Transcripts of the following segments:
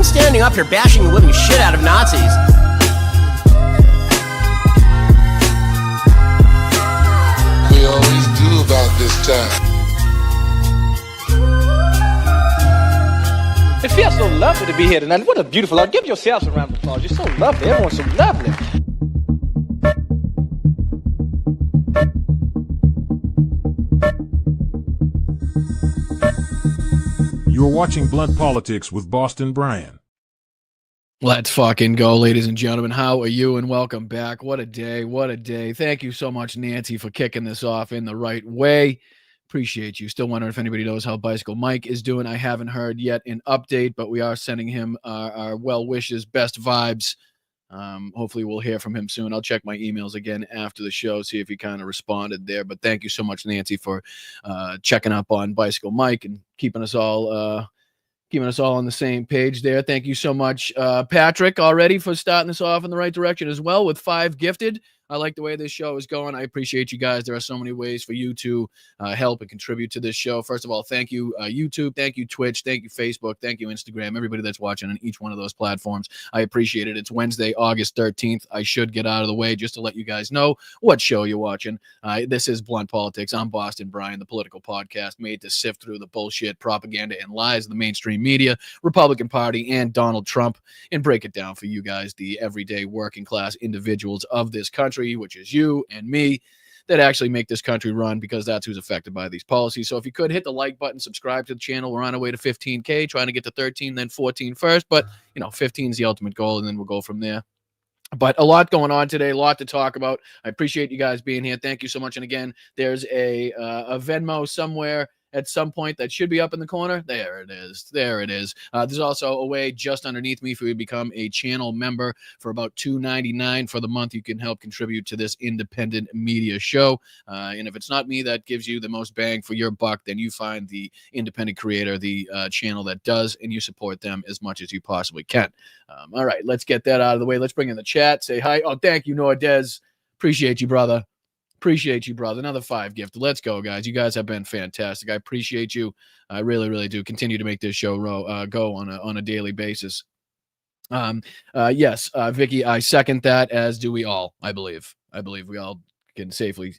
I'm standing up here bashing the living shit out of Nazis. We always do about this time. It feels so lovely to be here tonight. What a beautiful life. Give yourselves a round of applause. You're so lovely. Everyone's so lovely. You're watching Blunt Politics with Boston Brian. Let's fucking go, ladies and gentlemen. How are you? And welcome back. What a day. What a day. Thank you so much, Nancy, for kicking this off in the right way. Appreciate you. Still wondering if anybody knows how Bicycle Mike is doing. I haven't heard yet an update, but we are sending him our well wishes, best vibes. Hopefully we'll hear from him soon. I'll check my emails again after the show, see if he kind of responded there. But thank you so much, Nancy, for checking up on Bicycle Mike and keeping us all on the same page there. Thank you so much, Patrick, already for starting this off in the right direction as well with 5 gifted. I like the way this show is going. I appreciate you guys. There are so many ways for you to help and contribute to this show. First of all, thank you, YouTube. Thank you, Twitch. Thank you, Facebook. Thank you, Instagram. Everybody that's watching on each one of those platforms. I appreciate it. It's Wednesday, August 13th. I should get out of the way just to let you guys know what show you're watching. This is Blunt Politics. I'm Boston Brian, the political podcast made to sift through the bullshit, propaganda, and lies of the mainstream media, Republican Party, and Donald Trump, and break it down for you guys, the everyday working class individuals of this country, which is you and me, that actually make this country run, because that's who's affected by these policies. So if you could hit the like button, subscribe to the channel. We're on our way to 15K, trying to get to 13, then 14 first. But, 15 is the ultimate goal, and then we'll go from there. But a lot going on today, a lot to talk about. I appreciate you guys being here. Thank you so much. And again, there's a Venmo somewhere at some point that should be up in the corner. There it is. There it is. There's also a way just underneath me for you to become a channel member for about $2.99 for the month. You can help contribute to this independent media show. And if it's not me that gives you the most bang for your buck, then you find the independent creator, the channel that does, and you support them as much as you possibly can. All right, let's get that out of the way. Let's bring in the chat. Say hi. Oh, thank you, Noah Dez. Appreciate you, brother. Appreciate you, brother. Another 5 gift. Let's go, guys. You guys have been fantastic. I appreciate you. I really, really do. Continue to make this show go on a daily basis. Yes, Vicky, I second that, as do we all, I believe. I believe we all can safely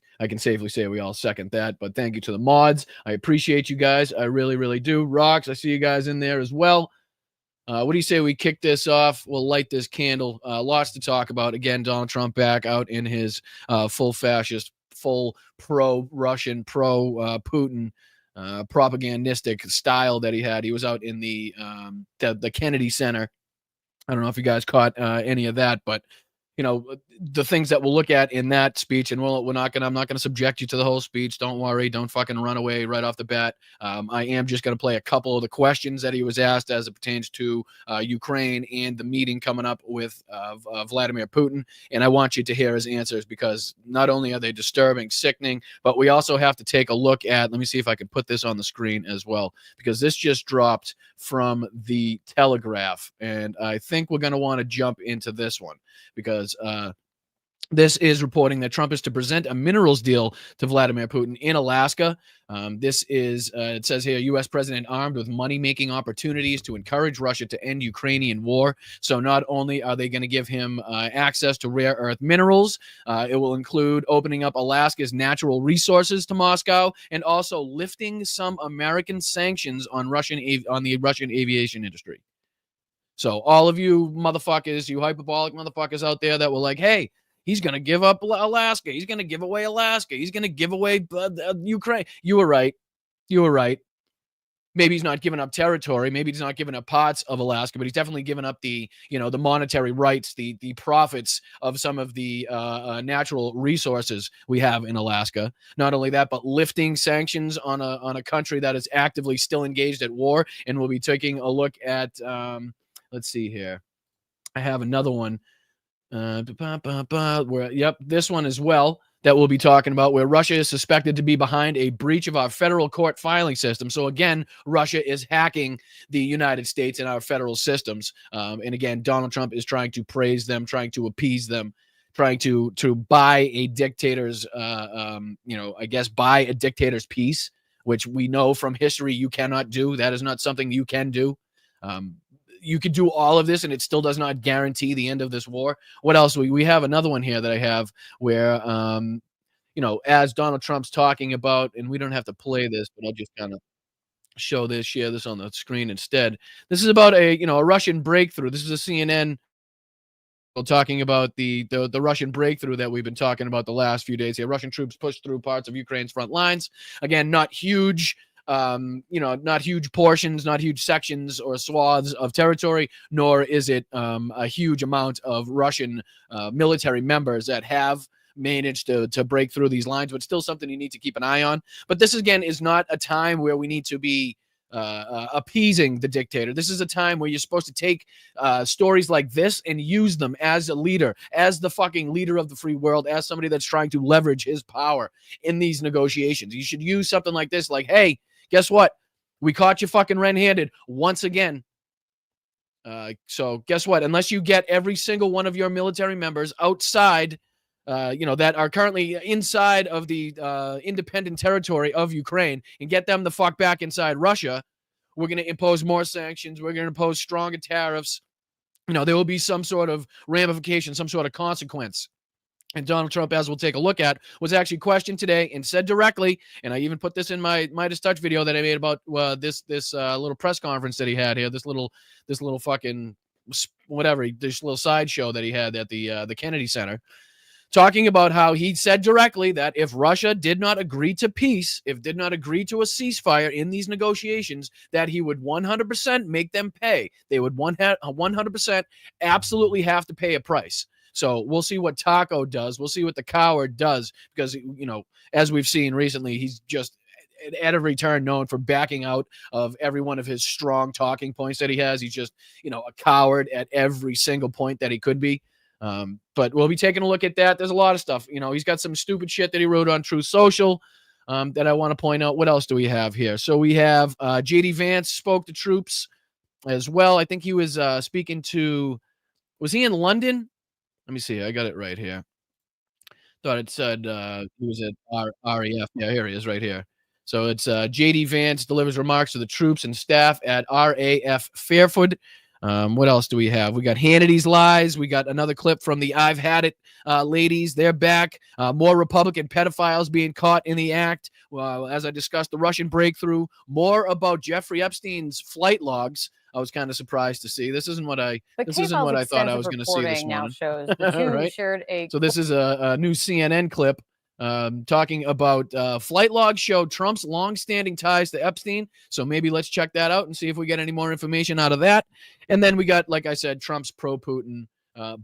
say we all second that. But thank you to the mods. I appreciate you guys. I really, really do. Rocks, I see you guys in there as well. What do you say we kick this off? We'll light this candle. Lots to talk about. Again, Donald Trump back out in his full fascist, full pro-Russian, pro-Putin propagandistic style that he had. He was out in the Kennedy Center. I don't know if you guys caught any of that, but the things that we'll look at in that speech, and I'm not gonna subject you to the whole speech. Don't worry, don't fucking run away right off the bat. I am just gonna play a couple of the questions that he was asked as it pertains to Ukraine and the meeting coming up with Vladimir Putin, and I want you to hear his answers, because not only are they disturbing, sickening, but we also have to take a look at. Let me see if I can put this on the screen as well, because this just dropped from the Telegraph, and I think we're gonna want to jump into this one, because this is reporting that Trump is to present a minerals deal to Vladimir Putin in Alaska. This is, it says here, U.S. president armed with money-making opportunities to encourage Russia to end Ukrainian war. So not only are they going to give him access to rare earth minerals, it will include opening up Alaska's natural resources to Moscow, and also lifting some American sanctions on the Russian aviation industry. So all of you motherfuckers, you hyperbolic motherfuckers out there that were like, hey, he's going to give up Alaska. He's going to give away Alaska. He's going to give away Ukraine. You were right. You were right. Maybe he's not giving up territory. Maybe he's not giving up parts of Alaska, but he's definitely giving up the monetary rights, the profits of some of the natural resources we have in Alaska. Not only that, but lifting sanctions on a country that is actively still engaged at war. And we'll be taking a look at, let's see here. I have another one. This one as well that we'll be talking about, where Russia is suspected to be behind a breach of our federal court filing system. So again, Russia is hacking the United States and our federal systems. And again, Donald Trump is trying to praise them, trying to appease them, trying to buy a dictator's, buy a dictator's peace, which we know from history you cannot do. That is not something you can do. you could do all of this and it still does not guarantee the end of this war. What else? We have another one here that I have where, as Donald Trump's talking about, and we don't have to play this, but I'll just kind of share this on the screen instead. This is about a Russian breakthrough. This is a CNN talking about the Russian breakthrough that we've been talking about the last few days here. Russian troops pushed through parts of Ukraine's front lines. Again, not huge, not huge portions, not huge sections or swaths of territory, nor is it a huge amount of Russian military members that have managed to break through these lines, but still something you need to keep an eye on. But this, again, is not a time where we need to be appeasing the dictator. This is a time where you're supposed to take stories like this and use them as a leader, as the fucking leader of the free world, as somebody that's trying to leverage his power in these negotiations. You should use something like this, like, hey, guess what? We caught you fucking red-handed once again. So guess what? Unless you get every single one of your military members outside, that are currently inside of the independent territory of Ukraine and get them the fuck back inside Russia, we're going to impose more sanctions. We're going to impose stronger tariffs. There will be some sort of ramification, some sort of consequence. And Donald Trump, as we'll take a look at, was actually questioned today and said directly, and I even put this in my Midas Touch video that I made about this little press conference that he had here, this little fucking whatever, this little sideshow that he had at the Kennedy Center, talking about how he said directly that if Russia did not agree to peace, did not agree to a ceasefire in these negotiations, that he would 100% make them pay. They would 100% absolutely have to pay a price. So we'll see what Taco does. We'll see what the coward does, because, as we've seen recently, he's just at every turn known for backing out of every one of his strong talking points that he has. He's just, a coward at every single point that he could be. But we'll be taking a look at that. There's a lot of stuff. He's got some stupid shit that he wrote on Truth Social that I want to point out. What else do we have here? So we have J.D. Vance spoke to troops as well. I think he was speaking to, was he in London? Let me see. I got it right here. Thought it said he was at RAF. Yeah, here he is right here. So it's J.D. Vance delivers remarks to the troops and staff at RAF Fairford. What else do we have? We got Hannity's lies. We got another clip from the I've Had It ladies. They're back. More Republican pedophiles being caught in the act. As I discussed, the Russian breakthrough. More about Jeffrey Epstein's flight logs. I was kind of surprised to see. This isn't what I thought I was going to see this morning. Shows the two right? shared a So this is a new CNN clip talking about flight logs show Trump's long-standing ties to Epstein. So maybe let's check that out and see if we get any more information out of that. And then we got, like I said, Trump's pro-Putin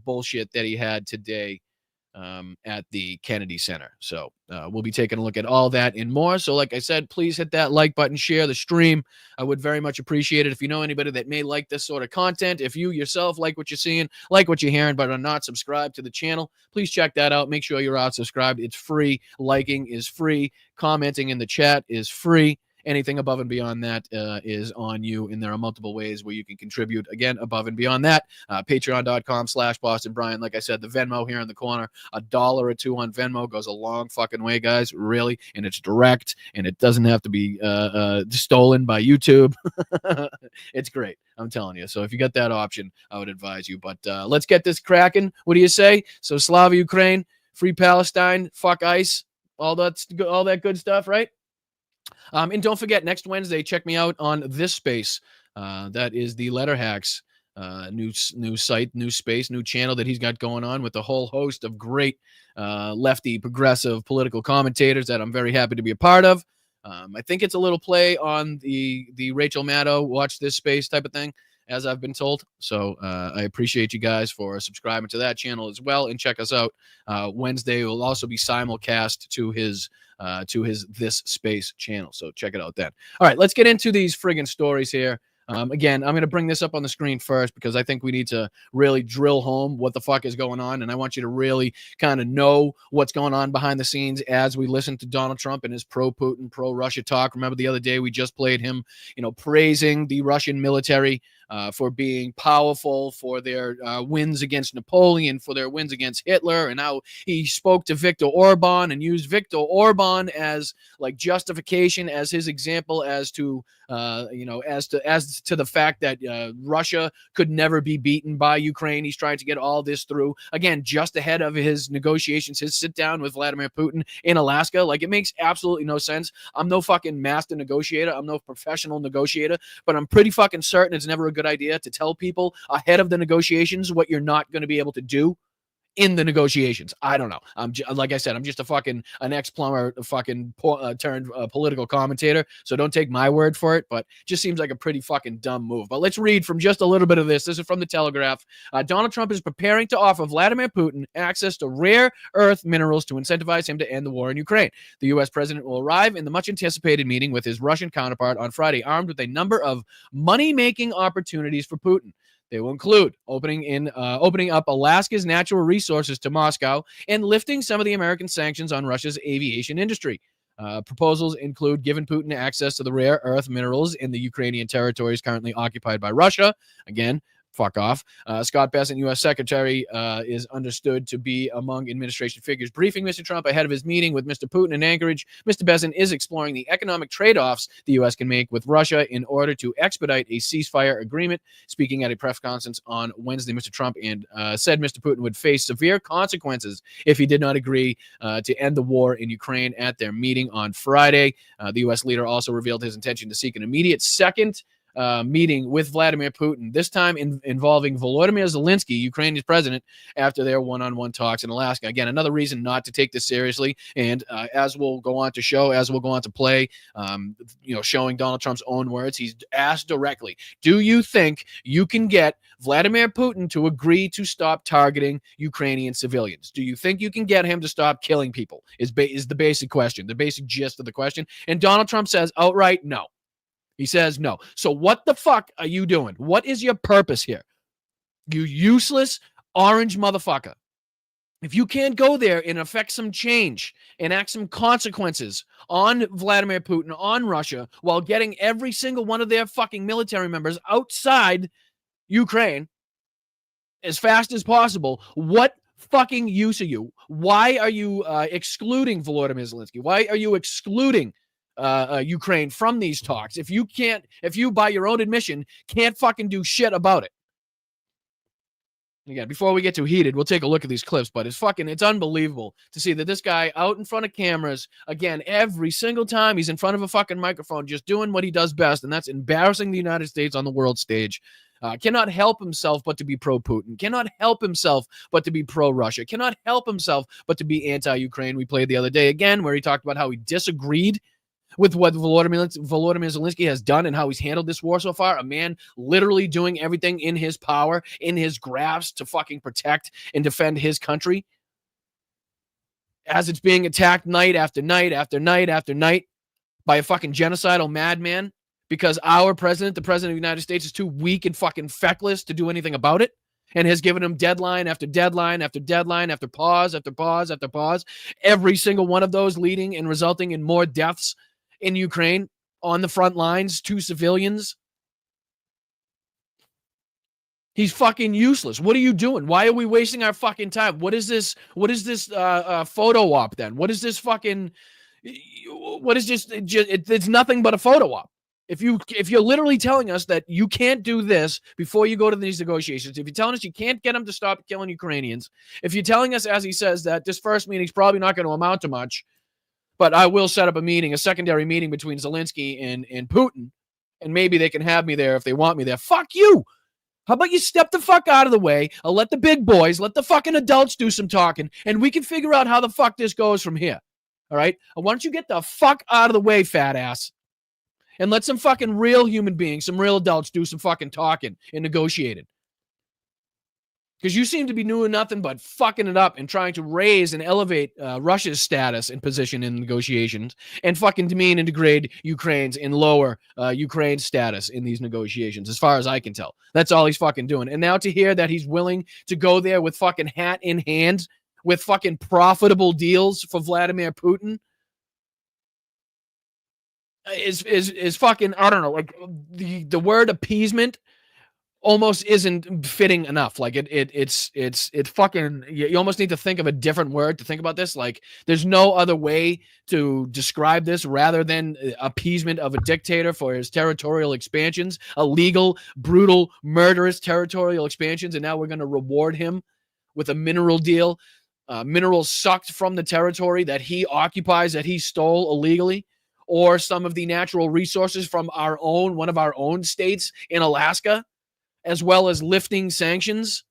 bullshit that he had today at the Kennedy Center. So we'll be taking a look at all that and more. So like I said, please hit that like button, share the stream. I would very much appreciate it. If you know anybody that may like this sort of content, if you yourself like what you're seeing, like what you're hearing, but are not subscribed to the channel, please check that out. Make sure you're out subscribed. It's free. Liking is free. Commenting in the chat is free. Anything above and beyond that is on you, and there are multiple ways where you can contribute, again, above and beyond that. Patreon.com/Boston Brian. Like I said, the Venmo here in the corner, $1 or $2 on Venmo goes a long fucking way, guys, really, and it's direct, and it doesn't have to be stolen by YouTube. It's great, I'm telling you. So if you got that option, I would advise you. But let's get this cracking. What do you say? So Slava Ukraine, free Palestine, fuck ICE, all that good stuff, right? And don't forget, next Wednesday, check me out on this space. That is the Letter Hacks new site, new space, new channel that he's got going on with a whole host of great lefty, progressive political commentators that I'm very happy to be a part of. I think it's a little play on the Rachel Maddow watch this space type of thing, as I've been told. So I appreciate you guys for subscribing to that channel as well, and check us out. Wednesday will also be simulcast to his This Space channel. So check it out then. All right, let's get into these friggin' stories here. Again, I'm going to bring this up on the screen first because I think we need to really drill home what the fuck is going on. And I want you to really kind of know what's going on behind the scenes as we listen to Donald Trump and his pro-Putin, pro-Russia talk. Remember the other day we just played him, praising the Russian military for being powerful, for their wins against Napoleon, for their wins against Hitler, and how he spoke to Viktor Orban and used Viktor Orban as like justification, as his example, as to as to the fact that Russia could never be beaten by Ukraine. He's trying to get all this through, again, just ahead of his negotiations, his sit down with Vladimir Putin in Alaska. Like, it makes absolutely no sense. I'm no fucking master negotiator. I'm no professional negotiator, but I'm pretty fucking certain it's never a good idea to tell people ahead of the negotiations what you're not going to be able to do in the negotiations. I don't know. Like I said, I'm just an ex-plumber, turned political commentator. So don't take my word for it, but just seems like a pretty fucking dumb move. But let's read from just a little bit of this. This is from the Telegraph. Donald Trump is preparing to offer Vladimir Putin access to rare earth minerals to incentivize him to end the war in Ukraine. The U.S. president will arrive in the much-anticipated meeting with his Russian counterpart on Friday, armed with a number of money-making opportunities for Putin. They will include opening up Alaska's natural resources to Moscow and lifting some of the American sanctions on Russia's aviation industry. Proposals include giving Putin access to the rare earth minerals in the Ukrainian territories currently occupied by Russia. Again, fuck off. Scott Bessent, U.S. Secretary, is understood to be among administration figures briefing Mr. Trump ahead of his meeting with Mr. Putin in Anchorage. Mr. Bessent is exploring the economic trade-offs the U.S. can make with Russia in order to expedite a ceasefire agreement. Speaking at a press conference on Wednesday, Mr. Trump said Mr. Putin would face severe consequences if he did not agree to end the war in Ukraine at their meeting on Friday. The U.S. leader also revealed his intention to seek an immediate second meeting with Vladimir Putin, this time involving Volodymyr Zelensky, Ukraine's president, after their one-on-one talks in Alaska. Again, another reason not to take this seriously. And as we'll go on to play, showing Donald Trump's own words, he's asked directly, do you think you can get Vladimir Putin to agree to stop targeting Ukrainian civilians? Do you think you can get him to stop killing people? Is the basic question, the basic gist of the question. And Donald Trump says outright no. He says no. So what the fuck are you doing? What is your purpose here? You useless orange motherfucker. If you can't go there and affect some change, enact some consequences on Vladimir Putin, on Russia, while getting every single one of their fucking military members outside Ukraine as fast as possible, what fucking use are you? Why are you excluding Volodymyr Zelensky? Why are you excluding Ukraine from these talks if you by your own admission can't fucking do shit about it? Again, before we get too heated, we'll take a look at these clips, but it's unbelievable to see that this guy out in front of cameras, again, every single time he's in front of a fucking microphone, just doing what he does best, and that's embarrassing the United States on the world stage. Cannot help himself but to be pro-Putin, cannot help himself but to be pro-Russia, cannot help himself but to be anti-Ukraine. We played the other day again where he talked about how he disagreed with what Volodymyr Zelensky has done and how he's handled this war so far. A man literally doing everything in his power, in his grasp, to fucking protect and defend his country as it's being attacked night after night after night after night by a fucking genocidal madman because our president, the president of the United States, is too weak and fucking feckless to do anything about it, and has given him deadline after deadline after deadline after pause after pause after pause, every single one of those leading and resulting in more deaths in Ukraine on the front lines to civilians. He's fucking useless. What are you doing? Why are we wasting our fucking time? What is this photo op then? What is this fucking, what is this? It's nothing but a photo op. If you're literally telling us that you can't do this before you go to these negotiations, if you're telling us you can't get them to stop killing Ukrainians, if you're telling us, as he says, that this first meeting is probably not going to amount to much, but I will set up a secondary meeting between Zelensky and Putin, and maybe they can have me there if they want me there. Fuck you. How about you step the fuck out of the way and let the big boys, let the fucking adults do some talking, and we can figure out how the fuck this goes from here. All right? And why don't you get the fuck out of the way, fat ass, and let some fucking real human beings, some real adults do some fucking talking and negotiating. Because you seem to be doing nothing but fucking it up and trying to raise and elevate Russia's status and position in negotiations and fucking demean and degrade Ukraine's and lower Ukraine's status in these negotiations, as far as I can tell. That's all he's fucking doing. And now to hear that he's willing to go there with fucking hat in hand with fucking profitable deals for Vladimir Putin is fucking, I don't know, like the word appeasement almost isn't fitting enough. Like it's fucking, you almost need to think of a different word to think about this. Like there's no other way to describe this rather than appeasement of a dictator for his territorial expansions, illegal, brutal, murderous territorial expansions. And now we're going to reward him with a mineral deal, minerals sucked from the territory that he occupies, that he stole illegally, or some of the natural resources from one of our own states in Alaska, as well as lifting sanctions.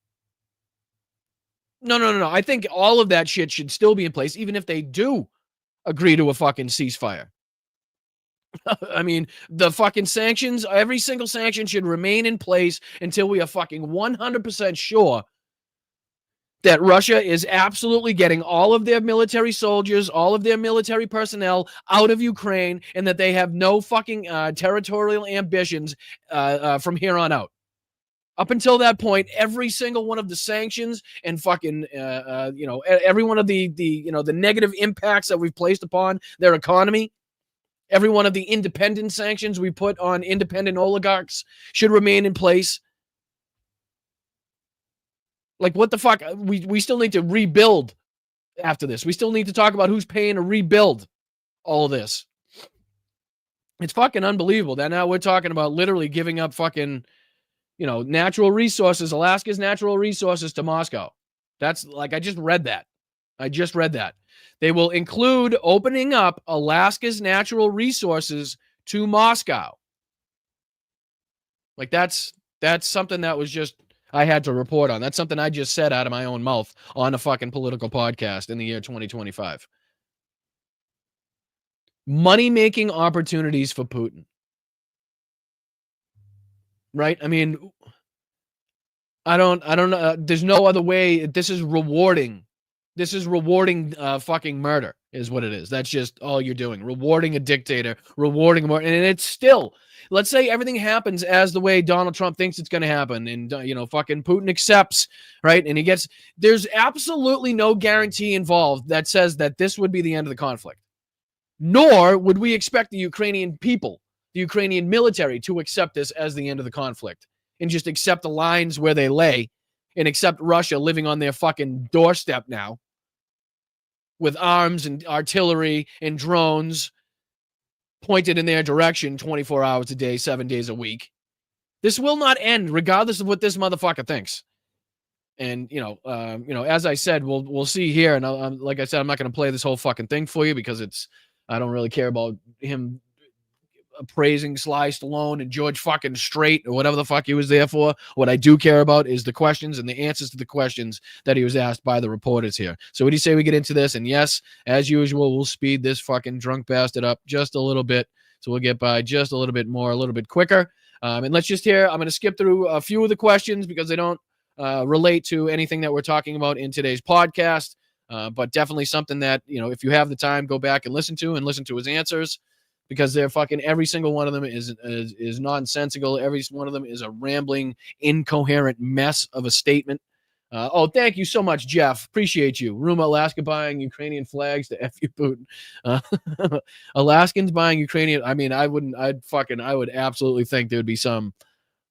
No. I think all of that shit should still be in place, even if they do agree to a fucking ceasefire. I mean, the fucking sanctions, every single sanction should remain in place until we are fucking 100% sure that Russia is absolutely getting all of their military soldiers, all of their military personnel out of Ukraine, and that they have no fucking territorial ambitions from here on out. Up until that point, every single one of the sanctions and fucking, every one of the negative impacts that we've placed upon their economy, every one of the independent sanctions we put on independent oligarchs should remain in place. Like, what the fuck? We still need to rebuild after this. We still need to talk about who's paying to rebuild all of this. It's fucking unbelievable that now we're talking about literally giving up fucking, natural resources, Alaska's natural resources to Moscow. That's like, I just read that. They will include opening up Alaska's natural resources to Moscow. Like that's something that was just, I had to report on. That's something I just said out of my own mouth on a fucking political podcast in the year 2025. Money-making opportunities for Putin. Right? I mean, I don't know. There's no other way. This is rewarding fucking murder is what it is. That's just all you're doing. Rewarding a dictator, rewarding more. And it's still, let's say everything happens as the way Donald Trump thinks it's going to happen. And, fucking Putin accepts, right? And there's absolutely no guarantee involved that says that this would be the end of the conflict. Nor would we expect the Ukrainian people, the Ukrainian military, to accept this as the end of the conflict and just accept the lines where they lay and accept Russia living on their fucking doorstep now with arms and artillery and drones pointed in their direction 24 hours a day, 7 days a week. This will not end regardless of what this motherfucker thinks. And, as I said, we'll see here. And like I said, I'm not going to play this whole fucking thing for you because I don't really care about him praising Sly Stallone and George fucking Strait or whatever the fuck he was there for. What I do care about is the questions and the answers to the questions that he was asked by the reporters here. So what do you say we get into this? And yes, as usual, we'll speed this fucking drunk bastard up just a little bit. So we'll get by just a little bit more, a little bit quicker. And let's just hear, I'm going to skip through a few of the questions because they don't relate to anything that we're talking about in today's podcast. But definitely something that, if you have the time, go back and listen to his answers. Because they're fucking, every single one of them is nonsensical. Every one of them is a rambling, incoherent mess of a statement. Thank you so much, Jeff. Appreciate you. Rumor Alaska buying Ukrainian flags to F you, Putin. Alaskans buying Ukrainian. I mean, I would absolutely think there would be some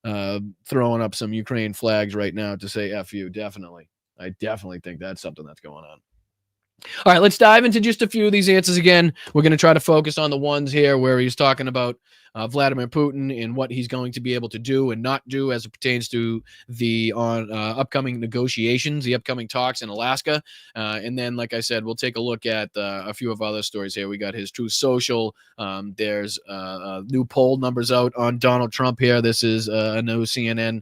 throwing up some Ukraine flags right now to say F you. Definitely. I definitely think that's something that's going on. All right, let's dive into just a few of these answers again. We're going to try to focus on the ones here where he's talking about Vladimir Putin and what he's going to be able to do and not do as it pertains to the upcoming negotiations, the upcoming talks in Alaska. And then, like I said, we'll take a look at a few of other stories here. We got his Truth Social. There's new poll numbers out on Donald Trump here. This is a new CNN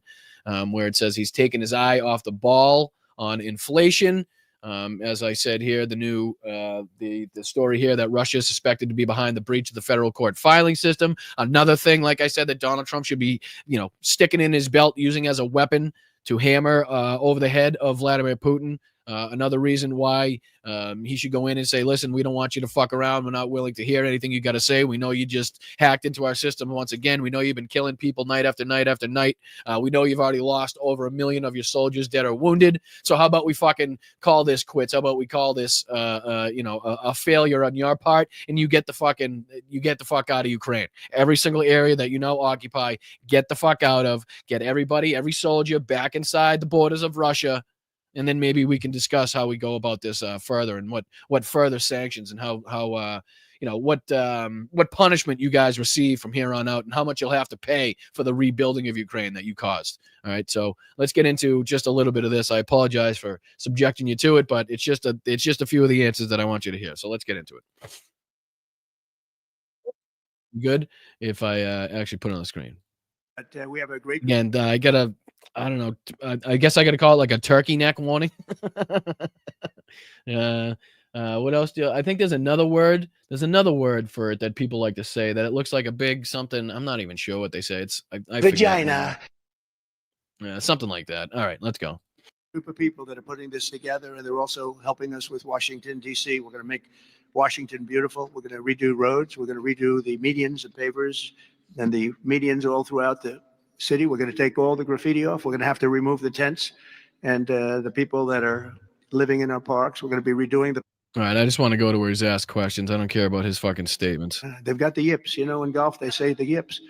where it says he's taken his eye off the ball on inflation. As I said here, the new the story here that Russia is suspected to be behind the breach of the federal court filing system. Another thing, like I said, that Donald Trump should be, sticking in his belt, using as a weapon to hammer over the head of Vladimir Putin. Another reason why he should go in and say, listen, we don't want you to fuck around. We're not willing to hear anything you got to say. We know you just hacked into our system once again. We know you've been killing people night after night after night. We know you've already lost over 1 million of your soldiers dead or wounded. So how about we fucking call this quits? How about we call this, a failure on your part, and you get the fuck out of Ukraine. Every single area that you know occupy, get the fuck out of. Get every soldier back inside the borders of Russia. And then maybe we can discuss how we go about this further, and what further sanctions, and how what punishment you guys receive from here on out, and how much you'll have to pay for the rebuilding of Ukraine that you caused. All right, so let's get into just a little bit of this. I apologize for subjecting you to it, but it's just a few of the answers that I want you to hear. So let's get into it. Good if I actually put it on the screen. But we have a great. And I don't know. I guess I got to call it like a turkey neck warning. What else I think there's another word. There's another word for it that people like to say, that it looks like a big something. I'm not even sure what they say. It's I Vagina. Yeah, something like that. All right, let's go. Group of people that are putting this together, and they're also helping us with Washington, D.C. We're going to make Washington beautiful. We're going to redo roads. We're going to redo the medians and pavers and the medians all throughout the city. We're going to take all the graffiti off. We're going to have to remove the tents and the people that are living in our parks. We're going to be redoing the. All right, I just want to go to where he's asked questions. I don't care about his fucking statements. They've got the yips. You know, in golf, they say the yips.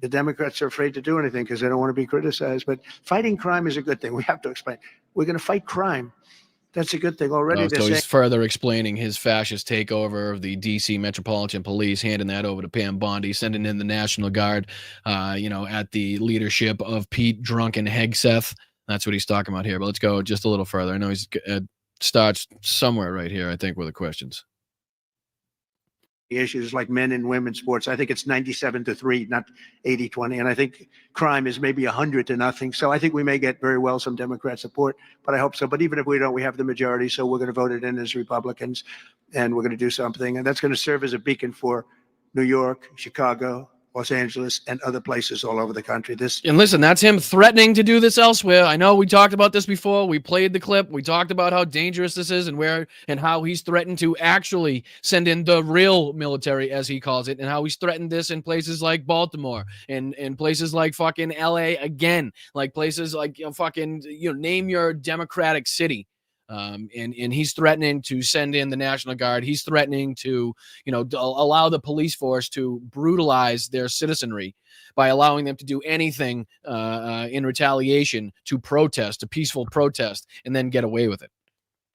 The Democrats are afraid to do anything because they don't want to be criticized. But fighting crime is a good thing. We have to explain. We're going to fight crime. That's a good thing already. So he's further explaining his fascist takeover of the D.C. Metropolitan Police, handing that over to Pam Bondi, sending in the National Guard, at the leadership of Pete Drunken Hegseth. That's what he's talking about here. But let's go just a little further. I know he's starts somewhere right here, I think, with the questions. Issues like men and women's sports. I think it's 97-3, not 80-20. And I think crime is maybe 100-0. So I think we may get very well some Democrat support, but I hope so. But even if we don't, we have the majority. So we're going to vote it in as Republicans, and we're going to do something. And that's going to serve as a beacon for New York, Chicago, Los Angeles, and other places all over the country. And listen, that's him threatening to do this elsewhere. I know we talked about this before. We played the clip. We talked about how dangerous this is, and how he's threatened to actually send in the real military, as he calls it, and how he's threatened this in places like Baltimore and places like fucking LA again, like places like name your Democratic city. And he's threatening to send in the National Guard. He's threatening to, allow the police force to brutalize their citizenry by allowing them to do anything in retaliation to peaceful protest, and then get away with it.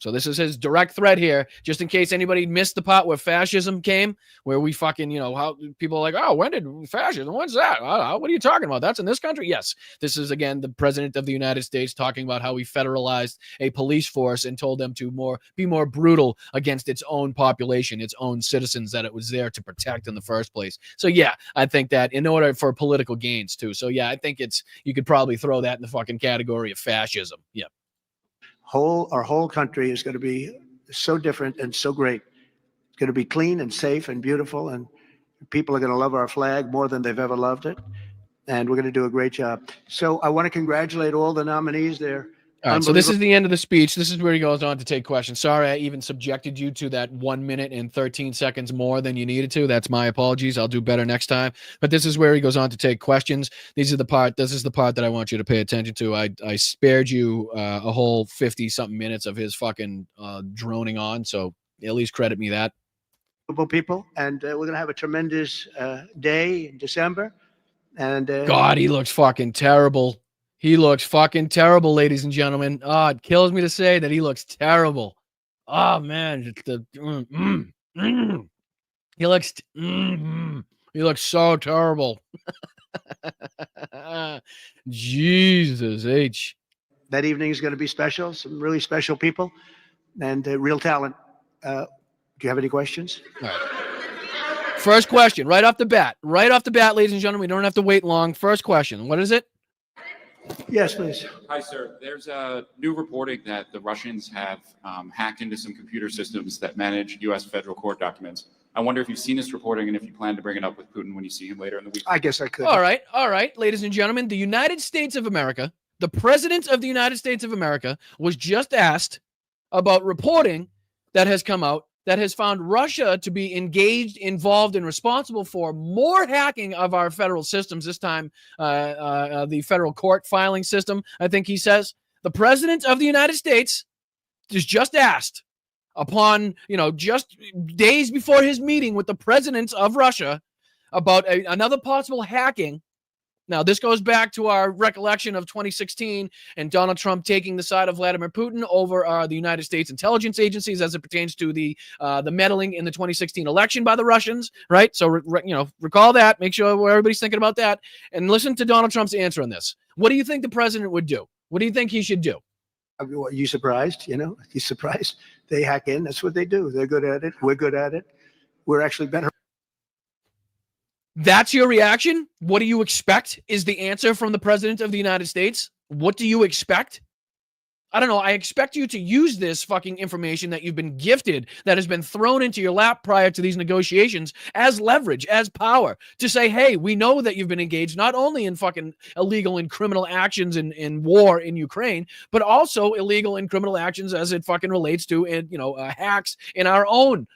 So this is his direct threat here, just in case anybody missed the part where fascism came, where we fucking, how people are like, oh, when did fascism? What's that? What are you talking about? That's in this country? Yes. This is, again, the president of the United States talking about how he federalized a police force and told them to be more brutal against its own population, its own citizens that it was there to protect in the first place. So, yeah, I think that in order for political gains, too. So, yeah, I think you could probably throw that in the fucking category of fascism. Yeah. Our whole country is going to be so different and so great. It's going to be clean and safe and beautiful, and people are going to love our flag more than they've ever loved it. And we're going to do a great job. So I want to congratulate all the nominees there. All right, so this is the end of the speech. This is where he goes on to take questions. Sorry, I even subjected you to that 1 minute and 13 seconds more than you needed to. That's my apologies. I'll do better next time. But this is where he goes on to take questions. This is the part that I want you to pay attention to. I spared you a whole 50-something minutes of his fucking droning on, so at least credit me that. People, and we're going to have a tremendous day in December. And God, he looks fucking terrible. He looks fucking terrible, ladies and gentlemen. Oh, it kills me to say that he looks terrible. Oh man, he looks so terrible. Jesus H. That evening is going to be special. Some really special people and real talent. Do you have any questions? All right. First question, right off the bat, ladies and gentlemen. We don't have to wait long. First question. What is it? Yes, please. Hi, sir. There's new reporting that the Russians have hacked into some computer systems that manage U.S. federal court documents. I wonder if you've seen this reporting and if you plan to bring it up with Putin when you see him later in the week. I guess I could. All right, ladies and gentlemen. The United States of America, the President of the United States of America was just asked about reporting that has come out that has found Russia to be engaged, involved, and responsible for more hacking of our federal systems, this time the federal court filing system, I think he says. The president of the United States is just asked upon, just days before his meeting with the president of Russia about another possible hacking. Now, this goes back to our recollection of 2016 and Donald Trump taking the side of Vladimir Putin over the United States intelligence agencies as it pertains to the meddling in the 2016 election by the Russians, right? So, recall that. Make sure everybody's thinking about that. And listen to Donald Trump's answer on this. What do you think the president would do? What do you think he should do? Are you surprised? You surprised? They hack in. That's what they do. They're good at it. We're good at it. We're actually better. That's your reaction? What do you expect is the answer from the president of the United States? What do you expect? I don't know. I expect you to use this fucking information that you've been gifted, that has been thrown into your lap prior to these negotiations as leverage, as power, to say, hey, we know that you've been engaged not only in fucking illegal and criminal actions in war in Ukraine, but also illegal and criminal actions as it fucking relates to, hacks in our own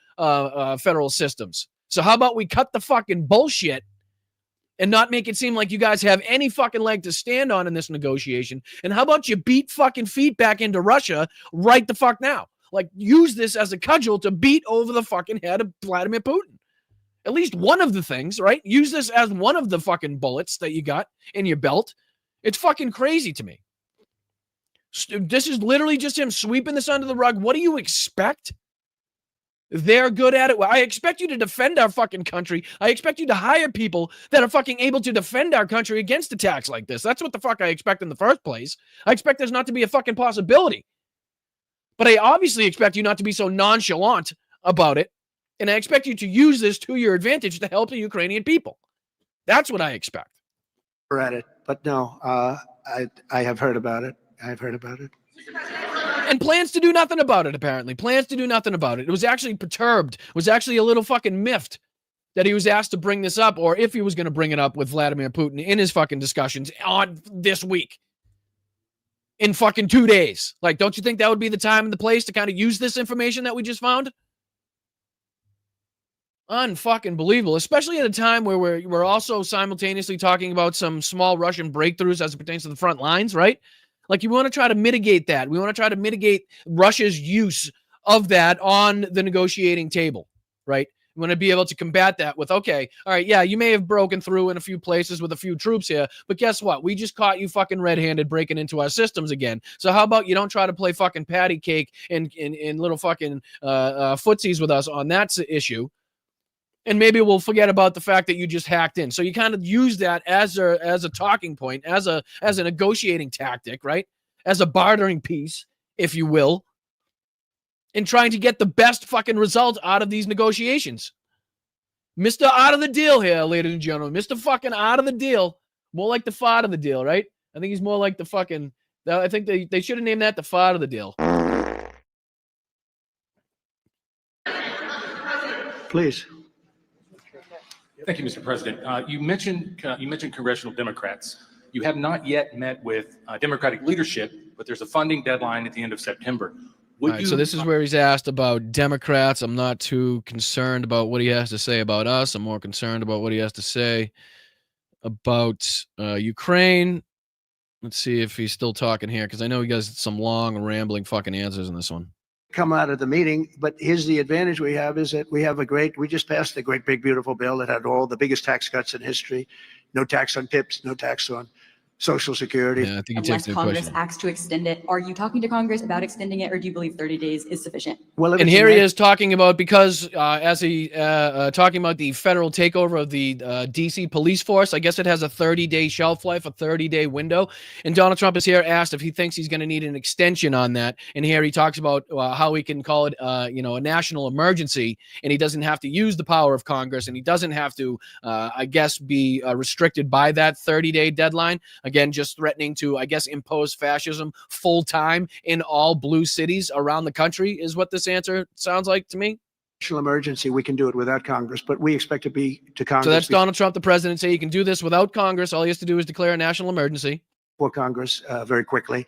federal systems. So how about we cut the fucking bullshit and not make it seem like you guys have any fucking leg to stand on in this negotiation? And how about you beat fucking feet back into Russia right the fuck now? Like, use this as a cudgel to beat over the fucking head of Vladimir Putin. At least one of the things, right? Use this as one of the fucking bullets that you got in your belt. It's fucking crazy to me. This is literally just him sweeping this under the rug. What do you expect? They're good at it. Well, I expect you to defend our fucking country. I expect you to hire people that are fucking able to defend our country against attacks like this. That's what the fuck I expect in the first place. I expect there's not to be a fucking possibility. But I obviously expect you not to be so nonchalant about it. And I expect you to use this to your advantage to help the Ukrainian people. That's what I expect. We're at it. But no, I have heard about it. I've heard about it. And plans to do nothing about it, apparently. Plans to do nothing about it. It was actually perturbed. It was actually a little fucking miffed that he was asked to bring this up, or if he was going to bring it up with Vladimir Putin in his fucking discussions on this week. In fucking 2 days. Like, don't you think that would be the time and the place to kind of use this information that we just found? Unfucking believable, especially at a time where we're also simultaneously talking about some small Russian breakthroughs as it pertains to the front lines, right? Like, you want to try to mitigate that. We want to try to mitigate Russia's use of that on the negotiating table, right? We want to be able to combat that with, okay, all right, yeah, you may have broken through in a few places with a few troops here, but guess what? We just caught you fucking red-handed breaking into our systems again. So how about you don't try to play fucking patty cake and little fucking footsies with us on that issue? And maybe we'll forget about the fact that you just hacked in. So you kind of use that as a talking point, as a negotiating tactic, right? As a bartering piece, if you will, in trying to get the best fucking result out of these negotiations. Mr. Out of the deal here, ladies and gentlemen. Mr. fucking out of the deal. More like the fart of the deal, right? I think he's more like the fucking... I think they should have named that the fart of the deal. Please. Thank you, Mr. President. You mentioned congressional Democrats. You have not yet met with Democratic leadership, but there's a funding deadline at the end of September. So this is where he's asked about Democrats. I'm not too concerned about what he has to say about us. I'm more concerned about what he has to say about Ukraine. Let's see if he's still talking here, because I know he has some long, rambling fucking answers in this one. Come out of the meeting, but here's the advantage we have is that we just passed a great, big, beautiful bill that had all the biggest tax cuts in history. No tax on tips, no tax on Social Security. Yeah, I think he takes Unless the Congress question. acts to extend it. Are you talking to Congress about extending it, or do you believe 30 days is sufficient? Well, and here he is talking about, because as he talking about the federal takeover of the DC police force, I guess it has a 30-day shelf life, a 30-day window. And Donald Trump is here asked if he thinks he's going to need an extension on that. And here he talks about how he can call it, a national emergency, and he doesn't have to use the power of Congress, and he doesn't have to, I guess, be restricted by that 30-day deadline. Again, just threatening to, I guess, impose fascism full-time in all blue cities around the country is what this answer sounds like to me. National emergency, we can do it without Congress, but we expect to be to Congress. So that's Donald Trump, the president, say he can do this without Congress. All he has to do is declare a national emergency. For Congress very quickly.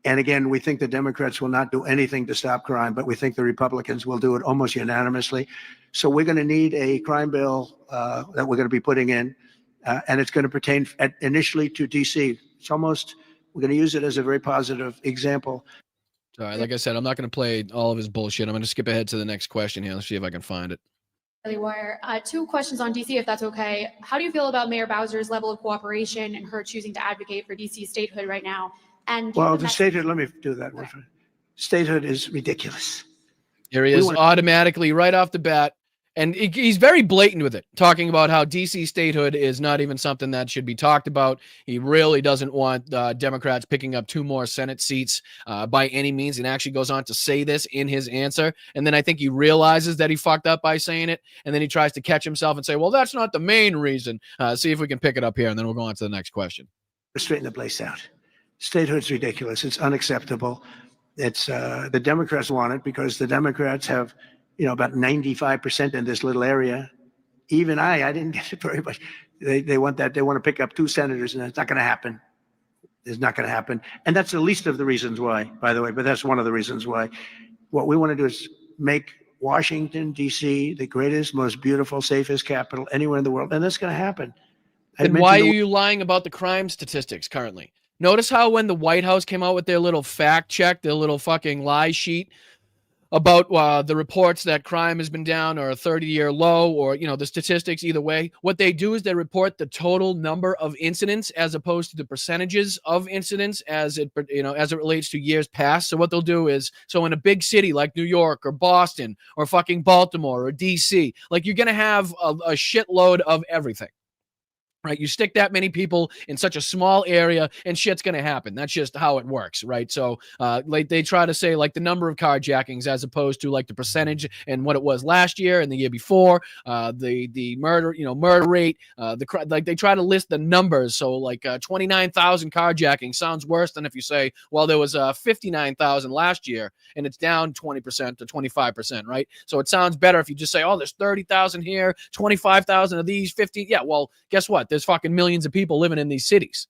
And again, we think the Democrats will not do anything to stop crime, but we think the Republicans will do it almost unanimously. So we're going to need a crime bill that we're going to be putting in, and it's going to pertain initially to D.C. It's almost, we're going to use it as a very positive example. All right, like I said, I'm not going to play all of his bullshit. I'm going to skip ahead to the next question here. Let's see if I can find it. Wire. Two questions on DC, if that's okay. How do you feel about Mayor Bowser's level of cooperation and her choosing to advocate for DC statehood right now? And well, the statehood, let me do that one. Statehood is ridiculous. Here he is automatically right off the bat. And he's very blatant with it, talking about how DC statehood is not even something that should be talked about. He really doesn't want Democrats picking up 2 more Senate seats by any means, and actually goes on to say this in his answer. And then I think he realizes that he fucked up by saying it, and then he tries to catch himself and say, well, that's not the main reason. See if we can pick it up here, and then we'll go on to the next question. Straighten the place out. Statehood's ridiculous. It's unacceptable. It's the Democrats want it because the Democrats have about 95% in this little area. Even I didn't get it very much. They want that. They want to pick up 2 senators, and it's not going to happen. It's not going to happen. And that's the least of the reasons why, by the way, but that's one of the reasons why. What we want to do is make Washington, D.C. the greatest, most beautiful, safest capital anywhere in the world. And that's going to happen. And why are you lying about the crime statistics currently? Notice how when the White House came out with their little fact check, their little fucking lie sheet, about the reports that crime has been down or a 30-year low or, the statistics either way. What they do is they report the total number of incidents as opposed to the percentages of incidents as it relates to years past. So what they'll do is, so in a big city like New York or Boston or fucking Baltimore or DC, like you're going to have a shitload of everything. Right, you stick that many people in such a small area, and shit's gonna happen. That's just how it works, right? So, like they try to say, like the number of carjackings as opposed to like the percentage and what it was last year and the year before, the murder, murder rate, like they try to list the numbers. So, like 29,000 carjackings sounds worse than if you say, well, there was 59,000 last year, and it's down 20% to 25%, right? So it sounds better if you just say, oh, there's 30,000 here, 25,000 of these, 50. Yeah, well, guess what? There's fucking millions of people living in these cities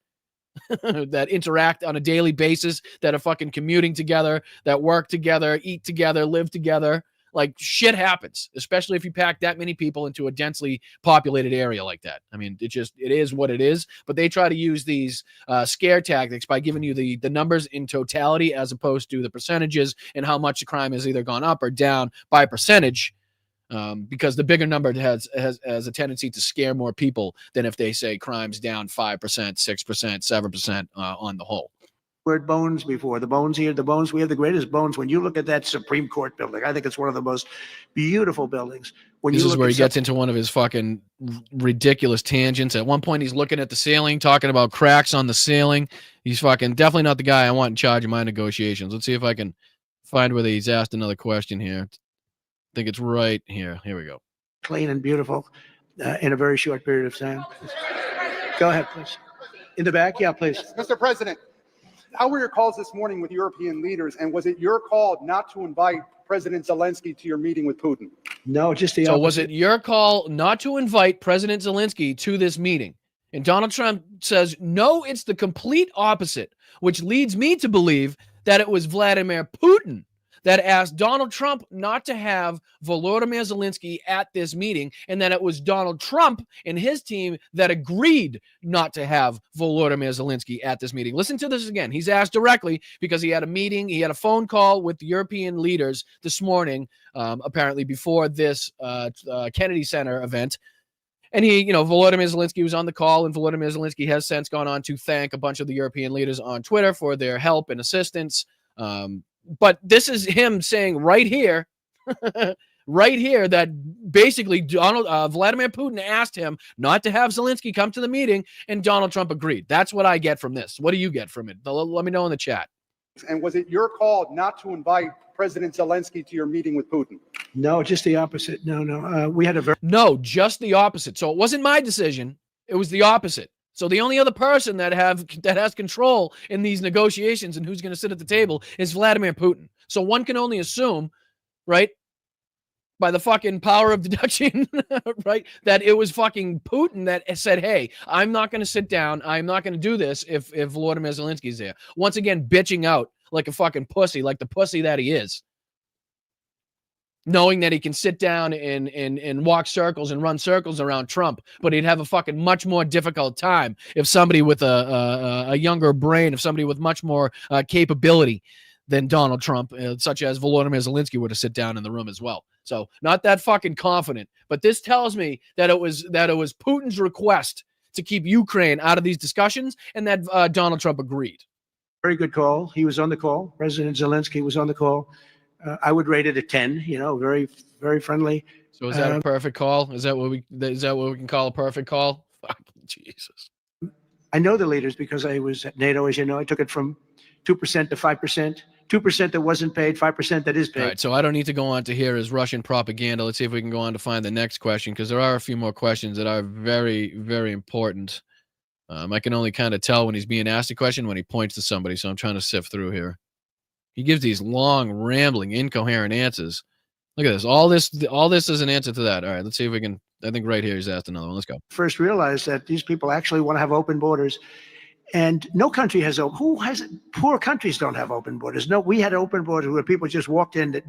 that interact on a daily basis, that are fucking commuting together, that work together, eat together, live together. Like shit happens, especially if you pack that many people into a densely populated area like that. I mean, it is what it is, but they try to use these scare tactics by giving you the numbers in totality as opposed to the percentages and how much the crime has either gone up or down by percentage. Because the bigger number has a tendency to scare more people than if they say crime's down 5%, 6%, 7% on the whole. Word bones before. The bones here, the bones, we have the greatest bones. When you look at that Supreme Court building, I think it's one of the most beautiful buildings. This is where he gets into one of his fucking ridiculous tangents. At one point, he's looking at the ceiling, talking about cracks on the ceiling. He's fucking definitely not the guy I want in charge of my negotiations. Let's see if I can find whether he's asked another question here. I think it's right here. Here we go. Clean and beautiful in a very short period of time. Go ahead, please. In the back? Yeah, please. Mr. President, how were your calls this morning with European leaders, and was it your call not to invite President Zelensky to your meeting with Putin? No, just the opposite. So was it your call not to invite President Zelensky to this meeting? And Donald Trump says, no, it's the complete opposite, which leads me to believe that it was Vladimir Putin that asked Donald Trump not to have Volodymyr Zelensky at this meeting, and that it was Donald Trump and his team that agreed not to have Volodymyr Zelensky at this meeting. Listen to this again. He's asked directly because he had a meeting, he had a phone call with the European leaders this morning, apparently before this Kennedy Center event. And Volodymyr Zelensky was on the call, and Volodymyr Zelensky has since gone on to thank a bunch of the European leaders on Twitter for their help and assistance. But this is him saying right here, that basically Vladimir Putin asked him not to have Zelensky come to the meeting, and Donald Trump agreed. That's what I get from this. What do you get from it? Let me know in the chat. And was it your call not to invite President Zelensky to your meting with Putin? No, just the opposite. No. We had a No, just the opposite. So it wasn't my decision. It was the opposite. So the only other person that has control in these negotiations and who's going to sit at the table is Vladimir Putin. So one can only assume, right, by the fucking power of deduction, right? That it was fucking Putin that said, hey, I'm not going to sit down. I'm not going to do this if Volodymyr Zelensky's there. Once again, bitching out like a fucking pussy, like the pussy that he is. Knowing that he can sit down and walk circles and run circles around Trump, but he'd have a fucking much more difficult time if somebody with a younger brain, if somebody with much more capability than Donald Trump, such as Volodymyr Zelensky, were to sit down in the room as well. So not that fucking confident, but this tells me that it was Putin's request to keep Ukraine out of these discussions, and that Donald Trump agreed. Very good call. He was on the call. President Zelensky was on the call. I would rate it a 10. You know, very, very friendly. So is that a perfect call? Is that what we can call a perfect call? Fucking Jesus. I know the leaders because I was at NATO, as you know. I took it from 2% to 5%. 2% that wasn't paid, 5% that is paid. All right, so I don't need to go on to hear his Russian propaganda. Let's see if we can go on to find the next question, because there are a few more questions that are very, very important. I can only kind of tell when he's being asked a question when he points to somebody, so I'm trying to sift through here. He gives these long, rambling, incoherent answers. Look at this. All this is an answer to that. All right, let's see if we can. I think right here he's asked another one. Let's go. First realized that these people actually want to have open borders. And no country has who has it? Poor countries don't have open borders. No, we had open borders where people just walked in.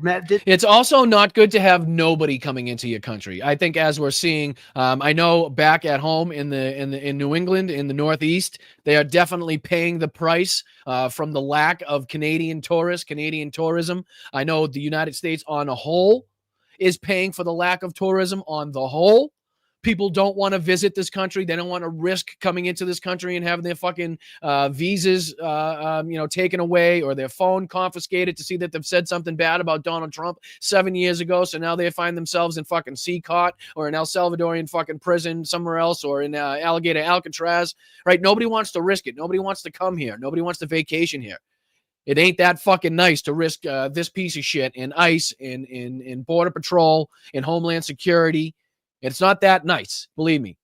It's also not good to have nobody coming into your country. I think, as we're seeing, I know back at home in New England, in the Northeast, they are definitely paying the price from the lack of Canadian tourists, Canadian tourism. I know the United States on a whole is paying for the lack of tourism on the whole. People don't want to visit this country. They don't want to risk coming into this country and having their fucking visas, taken away, or their phone confiscated to see that they've said something bad about Donald Trump 7 years ago. So now they find themselves in fucking CCOT or in El Salvadorian fucking prison somewhere else, or in Alligator Alcatraz, right? Nobody wants to risk it. Nobody wants to come here. Nobody wants to vacation here. It ain't that fucking nice to risk this piece of shit in ICE, in Border Patrol, in Homeland Security. It's not that nice, believe me.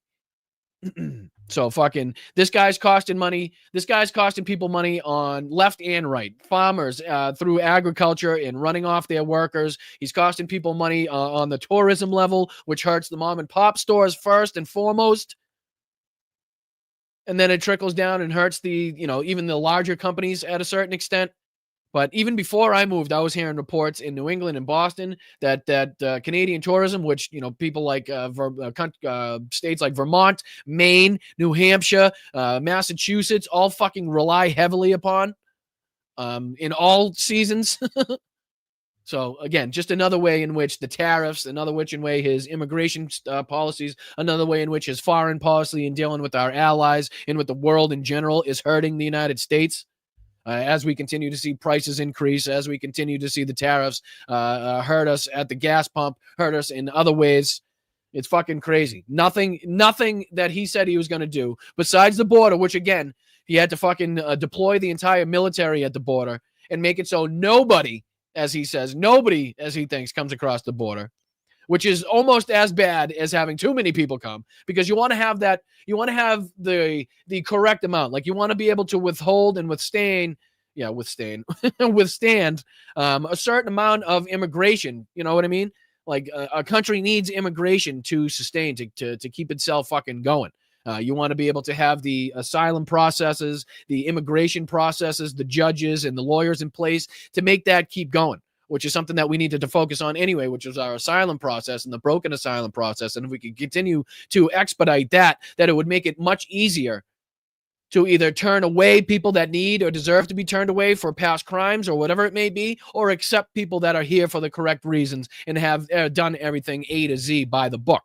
So fucking, this guy's costing money. This guy's costing people money on left and right. Farmers through agriculture and running off their workers. He's costing people money on the tourism level, which hurts the mom and pop stores first and foremost. And then it trickles down and hurts even the larger companies at a certain extent. But even before I moved, I was hearing reports in New England and Boston that Canadian tourism, which, people like states like Vermont, Maine, New Hampshire, Massachusetts, all fucking rely heavily upon in all seasons. So again, just another way in which the tariffs, another way his immigration policies, another way in which his foreign policy in dealing with our allies and with the world in general is hurting the United States. As we continue to see prices increase, as we continue to see the tariffs hurt us at the gas pump, hurt us in other ways. It's fucking crazy. Nothing that he said he was going to do besides the border, which again, he had to fucking deploy the entire military at the border and make it so nobody, as he says, nobody, as he thinks, comes across the border, which is almost as bad as having too many people come, because you want to have that, you want to have the correct amount. Like, you want to be able to withstand a certain amount of immigration. You know what I mean? Like, a country needs immigration to sustain, to keep itself fucking going. You want to be able to have the asylum processes, the immigration processes, the judges and the lawyers in place to make that keep going, which is something that we needed to focus on anyway, which was our asylum process and the broken asylum process. And if we could continue to expedite that it would make it much easier to either turn away people that need or deserve to be turned away for past crimes or whatever it may be, or accept people that are here for the correct reasons and have done everything A to Z by the book.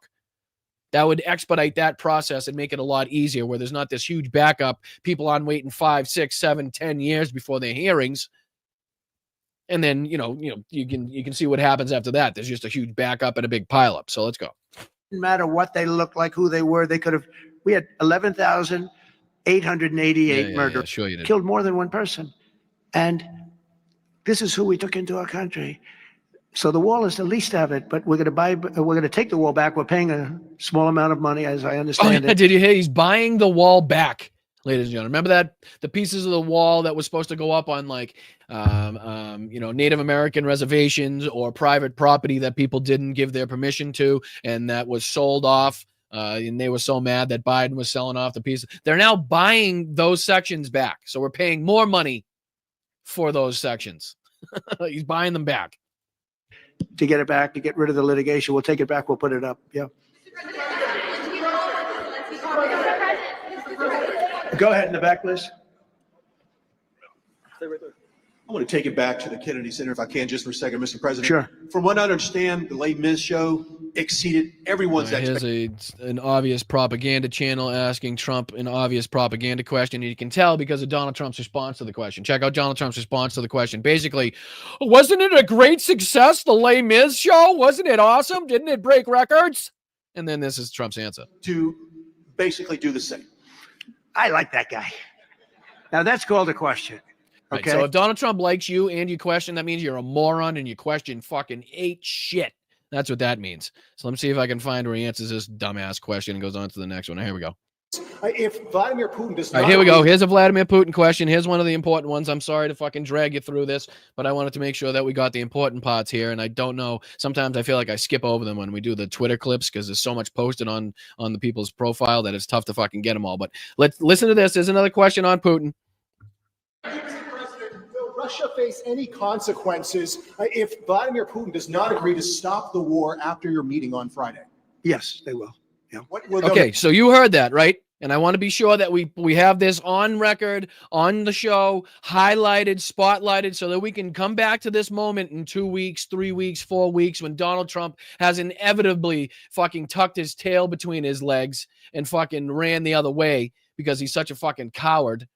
That would expedite that process and make it a lot easier, where there's not this huge backup, people on waiting 5, 6, 7, 10 years before their hearings. And then, you can see what happens after that. There's just a huge backup and a big pileup. So let's go. Didn't matter what they looked like, who they were. We had 11,888 murders. Sure you did. Killed more than one person. And this is who we took into our country. So the wall is the least of it, but we're going to take the wall back. We're paying a small amount of money, as I understand it. Did you hear? He's buying the wall back. ladies and gentlemen. Remember that the pieces of the wall that was supposed to go up on like, Native American reservations or private property that people didn't give their permission to, and that was sold off. And they were so mad that Biden was selling off the pieces. They're now buying those sections back. So we're paying more money for those sections. He's buying them back. To get it back, to get rid of the litigation. We'll take it back. We'll put it up. Yeah. Go ahead in the back, Liz. I want to take it back to the Kennedy Center if I can just for a second, Mr. President. Sure. From what I understand, the Les Mis show exceeded everyone's expectations. Here's an obvious propaganda channel asking Trump an obvious propaganda question. And you can tell because of Donald Trump's response to the question. Check out Donald Trump's response to the question. Basically, wasn't it a great success, the Les Mis show? Wasn't it awesome? Didn't it break records? And then this is Trump's answer. To basically do the same. I like that guy. Now that's called a question. Right, Okay. so if Donald Trump likes you and you question, that means you're a moron and you question fucking ate shit. That's what that means. So let me see if I can find where he answers this dumbass question and goes on to the next one. Here we go. If Vladimir Putin does All right, here we go. Here's a Vladimir Putin question. Here's one of the important ones. I'm sorry to fucking drag you through this, but I wanted to make sure that we got the important parts here. And I don't know. Sometimes I feel like I skip over them when we do the Twitter clips because there's so much posted on the people's profile that it's tough to fucking get them all. But let's listen to this. There's another question on Putin. Will Russia face any consequences if Vladimir Putin does not agree to stop the war after your meeting on Friday? Yes, they will. Yeah. Okay, so you heard that, right? And I want to be sure that we have this on record, on the show, highlighted, spotlighted, so that we can come back to this moment in 2 weeks, 3 weeks, 4 weeks when Donald Trump has inevitably fucking tucked his tail between his legs and fucking ran the other way because he's such a fucking coward,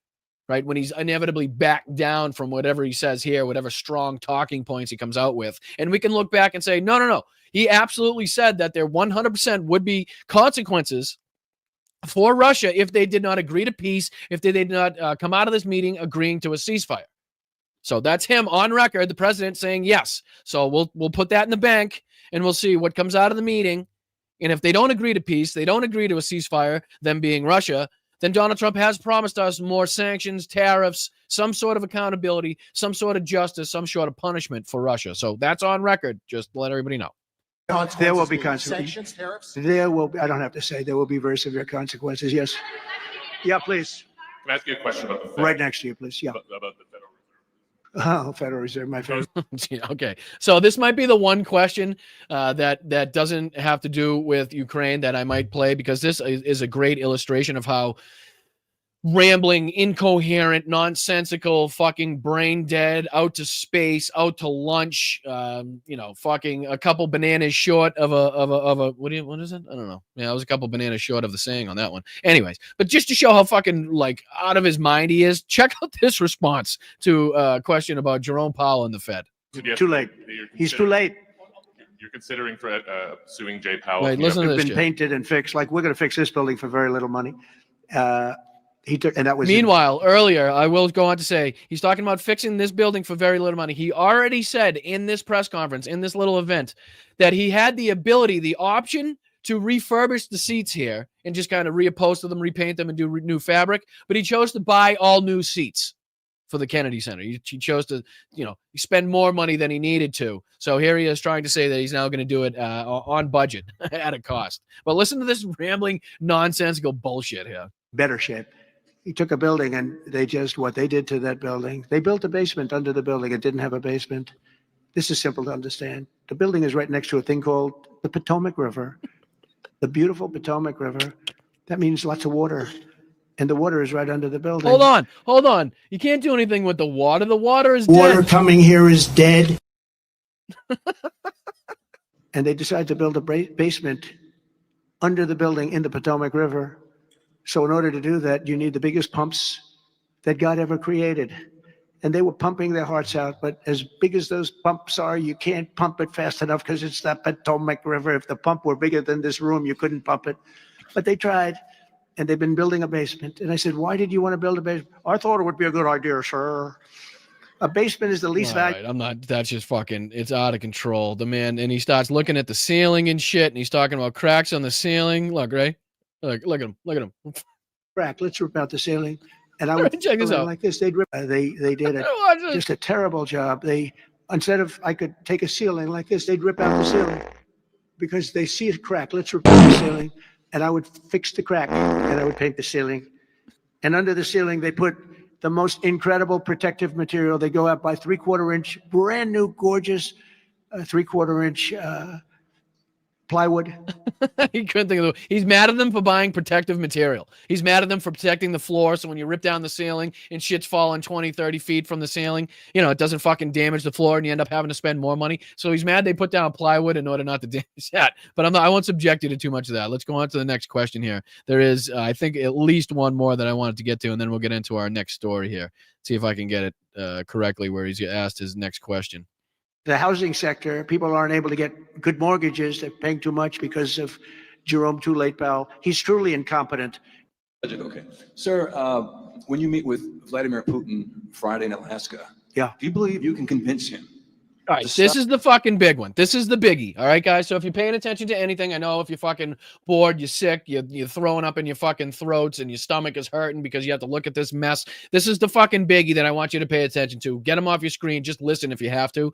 right? When he's inevitably backed down from whatever he says here, whatever strong talking points he comes out with. And we can look back and say, no. He absolutely said that there 100% would be consequences for Russia if they did not agree to peace, if they did not come out of this meeting agreeing to a ceasefire. So that's him on record, the president saying yes. So we'll put that in the bank and we'll see what comes out of the meeting. And if they don't agree to peace, they don't agree to a ceasefire, them being Russia, then Donald Trump has promised us more sanctions, tariffs, some sort of accountability, some sort of justice, some sort of punishment for Russia. So that's on record. Just to let everybody know. There will be consequences. Sanctions, tariffs? There will be, I don't have to say, there will be very severe consequences. Yes. Yeah, please. Can I ask you a question about the Fed? Right next to you, please. Yeah. About the Federal Reserve. Oh, Federal Reserve, my favorite. Yeah, okay. So this might be the one question that doesn't have to do with Ukraine that I might play, because this is a great illustration of how rambling, incoherent, nonsensical, fucking brain dead, out to space, out to lunch, fucking a couple bananas short of a what is it? I don't know. Yeah, I was a couple bananas short of the saying on that one. Anyways, but just to show how fucking like out of his mind he is, check out this response to a question about Jerome Powell and the Fed. Too late. He's too late. You're considering suing Jay Powell. Wait, listen to It's this been shit. painted and fixed. Like, we're going to fix this building for very little money. He took, and that was. Meanwhile, earlier, I will go on to say, he's talking about fixing this building for very little money. He already said in this press conference, in this little event, that he had the ability, the option to refurbish the seats here and just kind of reupholster them, repaint them, and do new fabric. But he chose to buy all new seats for the Kennedy Center. He chose to, spend more money than he needed to. So here he is trying to say that he's now going to do it on budget at a cost. But listen to this rambling, nonsensical bullshit here. Better shape. He took a building and what they did to that building, they built a basement under the building. It didn't have a basement. This is simple to understand. The building is right next to a thing called the Potomac River, the beautiful Potomac River. That means lots of water. And the water is right under the building. Hold on. You can't do anything with the water. The water is Water dead. coming here is dead. And they decided to build a basement under the building in the Potomac River. So in order to do that, you need the biggest pumps that God ever created. And they were pumping their hearts out. But as big as those pumps are, you can't pump it fast enough because it's that Potomac River. If the pump were bigger than this room, you couldn't pump it. But they tried. And they've been building a basement. And I said, why did you want to build a basement? I thought it would be a good idea, sir. A basement is the least valuable. Right, I'm not, that's just fucking, it's out of control. The man, and he starts looking at the ceiling and shit, and he's talking about cracks on the ceiling. Look, right? Look at him. crack. Let's rip out the ceiling. And I would check this out. like this. They'd rip. They did just a terrible job. They instead of I could take a ceiling like this, they'd rip out the ceiling because they see a crack. Let's rip out the ceiling, and I would fix the crack, and I would paint the ceiling. And under the ceiling, they put the most incredible protective material. They go out by 3/4 inch, brand new, gorgeous 3/4 inch plywood. He couldn't think of the. He's mad at them for buying protective material. He's mad at them for protecting the floor. So when you rip down the ceiling and shit's falling 20, 30 feet from the ceiling, you know, it doesn't fucking damage the floor and you end up having to spend more money. So he's mad they put down plywood in order not to damage that. But I won't subject you to too much of that. Let's go on to the next question here. There is, I think, at least one more that I wanted to get to, and then we'll get into our next story here. See if I can get it correctly where he's asked his next question. The housing sector, people aren't able to get good mortgages. They're paying too much because of Jerome Too Late Powell. He's truly incompetent. Okay. Sir, when you meet with Vladimir Putin Friday in Alaska, do you believe you can convince him? All right, this is the fucking big one. This is the biggie. All right, guys. So if you're paying attention to anything, I know if you're fucking bored, you're sick, you're throwing up in your fucking throats and your stomach is hurting because you have to look at this mess. This is the fucking biggie that I want you to pay attention to. Get him off your screen. Just listen if you have to.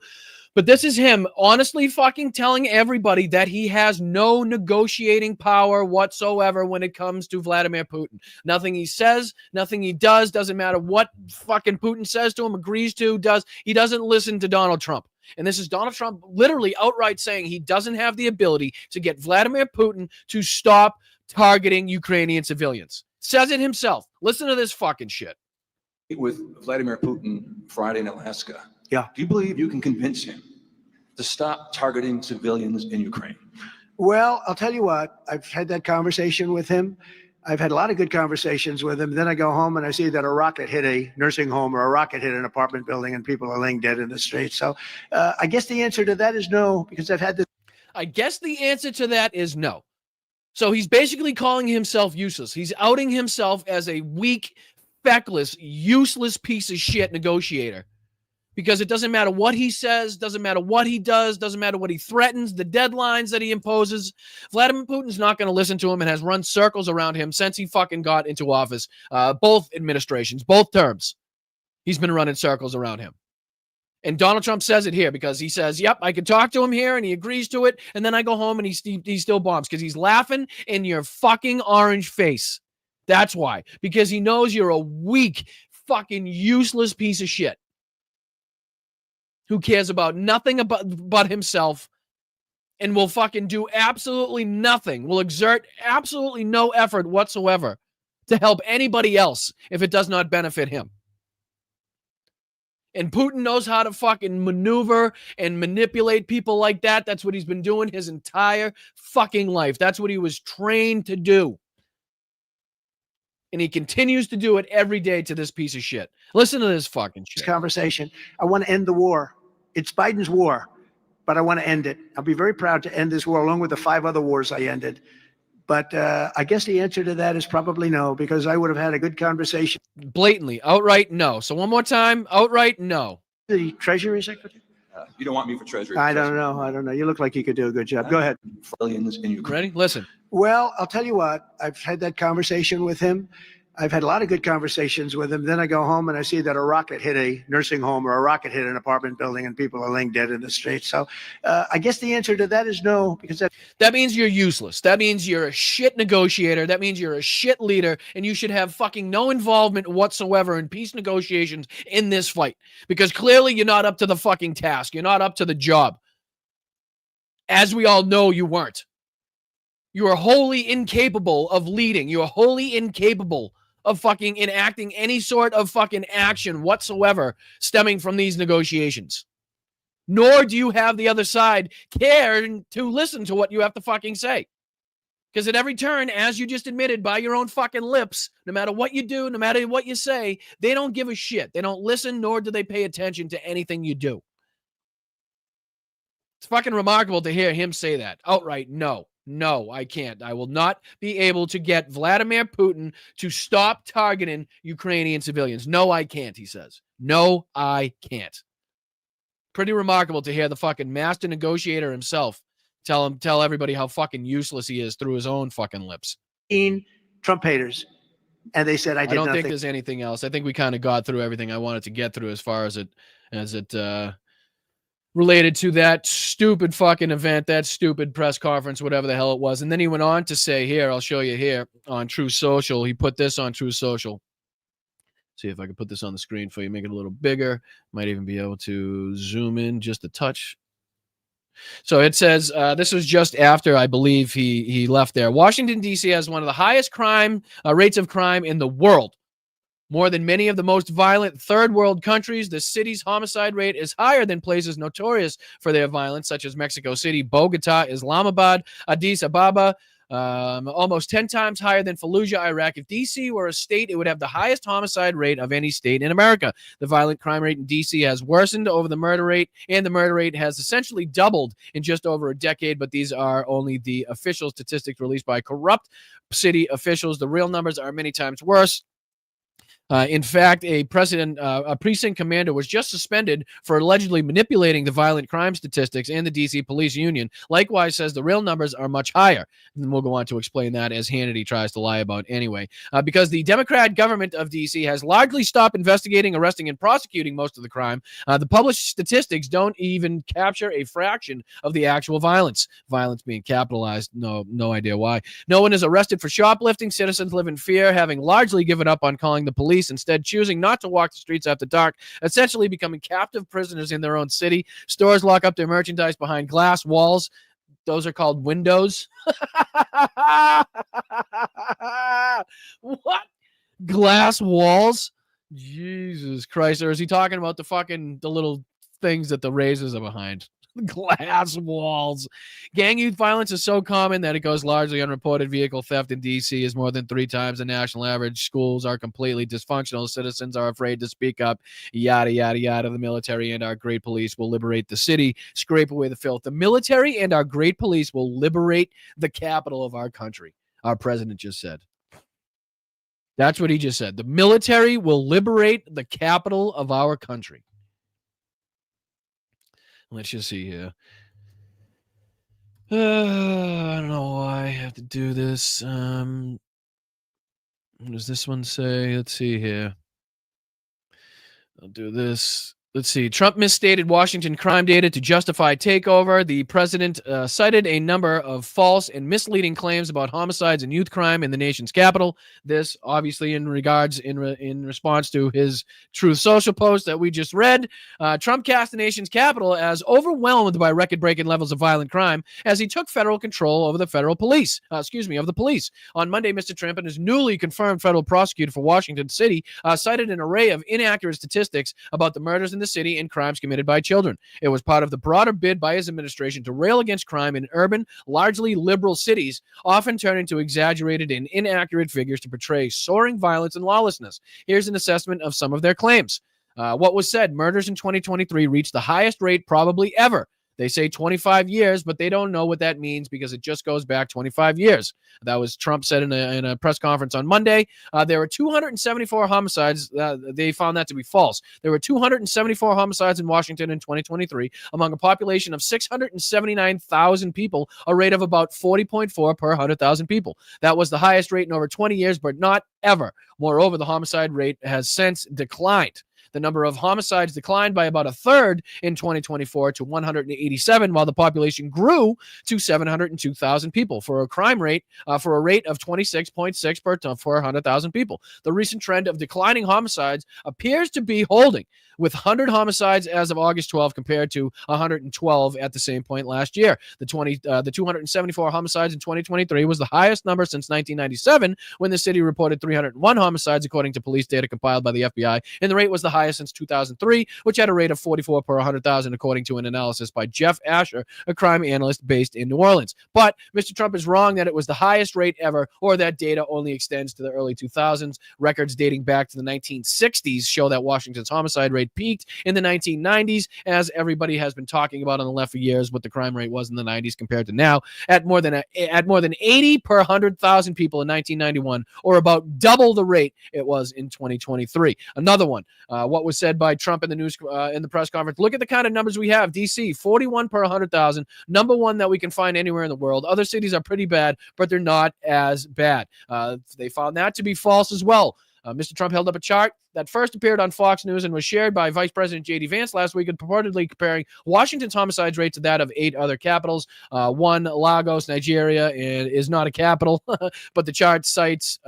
But this is him honestly fucking telling everybody that he has no negotiating power whatsoever when it comes to Vladimir Putin. Nothing he says, nothing he does, doesn't matter what fucking Putin says to him, agrees to, does. He doesn't listen to Donald Trump. And this is Donald Trump literally outright saying he doesn't have the ability to get Vladimir Putin to stop targeting Ukrainian civilians. Says it himself. Listen to this fucking shit. With Vladimir Putin Friday in Alaska. Yeah. Do you believe you can convince him to stop targeting civilians in Ukraine? Well, I'll tell you what, I've had that conversation with him. I've had a lot of good conversations with him. Then I go home and I see that a rocket hit a nursing home or a rocket hit an apartment building and people are laying dead in the streets. So I guess the answer to that is no, because I've had this. I guess the answer to that is no. So he's basically calling himself useless. He's outing himself as a weak, feckless, useless piece of shit negotiator. Because it doesn't matter what he says, doesn't matter what he does, doesn't matter what he threatens, the deadlines that he imposes. Vladimir Putin's not going to listen to him and has run circles around him since he fucking got into office. Both administrations, both terms. He's been running circles around him. And Donald Trump says it here because he says, yep, I can talk to him here, and he agrees to it, and then I go home and he still bombs because he's laughing in your fucking orange face. That's why. Because he knows you're a weak, fucking useless piece of shit who cares about nothing but himself and will fucking do absolutely nothing, will exert absolutely no effort whatsoever to help anybody else if it does not benefit him. And Putin knows how to fucking maneuver and manipulate people like that. That's what he's been doing his entire fucking life. That's what he was trained to do. And he continues to do it every day to this piece of shit. Listen to this fucking shit. Conversation. I want to end the war. It's Biden's war, but I want to end it. I'll be very proud to end this war along with the 5 other wars I ended. But I guess the answer to that is probably no, because I would have had a good conversation. Blatantly, outright no. So one more time, outright no. The Treasury Secretary? You don't want me for Treasury? I don't know. You look like you could do a good job. Go ahead. Ready? Listen. Well, I'll tell you what. I've had that conversation with him. I've had a lot of good conversations with him. Then I go home and I see that a rocket hit a nursing home or a rocket hit an apartment building and people are laying dead in the streets. So I guess the answer to that is no, because that means you're useless. That means you're a shit negotiator. That means you're a shit leader, and you should have fucking no involvement whatsoever in peace negotiations in this fight, because clearly you're not up to the fucking task. You're not up to the job. As we all know, you weren't. You are wholly incapable of leading. You are wholly incapable of fucking enacting any sort of fucking action whatsoever stemming from these negotiations. Nor do you have the other side care to listen to what you have to fucking say. Because at every turn, as you just admitted by your own fucking lips, no matter what you do, no matter what you say, they don't give a shit. They don't listen, nor do they pay attention to anything you do. It's fucking remarkable to hear him say that. Outright, no. No, I can't. I will not be able to get Vladimir Putin to stop targeting Ukrainian civilians. No, I can't, he says. No, I can't. Pretty remarkable to hear the fucking master negotiator himself tell everybody how fucking useless he is through his own fucking lips. Trump haters. And they said, I don't nothing. think there's anything else. I think we kind of got through everything I wanted to get through as far as it related to that stupid fucking event, that stupid press conference, whatever the hell it was. And then he went on to say, here, I'll show you here on True Social. He put this on True Social. See if I can put this on the screen for you, make it a little bigger. Might even be able to zoom in just a touch. So it says, this was just after, I believe, he left there. Washington, D.C. has one of the highest rates of crime in the world. More than many of the most violent third world countries, the city's homicide rate is higher than places notorious for their violence, such as Mexico City, Bogota, Islamabad, Addis Ababa, almost 10 times higher than Fallujah, Iraq. If D.C. were a state, it would have the highest homicide rate of any state in America. The violent crime rate in D.C. has worsened over the murder rate, and the murder rate has essentially doubled in just over a decade, but these are only the official statistics released by corrupt city officials. The real numbers are many times worse. In fact, a precinct commander was just suspended for allegedly manipulating the violent crime statistics, and the D.C. Police Union likewise says the real numbers are much higher. And we'll go on to explain that, as Hannity tries to lie about anyway. Because the Democrat government of D.C. has largely stopped investigating, arresting, and prosecuting most of the crime, the published statistics don't even capture a fraction of the actual violence. Violence being capitalized, no idea why. No one is arrested for shoplifting. Citizens live in fear, having largely given up on calling the police, instead choosing not to walk the streets after dark, essentially becoming captive prisoners in their own city. Stores lock up their merchandise behind glass walls. Those are called windows. What? Glass walls? Jesus Christ. Or is he talking about the little things that the razors are behind? Glass walls. Gang youth violence is so common that it goes largely unreported. Vehicle theft in D.C. is more than 3 times the national average. Schools are completely dysfunctional. Citizens are afraid to speak up. Yada, yada, yada. The military and our great police will liberate the city, scrape away the filth. The military and our great police will liberate the capital of our country. Our president just said. That's what he just said. The military will liberate the capital of our country. Let's just see here. I don't know why I have to do this. What does this one say? Let's see here. I'll do this. Let's see. Trump misstated Washington crime data to justify takeover. The president cited a number of false and misleading claims about homicides and youth crime in the nation's capital. This, obviously, in response to his Truth Social post that we just read. Trump cast the nation's capital as overwhelmed by record-breaking levels of violent crime as he took federal control over the federal police. Of the police. On Monday, Mr. Trump and his newly confirmed federal prosecutor for Washington City cited an array of inaccurate statistics about the murders in the city and crimes committed by children. It was part of the broader bid by his administration to rail against crime in urban, largely liberal cities, often turning to exaggerated and inaccurate figures to portray soaring violence and lawlessness. Here's an assessment of some of their claims. What was said, murders in 2023 reached the highest rate probably ever. They say 25 years, but they don't know what that means because it just goes back 25 years. That was Trump said in a press conference on Monday. There were 274 homicides. They found that to be false. There were 274 homicides in Washington in 2023 among a population of 679,000 people, a rate of about 40.4 per 100,000 people. That was the highest rate in over 20 years, but not ever. Moreover, the homicide rate has since declined. The number of homicides declined by about a third in 2024 to 187, while the population grew to 702,000 people for a crime rate, for a rate of 26.6 per 100,000 people. The recent trend of declining homicides appears to be holding, with 100 homicides as of August 12 compared to 112 at the same point last year. The 274 homicides in 2023 was the highest number since 1997, when the city reported 301 homicides, according to police data compiled by the FBI, and the rate was the highest since 2003, which had a rate of 44 per 100,000, according to an analysis by Jeff Asher, a crime analyst based in New Orleans. But Mr. Trump is wrong that it was the highest rate ever, or that data only extends to the early 2000s. Records dating back to the 1960s show that Washington's homicide rate peaked in the 1990s, as everybody has been talking about on the left for years, what the crime rate was in the 90s compared to now, at more than 80 per 100,000 people in 1991, or about double the rate it was in 2023. Another one, what was said by Trump in the news in the press conference. Look at the kind of numbers we have. D.C., 41 per 100,000, number one that we can find anywhere in the world. Other cities are pretty bad, but they're not as bad. They found that to be false as well. Mr. Trump held up a chart that first appeared on Fox News and was shared by Vice President J.D. Vance last week, and purportedly comparing Washington's homicides rate to that of 8 other capitals. One, Lagos, Nigeria, is not a capital, but the chart cites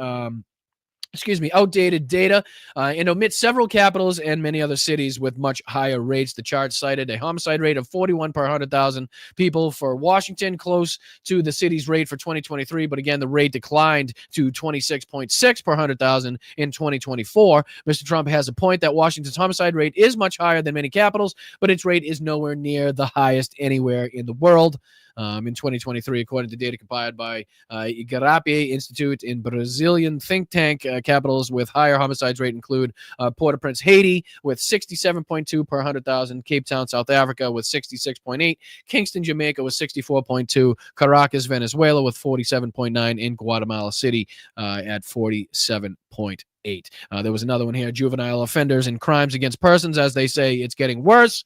outdated data and omits several capitals and many other cities with much higher rates. The chart cited a homicide rate of 41 per 100,000 people for Washington, close to the city's rate for 2023. But again, the rate declined to 26.6 per 100,000 in 2024. Mr. Trump has a point that Washington's homicide rate is much higher than many capitals, but its rate is nowhere near the highest anywhere in the world. In 2023, according to data compiled by Igarapé Institute in Brazilian think tank, capitals with higher homicides rate include Port-au-Prince, Haiti, with 67.2 per 100,000, Cape Town, South Africa, with 66.8, Kingston, Jamaica, with 64.2, Caracas, Venezuela, with 47.9, and Guatemala City at 47.8. There was another one here, juvenile offenders and crimes against persons. As they say, it's getting worse.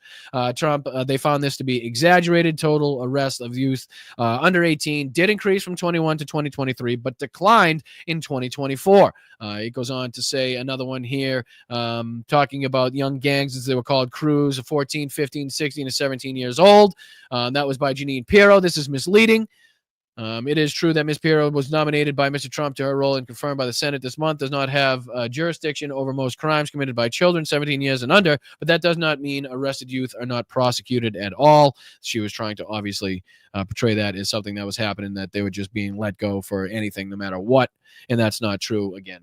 Trump, they found this to be exaggerated. Total arrests of youth under 18 did increase from 21 to 2023, but declined in 2024. It goes on to say another one here, talking about young gangs, as they were called, crews of 14, 15, 16 to 17 years old. That was by Janine Pirro. This is misleading. It is true that Ms. Pirro was nominated by Mr. Trump to her role and confirmed by the Senate this month, does not have jurisdiction over most crimes committed by children 17 years and under, but that does not mean arrested youth are not prosecuted at all. She was trying to obviously portray that as something that was happening, that they were just being let go for anything, no matter what, and that's not true. Again,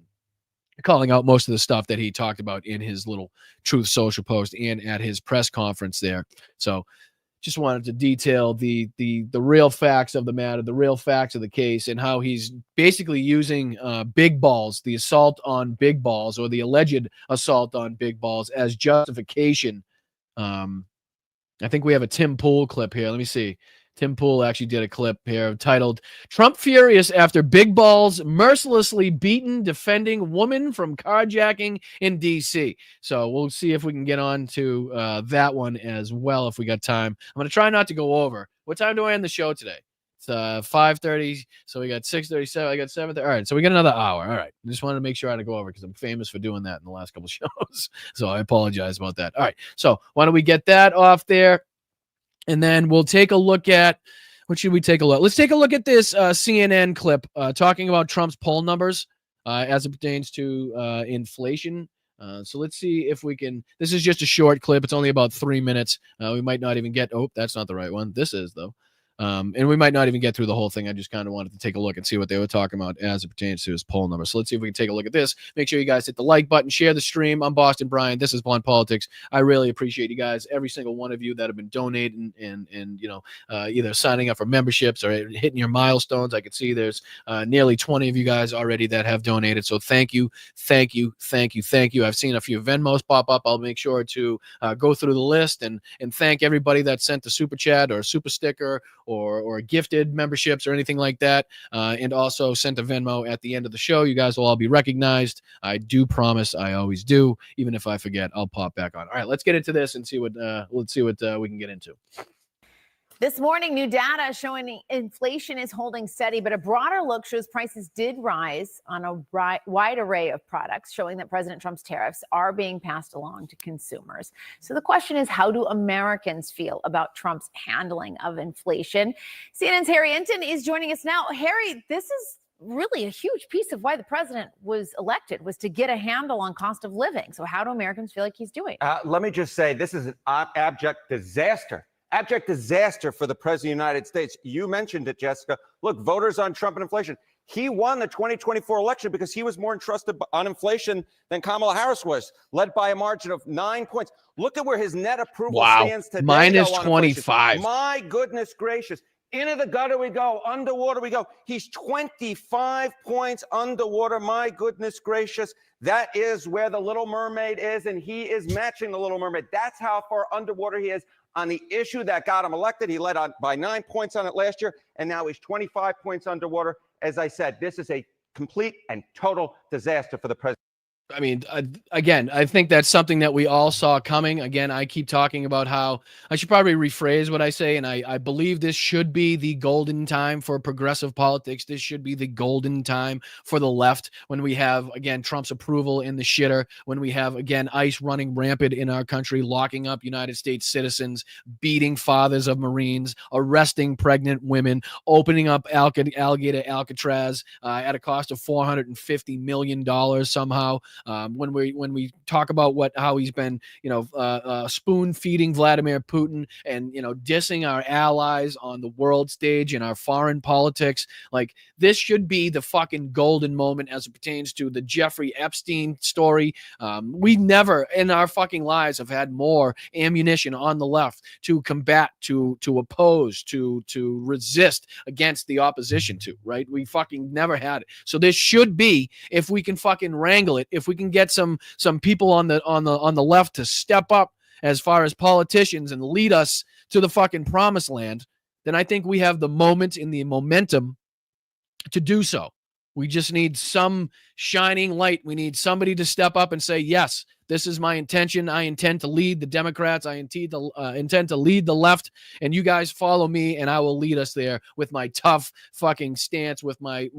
calling out most of the stuff that he talked about in his little Truth Social post and at his press conference there. So just wanted to detail the real facts of the matter, the real facts of the case, and how he's basically using big balls, the assault on big balls, or the alleged assault on big balls, as justification. I think we have a Tim Pool clip here. Let me see. Tim Pool actually did a clip here titled, "Trump Furious After Big Balls Mercilessly Beaten Defending Woman from Carjacking in D.C." So we'll see if we can get on to that one as well if we got time. I'm going to try not to go over. What time do I end the show today? It's 5:30, so we got 6:37. I got 7:30. All right, so we got another hour. All right, I just wanted to make sure I had to go over because I'm famous for doing that in the last couple of shows. So I apologize about that. All right, so why don't we get that off there? And then we'll take a look at, what should we take a look? Let's take a look at this CNN clip talking about Trump's poll numbers as it pertains to inflation. So let's see if we can, this is just a short clip. It's only about 3 minutes. We might not even get, oh, that's not the right one. This is, though. And we might not even get through the whole thing. I just kind of wanted to take a look and see what they were talking about as it pertains to his poll number. So let's see if we can take a look at this. Make sure you guys hit the like button, share the stream. I'm Boston Brian. This is Blunt Politics. I really appreciate you guys, every single one of you that have been donating and you know, either signing up for memberships or hitting your milestones. I can see there's nearly 20 of you guys already that have donated. So thank you, thank you, thank you, thank you. I've seen a few Venmos pop up. I'll make sure to go through the list and thank everybody that sent a super chat or a super sticker or gifted memberships or anything like that, and also sent a Venmo at the end of the show. You guys will all be recognized. I do promise. I always do. Even if I forget, I'll pop back on. All right, let's get into this and see what we can get into. This morning, new data showing inflation is holding steady, but a broader look shows prices did rise on a wide array of products, showing that President Trump's tariffs are being passed along to consumers. So the question is, how do Americans feel about Trump's handling of inflation? CNN's Harry Enton is joining us now. Harry, this is really a huge piece of why the president was elected, was to get a handle on cost of living. So how do Americans feel like he's doing? Let me just say, this is an abject disaster. Abject disaster for the president of the United States. You mentioned it, Jessica. Look, voters on Trump and inflation. He won the 2024 election because he was more entrusted on inflation than Kamala Harris was, led by a margin of 9 points. Look at where his net approval stands today. Minus 25. My goodness gracious. Into the gutter we go. Underwater we go. He's 25 points underwater. My goodness gracious. That is where the Little Mermaid is, and he is matching the Little Mermaid. That's how far underwater he is on the issue that got him elected. He led on by 9 points on it last year, and now he's 25 points underwater. As I said, this is a complete and total disaster for the president. I mean, again, I think that's something that we all saw coming. Again, I keep talking about how I should probably rephrase what I say, and I believe this should be the golden time for progressive politics. This should be the golden time for the left when we have, again, Trump's approval in the shitter, when we have, again, ICE running rampant in our country, locking up United States citizens, beating fathers of Marines, arresting pregnant women, opening up alligator Alcatraz at a cost of $450 million somehow. When we talk about how he's been, spoon feeding Vladimir Putin and, dissing our allies on the world stage in our foreign politics, like this should be the fucking golden moment as it pertains to the Jeffrey Epstein story. We never in our fucking lives have had more ammunition on the left to combat, to oppose, to resist against the opposition to, right? We fucking never had it. So this should be, if we can fucking wrangle it, if we can get some people on the left to step up as far as politicians and lead us to the fucking promised land, then I think we have the moment and the momentum to do so. We just need some shining light. We need somebody to step up and say, yes, this is my intention. I intend to lead the Democrats. I intend to lead the left, and you guys follow me, and I will lead us there with my tough fucking stance, with my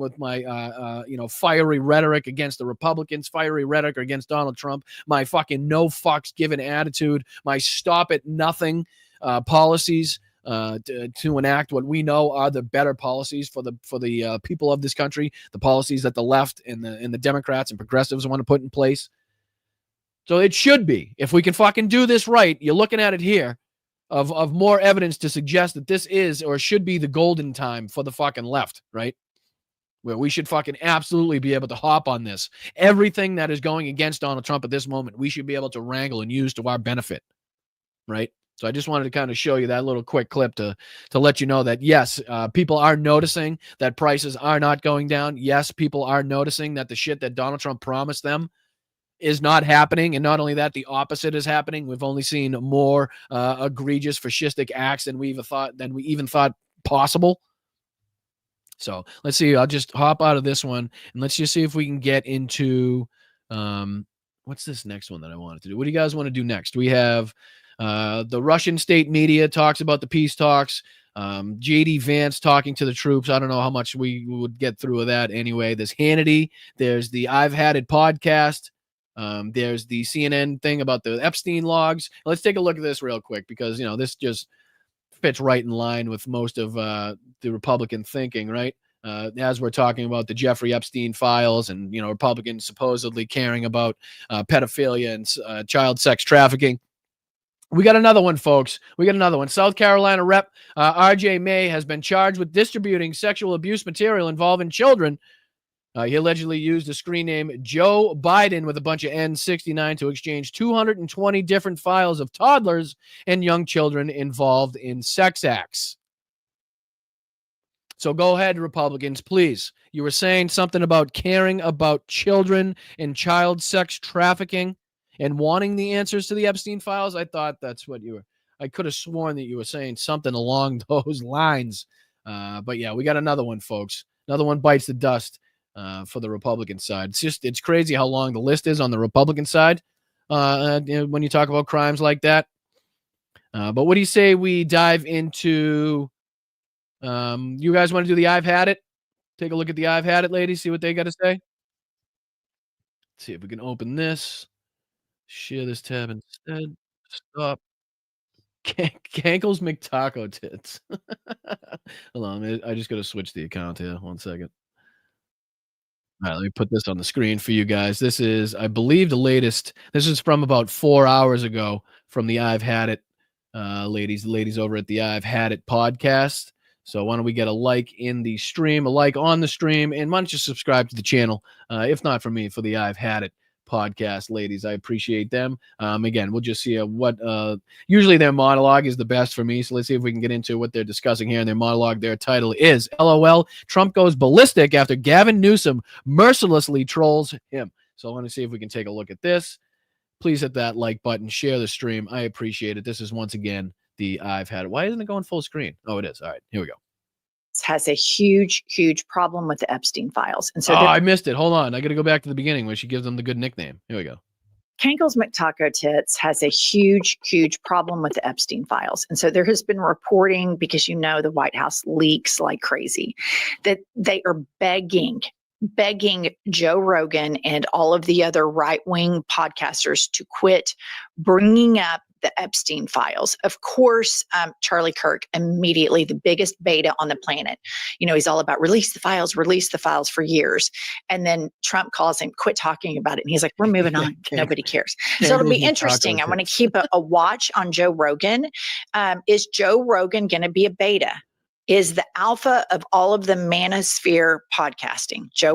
fiery rhetoric against the Republicans, fiery rhetoric against Donald Trump, my fucking no fucks given attitude, my stop at nothing policies. To enact what we know are the better policies for the people of this country, the policies that the left and the Democrats and progressives want to put in place. So it should be, if we can fucking do this right, you're looking at it here, of more evidence to suggest that this is or should be the golden time for the fucking left, right? Where we should fucking absolutely be able to hop on this. Everything that is going against Donald Trump at this moment, we should be able to wrangle and use to our benefit, right? So I just wanted to kind of show you that little quick clip to let you know that, yes, people are noticing that prices are not going down. Yes, people are noticing that the shit that Donald Trump promised them is not happening. And not only that, the opposite is happening. We've only seen more egregious fascistic acts than we even thought possible. So let's see. I'll just hop out of this one and let's just see if we can get into what's this next one that I wanted to do. What do you guys want to do next? We have the Russian state media talks about the peace talks. JD Vance talking to the troops. I don't know how much we would get through of that anyway. There's Hannity. There's the I've Had It podcast. There's the CNN thing about the Epstein logs. Let's take a look at this real quick because, this just fits right in line with most of the Republican thinking, right? As we're talking about the Jeffrey Epstein files and, Republicans supposedly caring about pedophilia and child sex trafficking. We got another one, folks. We got another one. South Carolina Rep. RJ May has been charged with distributing sexual abuse material involving children. He allegedly used the screen name Joe Biden with a bunch of N69 to exchange 220 different files of toddlers and young children involved in sex acts. So go ahead, Republicans, please. You were saying something about caring about children and child sex trafficking and wanting the answers to the Epstein files. I thought that's what you were. I could have sworn that you were saying something along those lines. But yeah, we got another one, folks. Another one bites the dust for the Republican side. It's crazy how long the list is on the Republican side when you talk about crimes like that. But what do you say we dive into? You guys want to do the I've Had It? Take a look at the I've Had It, ladies. See what they got to say. Let's see if we can open this. Share this tab instead. Stop. Cankles McTaco tits. Hold on, I just got to switch the account here. 1 second. All right, let me put this on the screen for you guys. This is, I believe, the latest. This is from about 4 hours ago from the I've Had It, ladies over at the I've Had It podcast. So why don't we get a like in the stream, a like on the stream, and why don't you subscribe to the channel, if not for me, for the I've Had It podcast, ladies. I appreciate them. Again, we'll just see what usually their monologue is the best for me. So let's see if we can get into what they're discussing here in their monologue. Their title is LOL, Trump goes ballistic after Gavin Newsom mercilessly trolls him. So I want to see if we can take a look at this. Please hit that like button, share the stream. I appreciate it. This is once again the I've Had It. Why isn't it going full screen? Oh, it is. All right, here we go. has a huge problem with the Epstein files. And so I missed it. Hold on. I got to go back to the beginning where she gives them the good nickname. Here we go. Kankles McTaco Tits has a huge problem with the Epstein files. And so there has been reporting, because the White House leaks like crazy, that they are begging Joe Rogan and all of the other right-wing podcasters to quit bringing up the Epstein files. Of course, Charlie Kirk, immediately the biggest beta on the planet. He's all about release the files for years. And then Trump calls him, quit talking about it. And he's like, we're moving on. Nobody cares. So it'll be interesting. I want to keep a watch on Joe Rogan. Is Joe Rogan going to be a beta? Is the alpha of all of the manosphere podcasting, Joe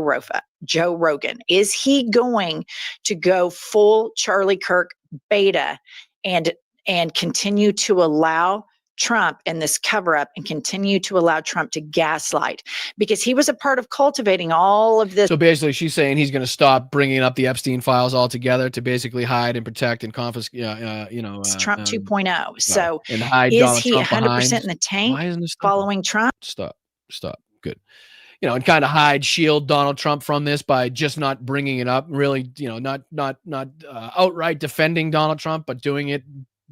Rogan, is he going to go full Charlie Kirk beta and continue to allow Trump and this cover up and continue to allow Trump to gaslight, because he was a part of cultivating all of this. So basically she's saying he's going to stop bringing up the Epstein files altogether to basically hide and protect and confiscate, It's Trump 2.0. So and hide is Donald he Trump 100% behind. in the tank Why isn't this following Trump? Stop. Good. And kind of shield Donald Trump from this by just not bringing it up, really, not outright defending Donald Trump, but doing it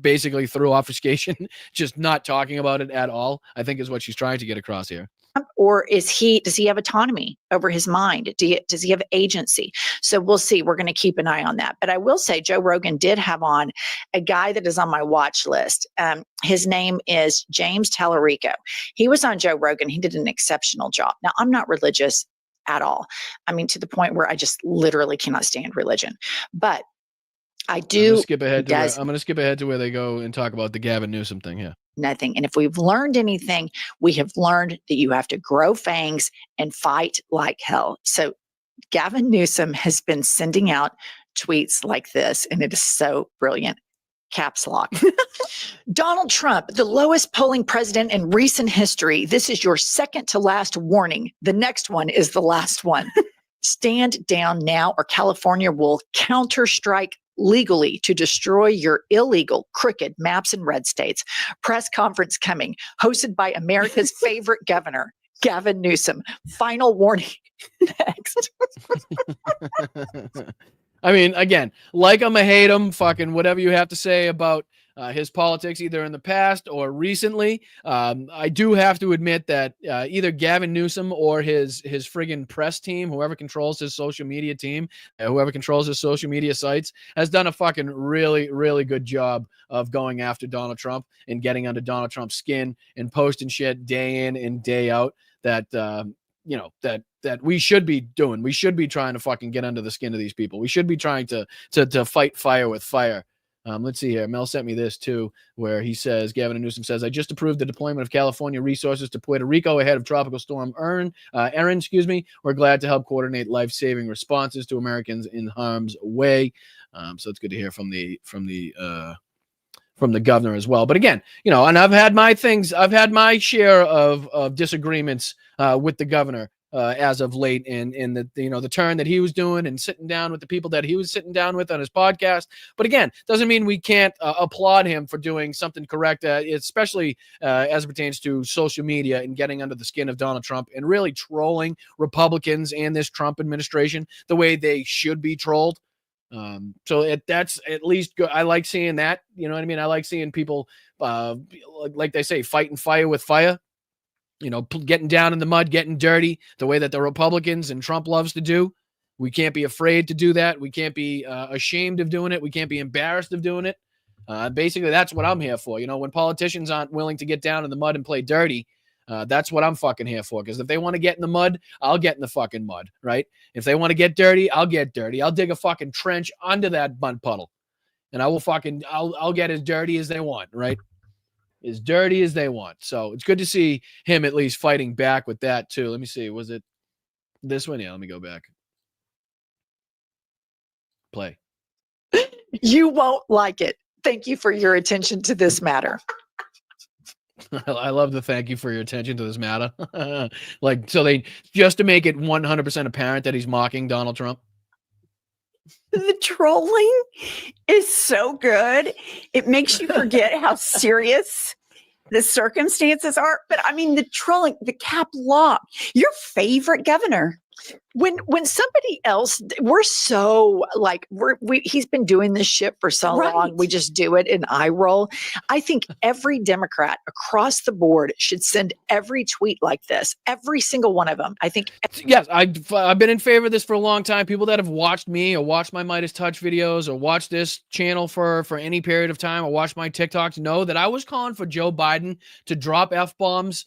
basically through obfuscation, just not talking about it at all, I think is what she's trying to get across here. Or does he have autonomy over his mind? Does he have agency? So we'll see. We're going to keep an eye on that. But I will say Joe Rogan did have on a guy that is on my watch list. His name is James Tallarico. He was on Joe Rogan. He did an exceptional job. Now, I'm not religious at all. I mean, to the point where I just literally cannot stand religion. But I do. I'm going to skip ahead to where they go and talk about the Gavin Newsom thing here. Nothing. And if we've learned anything, we have learned that you have to grow fangs and fight like hell. So Gavin Newsom has been sending out tweets like this, and it is so brilliant. Caps lock. Donald Trump, the lowest polling president in recent history. This is your second to last warning. The next one is the last one. Stand down now, or California will counterstrike legally to destroy your illegal, crooked maps in red states. Press conference coming, hosted by America's favorite governor, Gavin Newsom. Final warning. Next. I mean, again, like him or hate him, fucking whatever you have to say about his politics, either in the past or recently. I do have to admit that either Gavin Newsom or his friggin' press team, whoever controls his social media team, whoever controls his social media sites, has done a fucking really, really good job of going after Donald Trump and getting under Donald Trump's skin and posting shit day in and day out that, that we should be doing. We should be trying to fucking get under the skin of these people. We should be trying to fight fire with fire. Let's see here. Mel sent me this too, where he says, Gavin Newsom says, I just approved the deployment of California resources to Puerto Rico ahead of Tropical Storm Erin. We're glad to help coordinate life-saving responses to Americans in harm's way. So it's good to hear from the governor as well. But again, and I've had my share of disagreements with the governor as of late in the turn that he was doing and sitting down with the people that he was sitting down with on his podcast. But again, doesn't mean we can't applaud him for doing something correct, especially as it pertains to social media and getting under the skin of Donald Trump and really trolling Republicans and this Trump administration the way they should be trolled. So that's at least good. I like seeing that. You know what I mean? I like seeing people, like they say, fighting fire with fire. Getting down in the mud, getting dirty, the way that the Republicans and Trump loves to do. We can't be afraid to do that. We can't be ashamed of doing it. We can't be embarrassed of doing it. Basically, that's what I'm here for. When politicians aren't willing to get down in the mud and play dirty, that's what I'm fucking here for. Because if they want to get in the mud, I'll get in the fucking mud, right? If they want to get dirty, I'll get dirty. I'll dig a fucking trench under that mud puddle. And I'll get as dirty as they want, right? As dirty as they want. So it's good to see him at least fighting back with that too. Let me see. Was it this one? Yeah, let me go back. Play. You won't like it. Thank you for your attention to this matter. I love the thank you for your attention to this matter. So they just to make it 100% apparent that he's mocking Donald Trump. The trolling is so good. It makes you forget how serious the circumstances are, but I mean, the trolling, the cap lock, your favorite governor. When somebody else, we're so like, he's been doing this shit for so long. We just do it in eye roll. I think every Democrat across the board should send every tweet like this, every single one of them. I think. Yes, I've been in favor of this for a long time. People that have watched me or watched my Midas Touch videos or watched this channel for any period of time or watched my TikToks know that I was calling for Joe Biden to drop F-bombs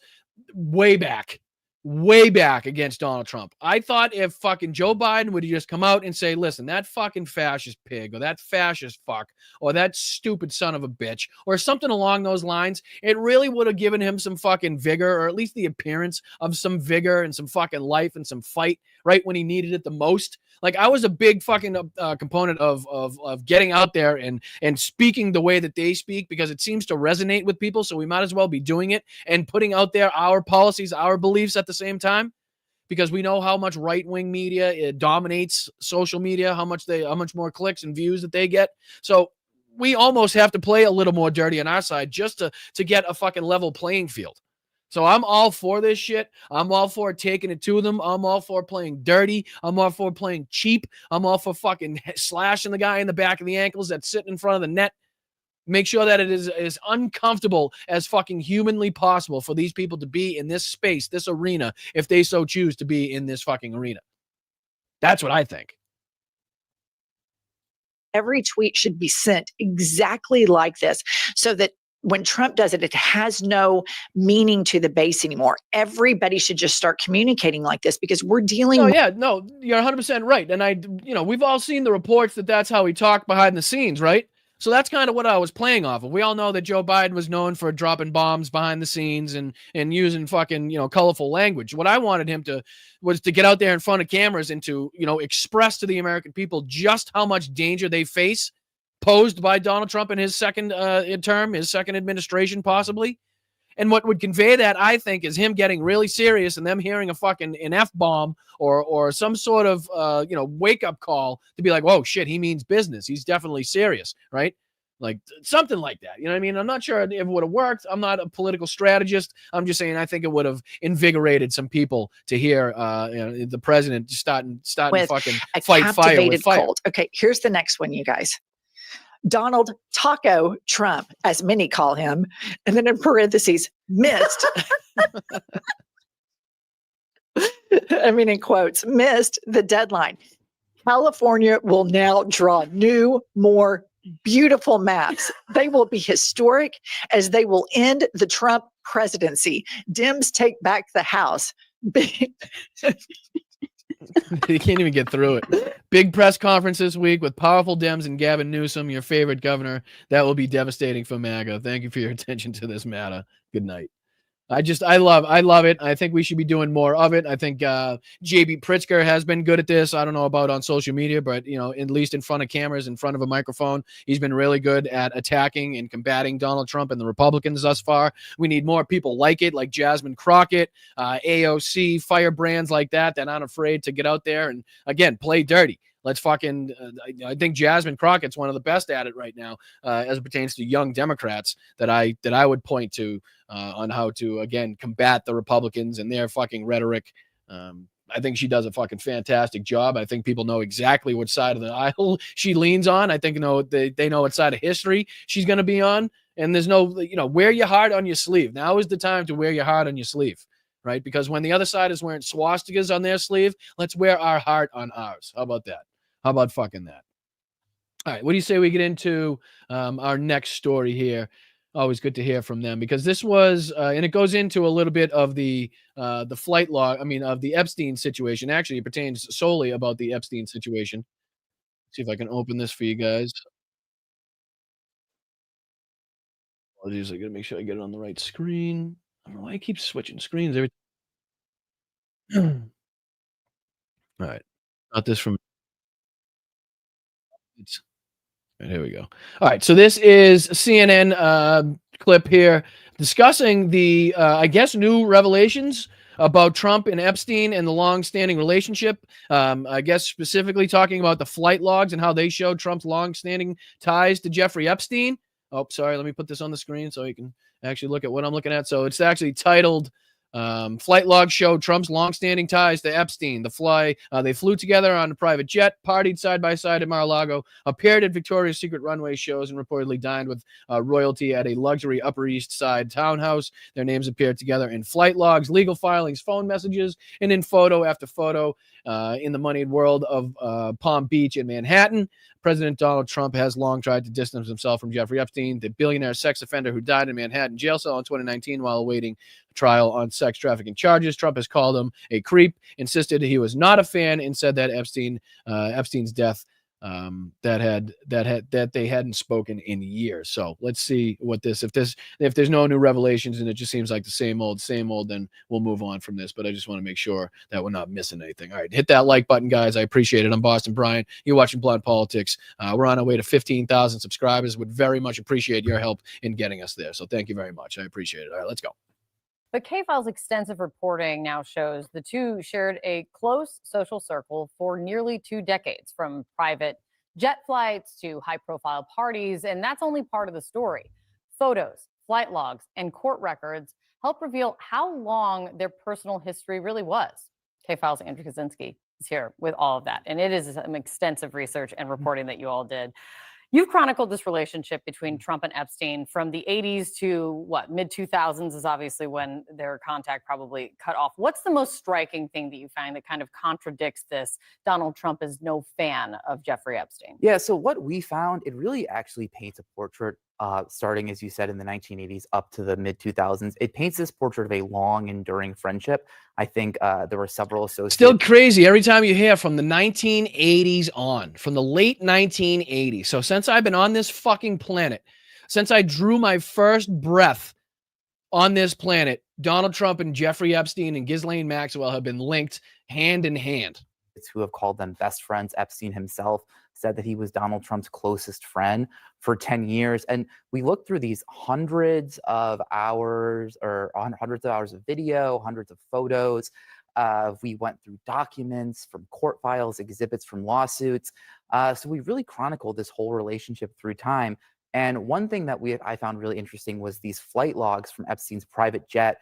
way back against Donald Trump. I thought if fucking Joe Biden would just come out and say, listen, that fucking fascist pig or that fascist fuck or that stupid son of a bitch or something along those lines, it really would have given him some fucking vigor, or at least the appearance of some vigor and some fucking life and some fight right when he needed it the most. Like, I was a big fucking component of getting out there and speaking the way that they speak, because it seems to resonate with people. So we might as well be doing it and putting out there our policies, our beliefs at the same time, because we know how much right-wing media it dominates social media, how much more clicks and views that they get. So we almost have to play a little more dirty on our side just to get a fucking level playing field. So I'm all for this shit. I'm all for taking it to them. I'm all for playing dirty. I'm all for playing cheap. I'm all for fucking slashing the guy in the back of the ankles that's sitting in front of the net. Make sure that it is as uncomfortable as fucking humanly possible for these people to be in this space, this arena, if they so choose to be in this fucking arena. That's what I think. Every tweet should be sent exactly like this, so that when Trump does it, it has no meaning to the base anymore. Everybody should just start communicating like this, because we're dealing. Oh yeah, no, you're 100% right. And we've all seen the reports that that's how he talked behind the scenes, right? So that's kind of what I was playing off of. We all know that Joe Biden was known for dropping bombs behind the scenes and using fucking, colorful language. What I wanted him was to get out there in front of cameras and to, express to the American people just how much danger they face posed by Donald Trump in his second term, his second administration, possibly. And what would convey that, I think, is him getting really serious and them hearing an F-bomb or some sort of, wake-up call to be like, whoa, shit, he means business. He's definitely serious, right? Like something like that. You know what I mean? I'm not sure if it would have worked. I'm not a political strategist. I'm just saying I think it would have invigorated some people to hear the president starting with fucking a fight fire with fire. Cult. Okay, here's the next one, you guys. Donald Taco Trump, as many call him, and then in parentheses, missed. In quotes, missed the deadline. California will now draw new, more beautiful maps. They will be historic, as they will end the Trump presidency. Dems take back the House. You can't even get through it. Big press conference this week with powerful Dems and Gavin Newsom, your favorite governor. That will be devastating for MAGA. Thank you for your attention to this matter. Good night. I love it. I think we should be doing more of it. I think JB Pritzker has been good at this. I don't know about on social media, but at least in front of cameras, in front of a microphone, he's been really good at attacking and combating Donald Trump and the Republicans thus far. We need more people like it, like Jasmine Crockett, AOC, firebrands like that aren't afraid to get out there and, again, play dirty. Let's fucking, I think Jasmine Crockett's one of the best at it right now as it pertains to young Democrats that I would point to on how to, again, combat the Republicans and their fucking rhetoric. I think she does a fucking fantastic job. I think people know exactly which side of the aisle she leans on. I think they know what side of history she's going to be on. And there's no, wear your heart on your sleeve. Now is the time to wear your heart on your sleeve. Right? Because when the other side is wearing swastikas on their sleeve, let's wear our heart on ours. How about that? How about fucking that? All right. What do you say we get into our next story here? Always good to hear from them, because this was, and it goes into a little bit of the flight log. Of the Epstein situation. Actually, it pertains solely about the Epstein situation. Let's see if I can open this for you guys. Apologies, I gotta make sure I get it on the right screen. I don't know why I keep switching screens every. All right, got this from. And here we go. All right, so this is a CNN clip here discussing the, I guess, new revelations about Trump and Epstein and the long-standing relationship. I guess specifically talking about the flight logs and how they show Trump's long-standing ties to Jeffrey Epstein. Oh, sorry. Let me put this on the screen so you can actually look at what I'm looking at. So it's actually titled Flight Logs Show Trump's Longstanding Ties to Epstein. They flew together on a private jet, partied side by side at Mar-a-Lago, appeared at Victoria's Secret runway shows, and reportedly dined with royalty at a luxury Upper East Side townhouse. Their names appeared together in flight logs, legal filings, phone messages, and in photo after photo in the moneyed world of Palm Beach and Manhattan. President Donald Trump has long tried to distance himself from Jeffrey Epstein, the billionaire sex offender who died in Manhattan jail cell in 2019 while awaiting trial on sex trafficking charges. Trump has called him a creep, insisted he was not a fan, and said that Epstein's death that they hadn't spoken in years. So let's see if there's no new revelations and it just seems like the same old, then we'll move on from this. But I just want to make sure that we're not missing anything. All right, hit that like button, guys. I appreciate it. I'm Boston Brian. You're watching Blunt Politics. We're on our way to 15,000 subscribers. Would very much appreciate your help in getting us there. So thank you very much. I appreciate it. All right, let's go. But K-File's extensive reporting now shows the two shared a close social circle for nearly 2 decades, from private jet flights to high-profile parties, and that's only part of the story. Photos, flight logs, and court records help reveal how long their personal history really was. K-File's Andrew Kaczynski is here with all of that, and it is some extensive research and reporting that you all did. You've chronicled this relationship between Trump and Epstein from the 80s to mid-2000s is obviously when their contact probably cut off. What's the most striking thing that you find that kind of contradicts this? Donald Trump is no fan of Jeffrey Epstein. Yeah, so what we found, it really actually paints a portrait starting, as you said, in the 1980s up to the mid-2000s. It paints this portrait of a long, enduring friendship. I think there were several associates. Still crazy every time you hear from the 1980s on, from the late 1980s. So since I've been on this fucking planet, since I drew my first breath on this planet, Donald Trump and Jeffrey Epstein and Ghislaine Maxwell have been linked hand in hand. Who have called them best friends. Epstein himself said that he was Donald Trump's closest friend for 10 years. And we looked through these hundreds of hours of video, hundreds of photos. We went through documents from court files, exhibits from lawsuits. So we really chronicled this whole relationship through time. And one thing that I found really interesting was these flight logs from Epstein's private jet,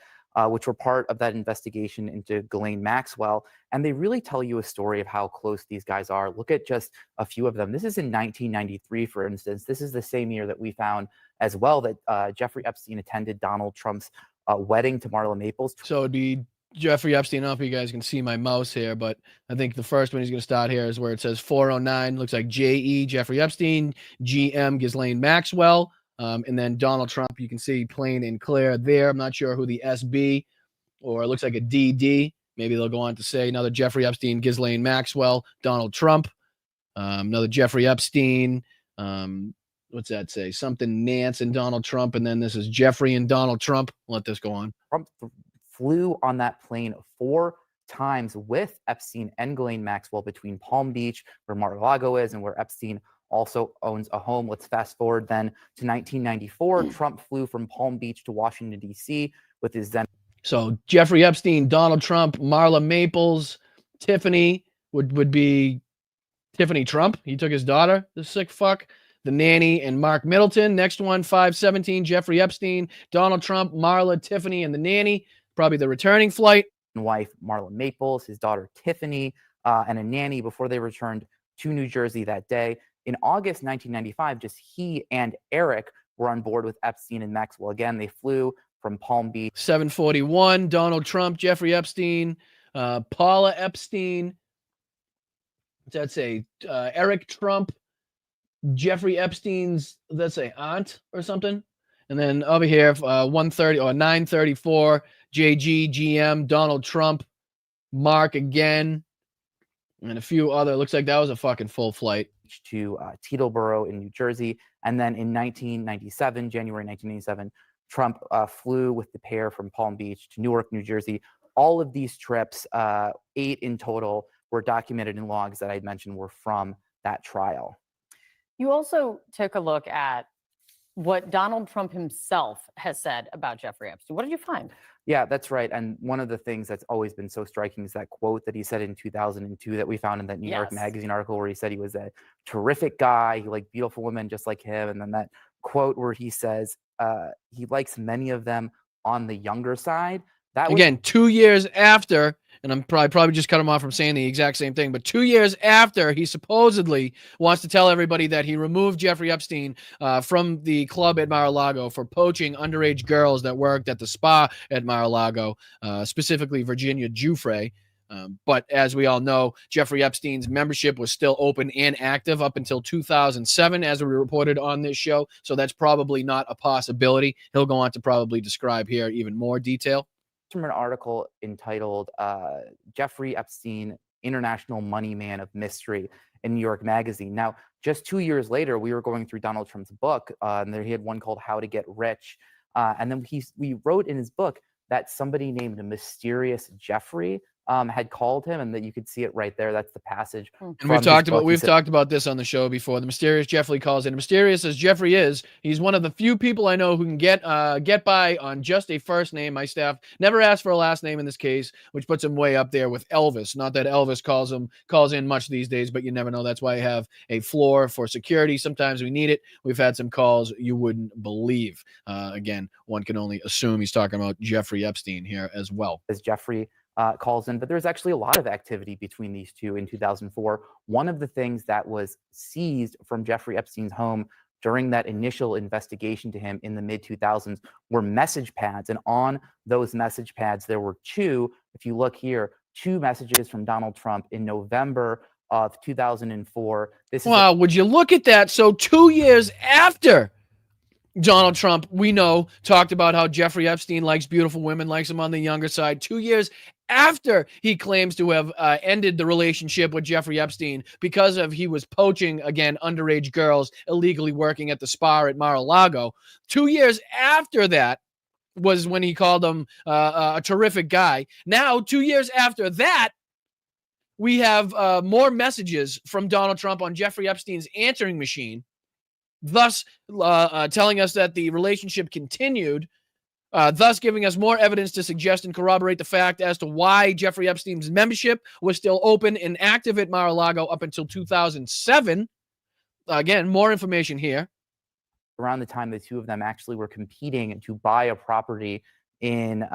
which were part of that investigation into Ghislaine Maxwell. And they really tell you a story of how close these guys are. Look at just a few of them. This is in 1993, for instance. This is the same year that we found as well that Jeffrey Epstein attended Donald Trump's wedding to Marla Maples. So it'd be Jeffrey Epstein. I don't know if you guys can see my mouse here, but I think the first one he's going to start here is where it says 409. Looks like J.E. Jeffrey Epstein, G.M. Ghislaine Maxwell. And then Donald Trump, you can see plain and clear there. I'm not sure who the SB, or it looks like a DD. Maybe they'll go on to say another Jeffrey Epstein, Ghislaine Maxwell, Donald Trump, another Jeffrey Epstein. What's that say? Something Nance and Donald Trump. And then this is Jeffrey and Donald Trump. Let this go on. Trump flew on that plane 4 times with Epstein and Ghislaine Maxwell between Palm Beach, where Mar-a-Lago is, and where Epstein also owns a home. Let's fast forward then to 1994. Trump flew from Palm Beach to Washington, D.C. with his then. So Jeffrey Epstein, Donald Trump, Marla Maples, Tiffany would be Tiffany Trump. He took his daughter, the sick fuck, the nanny, and Mark Middleton. Next one, 517, Jeffrey Epstein, Donald Trump, Marla, Tiffany, and the nanny. Probably the returning flight. Wife Marla Maples, his daughter Tiffany, and a nanny before they returned to New Jersey that day. In August 1995, just he and Eric were on board with Epstein and Maxwell. Again, they flew from Palm Beach. 741, Donald Trump, Jeffrey Epstein, Paula Epstein. What's that say? Eric Trump, Jeffrey Epstein's, let's say, aunt or something. And then over here, 130 or 934, JG, GM, Donald Trump, Mark again, and a few other. Looks like that was a fucking full flight. To Teterboro in New Jersey. And then in January 1997, Trump flew with the pair from Palm Beach to Newark, New Jersey. All of these trips, 8 in total, were documented in logs that I mentioned were from that trial. You also took a look at what Donald Trump himself has said about Jeffrey Epstein. What did you find? Yeah, that's right. And one of the things that's always been so striking is that quote that he said in 2002 that we found in that New York Magazine article where he said he was a terrific guy. He liked beautiful women just like him. And then that quote where he says he likes many of them on the younger side. That Again, 2 years after, and I'm probably just cut him off from saying the exact same thing, but 2 years after he supposedly wants to tell everybody that he removed Jeffrey Epstein from the club at Mar-a-Lago for poaching underage girls that worked at the spa at Mar-a-Lago, specifically Virginia Giuffre. But as we all know, Jeffrey Epstein's membership was still open and active up until 2007, as we reported on this show. So that's probably not a possibility. He'll go on to probably describe here even more detail. From an article entitled Jeffrey Epstein, International Money Man of Mystery in New York Magazine. Now, just 2 years later, we were going through Donald Trump's book, and there he had one called How to Get Rich. And then we wrote in his book that somebody named Mysterious Jeffrey had called him, and that you could see it right there. That's the passage. And we've talked about this on the show before. The Mysterious Jeffrey calls in. Mysterious as Jeffrey is, he's one of the few people I know who can get by on just a first name. My staff never asked for a last name in this case, which puts him way up there with Elvis. Not that Elvis calls in much these days, but you never know. That's why I have a floor for security. Sometimes we need it. We've had some calls you wouldn't believe. Again, one can only assume he's talking about Jeffrey Epstein here as well. As Jeffrey calls in, but there's actually a lot of activity between these two in 2004. One of the things that was seized from Jeffrey Epstein's home during that initial investigation to him in the mid-2000s were message pads. And on those message pads, there were two, if you look here, two messages from Donald Trump in November of 2004. Wow, would you look at that? So 2 years after Donald Trump, we know, talked about how Jeffrey Epstein likes beautiful women, likes them on the younger side. 2 years after he claims to have ended the relationship with Jeffrey Epstein because of he was poaching, again, underage girls illegally working at the spa at Mar-a-Lago. 2 years after that was when he called him a terrific guy. Now, 2 years after that, we have more messages from Donald Trump on Jeffrey Epstein's answering machine, thus telling us that the relationship continued, thus giving us more evidence to suggest and corroborate the fact as to why Jeffrey Epstein's membership was still open and active at Mar-a-Lago up until 2007. Again, more information here. Around the time the two of them actually were competing to buy a property in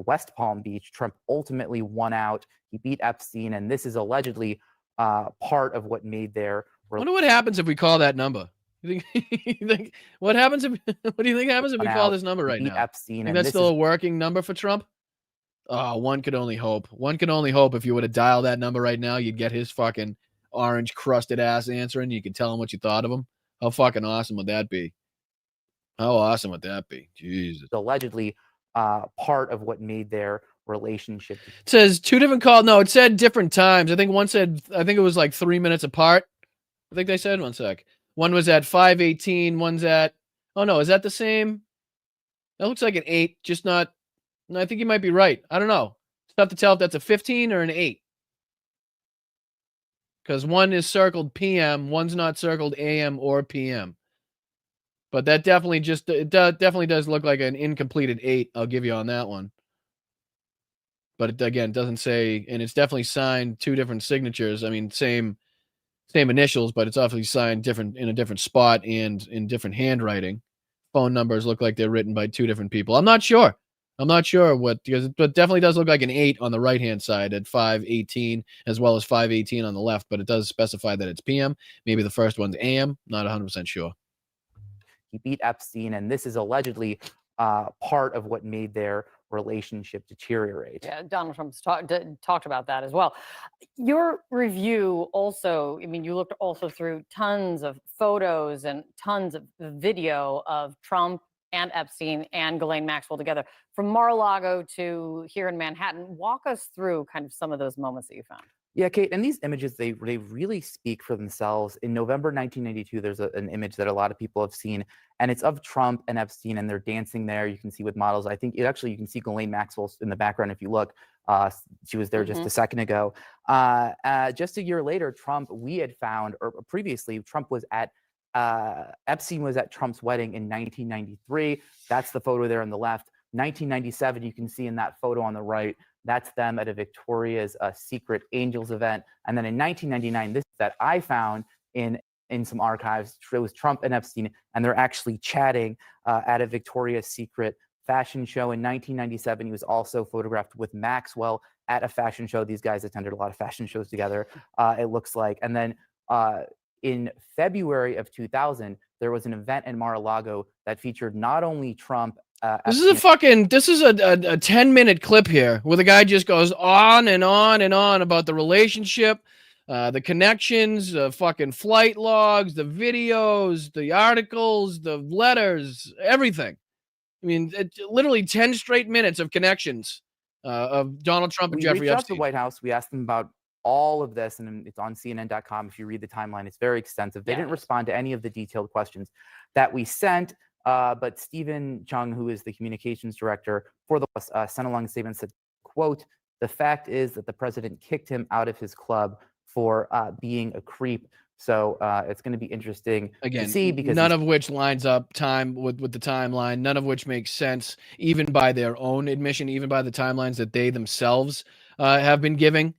West Palm Beach, Trump ultimately won out. He beat Epstein, and this is allegedly part of what made their... I wonder what happens if we call that number. You think what happens if what do you think happens if we call this number right now? Epstein, think that's still a working number for Trump? Oh, one could only hope. One could only hope if you were to dial that number right now, you'd get his fucking orange crusted ass answering. You could tell him what you thought of him. How fucking awesome would that be? How awesome would that be? Jesus. Allegedly part of what made their relationship. It says two different calls. No, it said different times. I think it was like 3 minutes apart. I think they said, one sec. One was at 5:18. One's at, oh no, is that the same? That looks like an 8, just not. No, I think you might be right. I don't know. It's tough to tell if that's a 15 or an 8. Because one is circled PM, one's not circled AM or PM. But that definitely definitely does look like an incompleted 8. I'll give you on that one. But it, again, doesn't say, and it's definitely signed two different signatures. I mean, same initials, but it's obviously signed different in a different spot and in different handwriting. Phone numbers look like they're written by two different people. I'm not sure what, because it definitely does look like an 8 on the right hand side at 5:18, as well as 5:18 on the left, but it does specify that it's PM. Maybe the first one's AM. Not 100% sure. He beat Epstein, and this is allegedly part of what made their relationship deteriorate. Yeah, Donald Trump's talked about that as well. Your review also, I mean, you looked also through tons of photos and tons of video of Trump and Epstein and Ghislaine Maxwell together from Mar-a-Lago to here in Manhattan. Walk us through kind of some of those moments that you found. Yeah, Kate, and these images, they really speak for themselves. In November 1992, there's an image that a lot of people have seen, and it's of Trump and Epstein, and they're dancing there. You can see with models. I think you can see Ghislaine Maxwell in the background if you look. She was there just a second ago. Just a year later, we had found, or previously, Epstein was at Trump's wedding in 1993. That's the photo there on the left. 1997, you can see in that photo on the right, that's them at a Victoria's Secret Angels event. And then in 1999, this that I found in in some archives shows Trump and Epstein, and they're actually chatting at a Victoria's Secret fashion show in 1997. He was also photographed with Maxwell at a fashion show. These guys attended a lot of fashion shows together, it looks like. And then in February of 2000, there was an event in Mar-a-Lago that featured not only Trump. This is a 10-minute clip here where the guy just goes on and on and on about the relationship, the connections, fucking flight logs, the videos, the articles, the letters, everything. I mean, literally 10 straight minutes of connections of Donald Trump and Jeffrey Epstein. We reached out to Epstein. the White House. We asked them about all of this, and it's on CNN.com. If you read the timeline, it's very extensive. They didn't respond to any of the detailed questions that we sent, but Stephen Chung, who is the communications director for the White House, sent along a statement and said, quote, "The fact is that the president kicked him out of his club for being a creep." So it's going to be interesting Again, to see, because none of which lines up with the timeline, none of which makes sense, even by their own admission, even by the timelines that they themselves have been giving,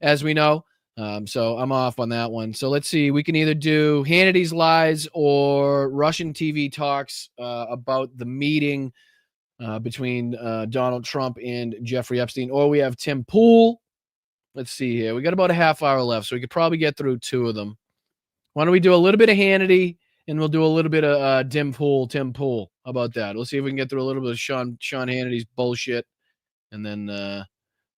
as we know. So I'm off on that one. So let's see. We can either do Hannity's lies or Russian TV talks about the meeting between Donald Trump and Jeffrey Epstein, or we have Tim Pool. Let's see here. We got about a half hour left, so we could probably get through two of them. Why don't we do a little bit of Hannity, and we'll do a little bit of Tim Pool. How about that? Let's see if we can get through a little bit of Sean Hannity's bullshit. And then, let's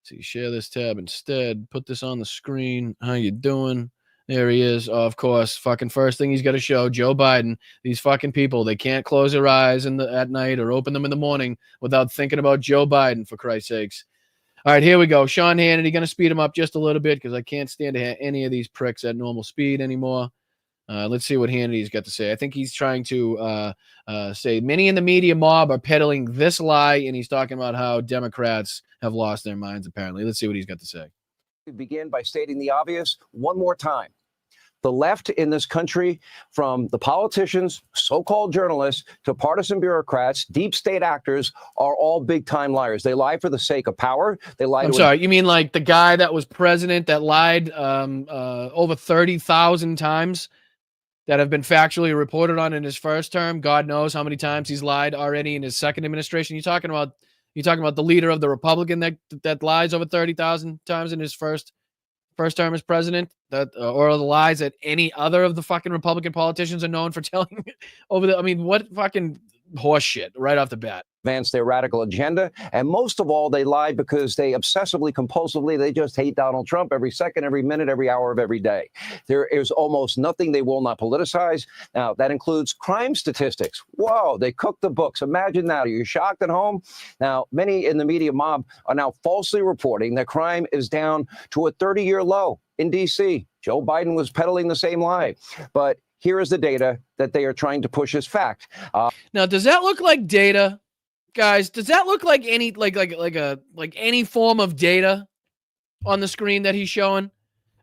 see, share this tab instead. Put this on the screen. How you doing? There he is. Oh, of course. Fucking first thing he's got to show, Joe Biden. These fucking people, they can't close their eyes at night or open them in the morning without thinking about Joe Biden, for Christ's sakes. All right, here we go. Sean Hannity, going to speed him up just a little bit because I can't stand any of these pricks at normal speed anymore. Let's see what Hannity's got to say. I think he's trying to say many in the media mob are peddling this lie, and he's talking about how Democrats have lost their minds, apparently. Let's see what he's got to say. We begin by stating the obvious one more time. The left in this country, from the politicians, so-called journalists, to partisan bureaucrats, deep state actors, are all big-time liars. They lie for the sake of power. They lie. I'm sorry, you mean like the guy that was president that lied over 30,000 times? That have been factually reported on in his first term. God knows how many times he's lied already in his second administration. You're talking about the leader of the Republican that lies over 30,000 times in his first term as president, or the lies that any other of the fucking Republican politicians are known for telling over the. I mean, what fucking horse shit right off the bat. Advance their radical agenda. And most of all, they lie because they obsessively, compulsively, they just hate Donald Trump every second, every minute, every hour of every day. There is almost nothing they will not politicize. Now, that includes crime statistics. Whoa, they cook the books. Imagine that. Are you shocked at home? Now, many in the media mob are now falsely reporting that crime is down to a 30-year low in D.C. Joe Biden was peddling the same lie. But here is the data that they are trying to push as fact. Now, does that look like data? Guys, does that look like any any form of data on the screen that he's showing?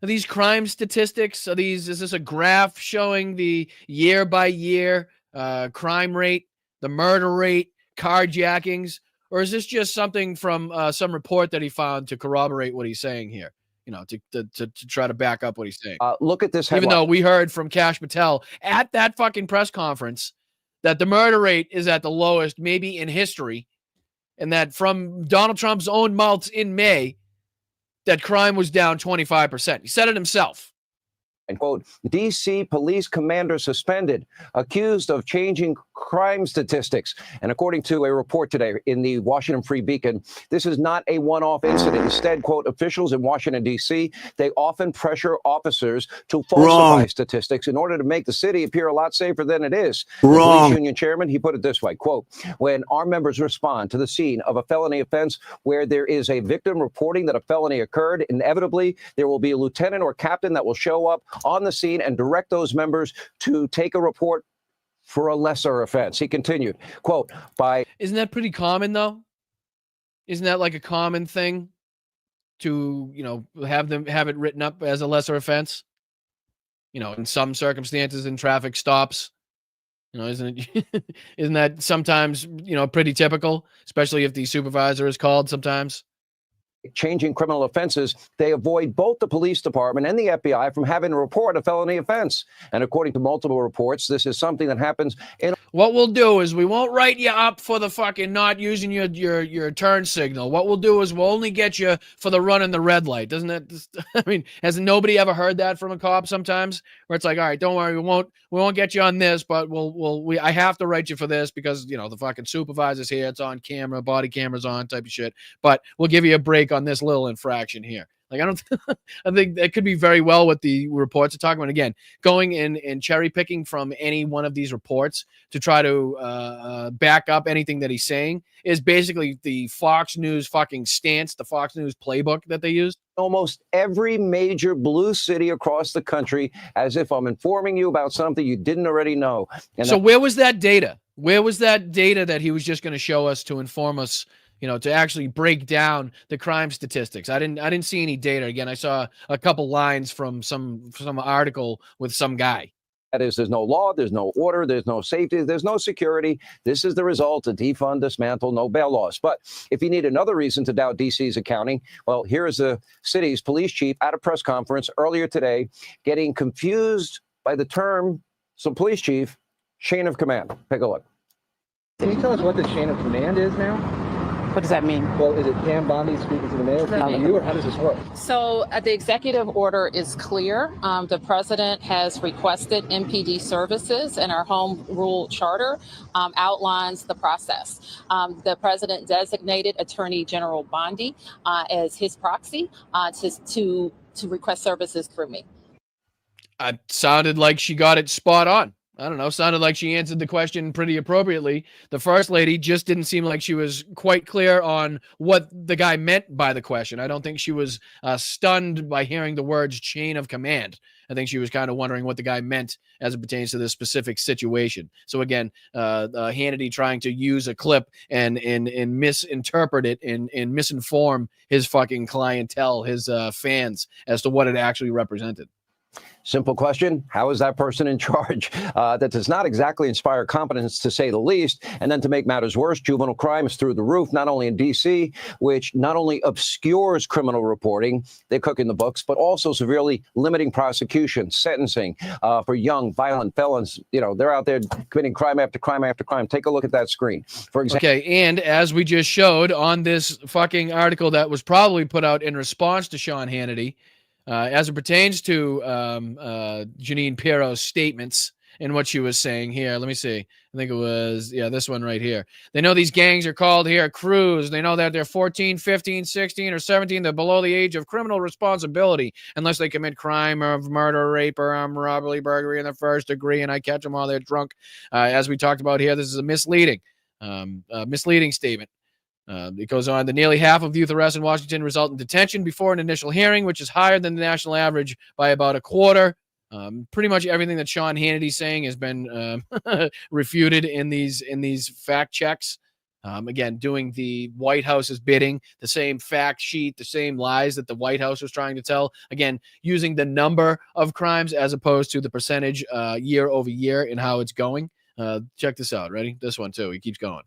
Are these crime statistics? Is this a graph showing the year by year crime rate, the murder rate, carjackings, or is this just something from some report that he found to corroborate what he's saying here? You know, to try to back up what he's saying. Look at this headline. Even though we heard from Kash Patel at that fucking press conference that the murder rate is at the lowest maybe in history, and that from Donald Trump's own mouth in May, that crime was down 25%. He said it himself. And quote, D.C. police commander suspended, accused of changing crime statistics. And according to a report today in the Washington Free Beacon, this is not a one-off incident. Instead, quote, officials in Washington, D.C., they often pressure officers to falsify statistics in order to make the city appear a lot safer than it is. The police union chairman, he put it this way, quote, when our members respond to the scene of a felony offense where there is a victim reporting that a felony occurred, inevitably there will be a lieutenant or captain that will show up on the scene and direct those members to take a report for a lesser offense. He continued, quote, Isn't that pretty common, though? Isn't that like a common thing to, have it written up as a lesser offense? In some circumstances in traffic stops, isn't that sometimes, pretty typical, especially if the supervisor is called sometimes? changing criminal offenses, they avoid both the police department and the FBI from having to report a felony offense. And according to multiple reports, this is something that happens in. What we'll do is we won't write you up for the fucking not using your turn signal. What we'll do is we'll only get you for the running the red light. Doesn't that? I mean, has nobody ever heard that from a cop sometimes? Where it's like, all right, don't worry, we won't get you on this, but I have to write you for this because the fucking supervisor's here, it's on camera, body camera's on, type of shit. But we'll give you a break on this little infraction here. Like, I think that could be very well what the reports are talking about. Again, going in and cherry picking from any one of these reports to try to back up anything that he's saying is basically the Fox News fucking stance, the Fox News playbook that they use. Almost every major blue city across the country, as if I'm informing you about something you didn't already know. And so where was that data? Where was that data that he was just going to show us to inform us, to actually break down the crime statistics? I didn't see any data. Again, I saw a couple lines from some article with some guy. That is, there's no law, there's no order, there's no safety, there's no security. This is the result of defund, dismantle, no bail laws. But if you need another reason to doubt DC's accounting, well, here is the city's police chief at a press conference earlier today, getting confused by the term, so police chief, chain of command. Take a look. Can you tell us what the chain of command is now? What does that mean? Well, is it Pam Bondi speaking to the mayor for you, or how does this work? So the executive order is clear. The president has requested MPD services, and our home rule charter outlines the process. The president designated Attorney General Bondi as his proxy to request services through me. It sounded like she got it spot on. I don't know, sounded like she answered the question pretty appropriately. The first lady just didn't seem like she was quite clear on what the guy meant by the question. I don't think she was stunned by hearing the words chain of command. I think she was kind of wondering what the guy meant as it pertains to this specific situation. So again, Hannity trying to use a clip and misinterpret it and misinform his fucking clientele, his fans, as to what it actually represented. Simple question. How is that person in charge? That does not exactly inspire confidence, to say the least. And then to make matters worse, juvenile crime is through the roof, not only in D.C., which not only obscures criminal reporting, they cook in the books, but also severely limiting prosecution, sentencing for young, violent felons. They're out there committing crime after crime after crime. Take a look at that screen. For example. Okay, and as we just showed on this fucking article that was probably put out in response to Sean Hannity, as it pertains to Jeanine Pirro's statements and what she was saying here. Let me see. I think it was, this one right here. They know these gangs are called here crews. They know that they're 14, 15, 16, or 17. They're below the age of criminal responsibility unless they commit crime of murder, rape, or armed robbery, burglary in the first degree, and I catch them while they're drunk. As we talked about here, this is a misleading statement. It goes on, the nearly half of youth arrests in Washington result in detention before an initial hearing, which is higher than the national average by about a quarter. Pretty much everything that Sean Hannity's saying has been refuted in these fact checks. Again, doing the White House's bidding, the same fact sheet, the same lies that the White House was trying to tell. Again, using the number of crimes as opposed to the percentage year over year in how it's going. Check this out. Ready? This one too. He keeps going.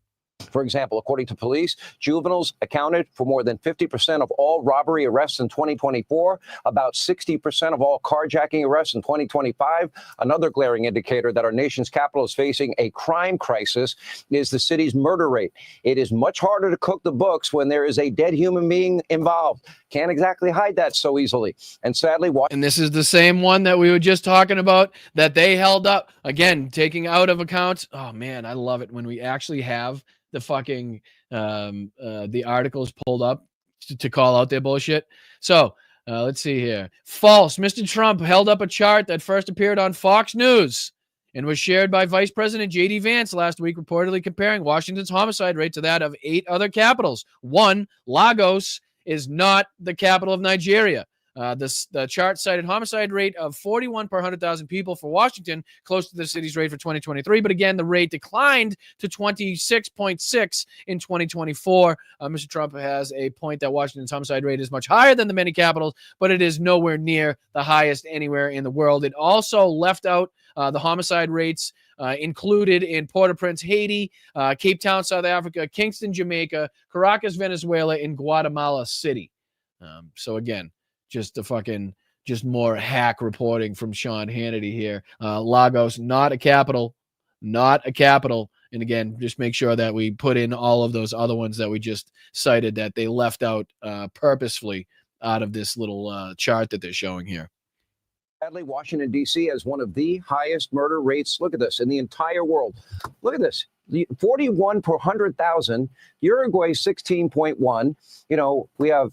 For example, according to police, juveniles accounted for more than 50% of all robbery arrests in 2024, about 60% of all carjacking arrests in 2025. Another glaring indicator that our nation's capital is facing a crime crisis is the city's murder rate. It is much harder to cook the books when there is a dead human being involved. Can't exactly hide that so easily. And sadly, and this is the same one that we were just talking about that they held up. Again, taking out of account. Oh, man, I love it when we actually have the fucking the articles pulled up to call out their bullshit. So let's see here. False. Mr. Trump held up a chart that first appeared on Fox News and was shared by Vice President J.D. Vance last week, reportedly comparing Washington's homicide rate to that of 8 other capitals. 1, Lagos, is not the capital of Nigeria. The chart cited homicide rate of 41 per 100,000 people for Washington, close to the city's rate for 2023. But again, the rate declined to 26.6 in 2024. Mr. Trump has a point that Washington's homicide rate is much higher than the many capitals, but it is nowhere near the highest anywhere in the world. It also left out the homicide rates included in Port-au-Prince, Haiti, Cape Town, South Africa, Kingston, Jamaica, Caracas, Venezuela, and Guatemala City. So again, just more hack reporting from Sean Hannity here. Lagos, not a capital. And again, just make sure that we put in all of those other ones that we just cited that they left out purposefully out of this little chart that they're showing here. Sadly, Washington, D.C. has one of the highest murder rates. Look at this in the entire world. Look at this. 41 per 100,000. Uruguay, 16.1. You know, we have,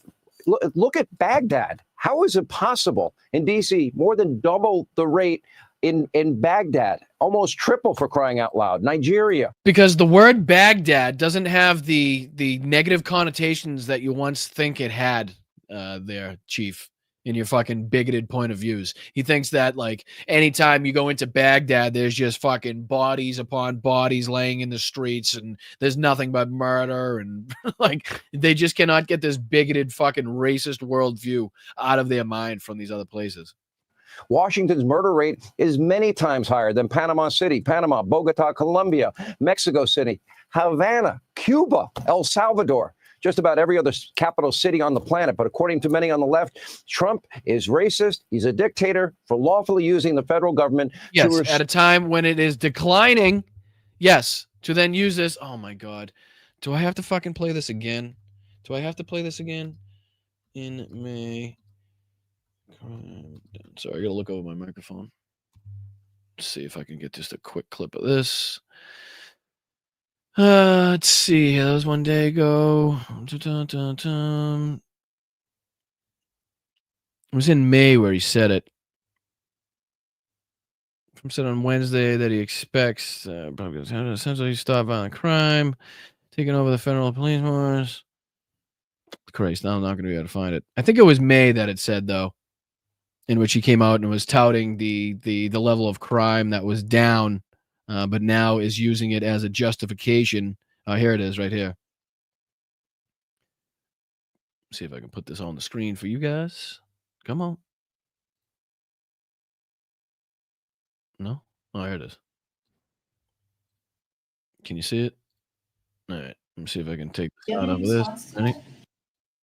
look at Baghdad. How is it possible in D.C. more than double the rate in Baghdad, almost triple, for crying out loud? Nigeria. Because the word Baghdad doesn't have the negative connotations that you once think it had there, Chief, in your fucking bigoted point of views. He thinks that, like, anytime you go into Baghdad, there's just fucking bodies upon bodies laying in the streets and there's nothing but murder, and like, they just cannot get this bigoted fucking racist worldview out of their mind from these other places. Washington's murder rate is many times higher than Panama City, Panama, Bogota, Colombia, Mexico City, Havana, Cuba, El Salvador, just about every other capital city on the planet. But according to many on the left, Trump is racist. He's a dictator for lawfully using the federal government. Yes, at a time when it is declining. Yes, to then use this. Oh, my God. Do I have to fucking play this again? In May. Sorry, I got to look over my microphone. Let's see if I can get just a quick clip of this. Let's see. That was one day ago. It was in May where he said it. Trump said on Wednesday that he expects essentially stop violent crime, taking over the federal police force. Christ, now I'm not going to be able to find it. I think it was May that it said, though, in which he came out and was touting the level of crime that was down, but now is using it as a justification. Here it is right here. See if I can put this on the screen for you guys. Come on. No? Oh, here it is. Can you see it? All right. Let me see if I can take this out of this. Ready?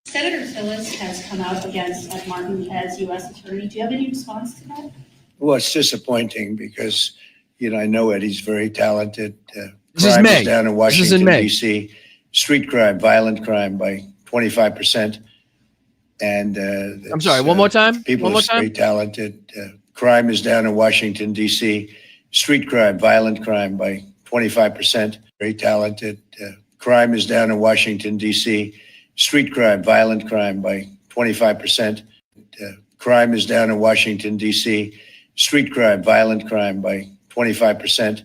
Senator Tillis has come out against Ed Martin as U.S. Attorney. Do you have any response to that? Well, it's disappointing because, I know Eddie's very talented. This is Crime May. is down in This is in Washington, May. D.C. Street crime, violent crime by 25%. And I'm sorry, one more time? People One more are time? very talented. Crime is down in Washington, D.C. Street crime, violent crime by 25%. Very talented. Crime is down in Washington, D.C. Street crime, violent crime by 25%. Crime is down in Washington, D.C. Street crime, violent crime by 25%.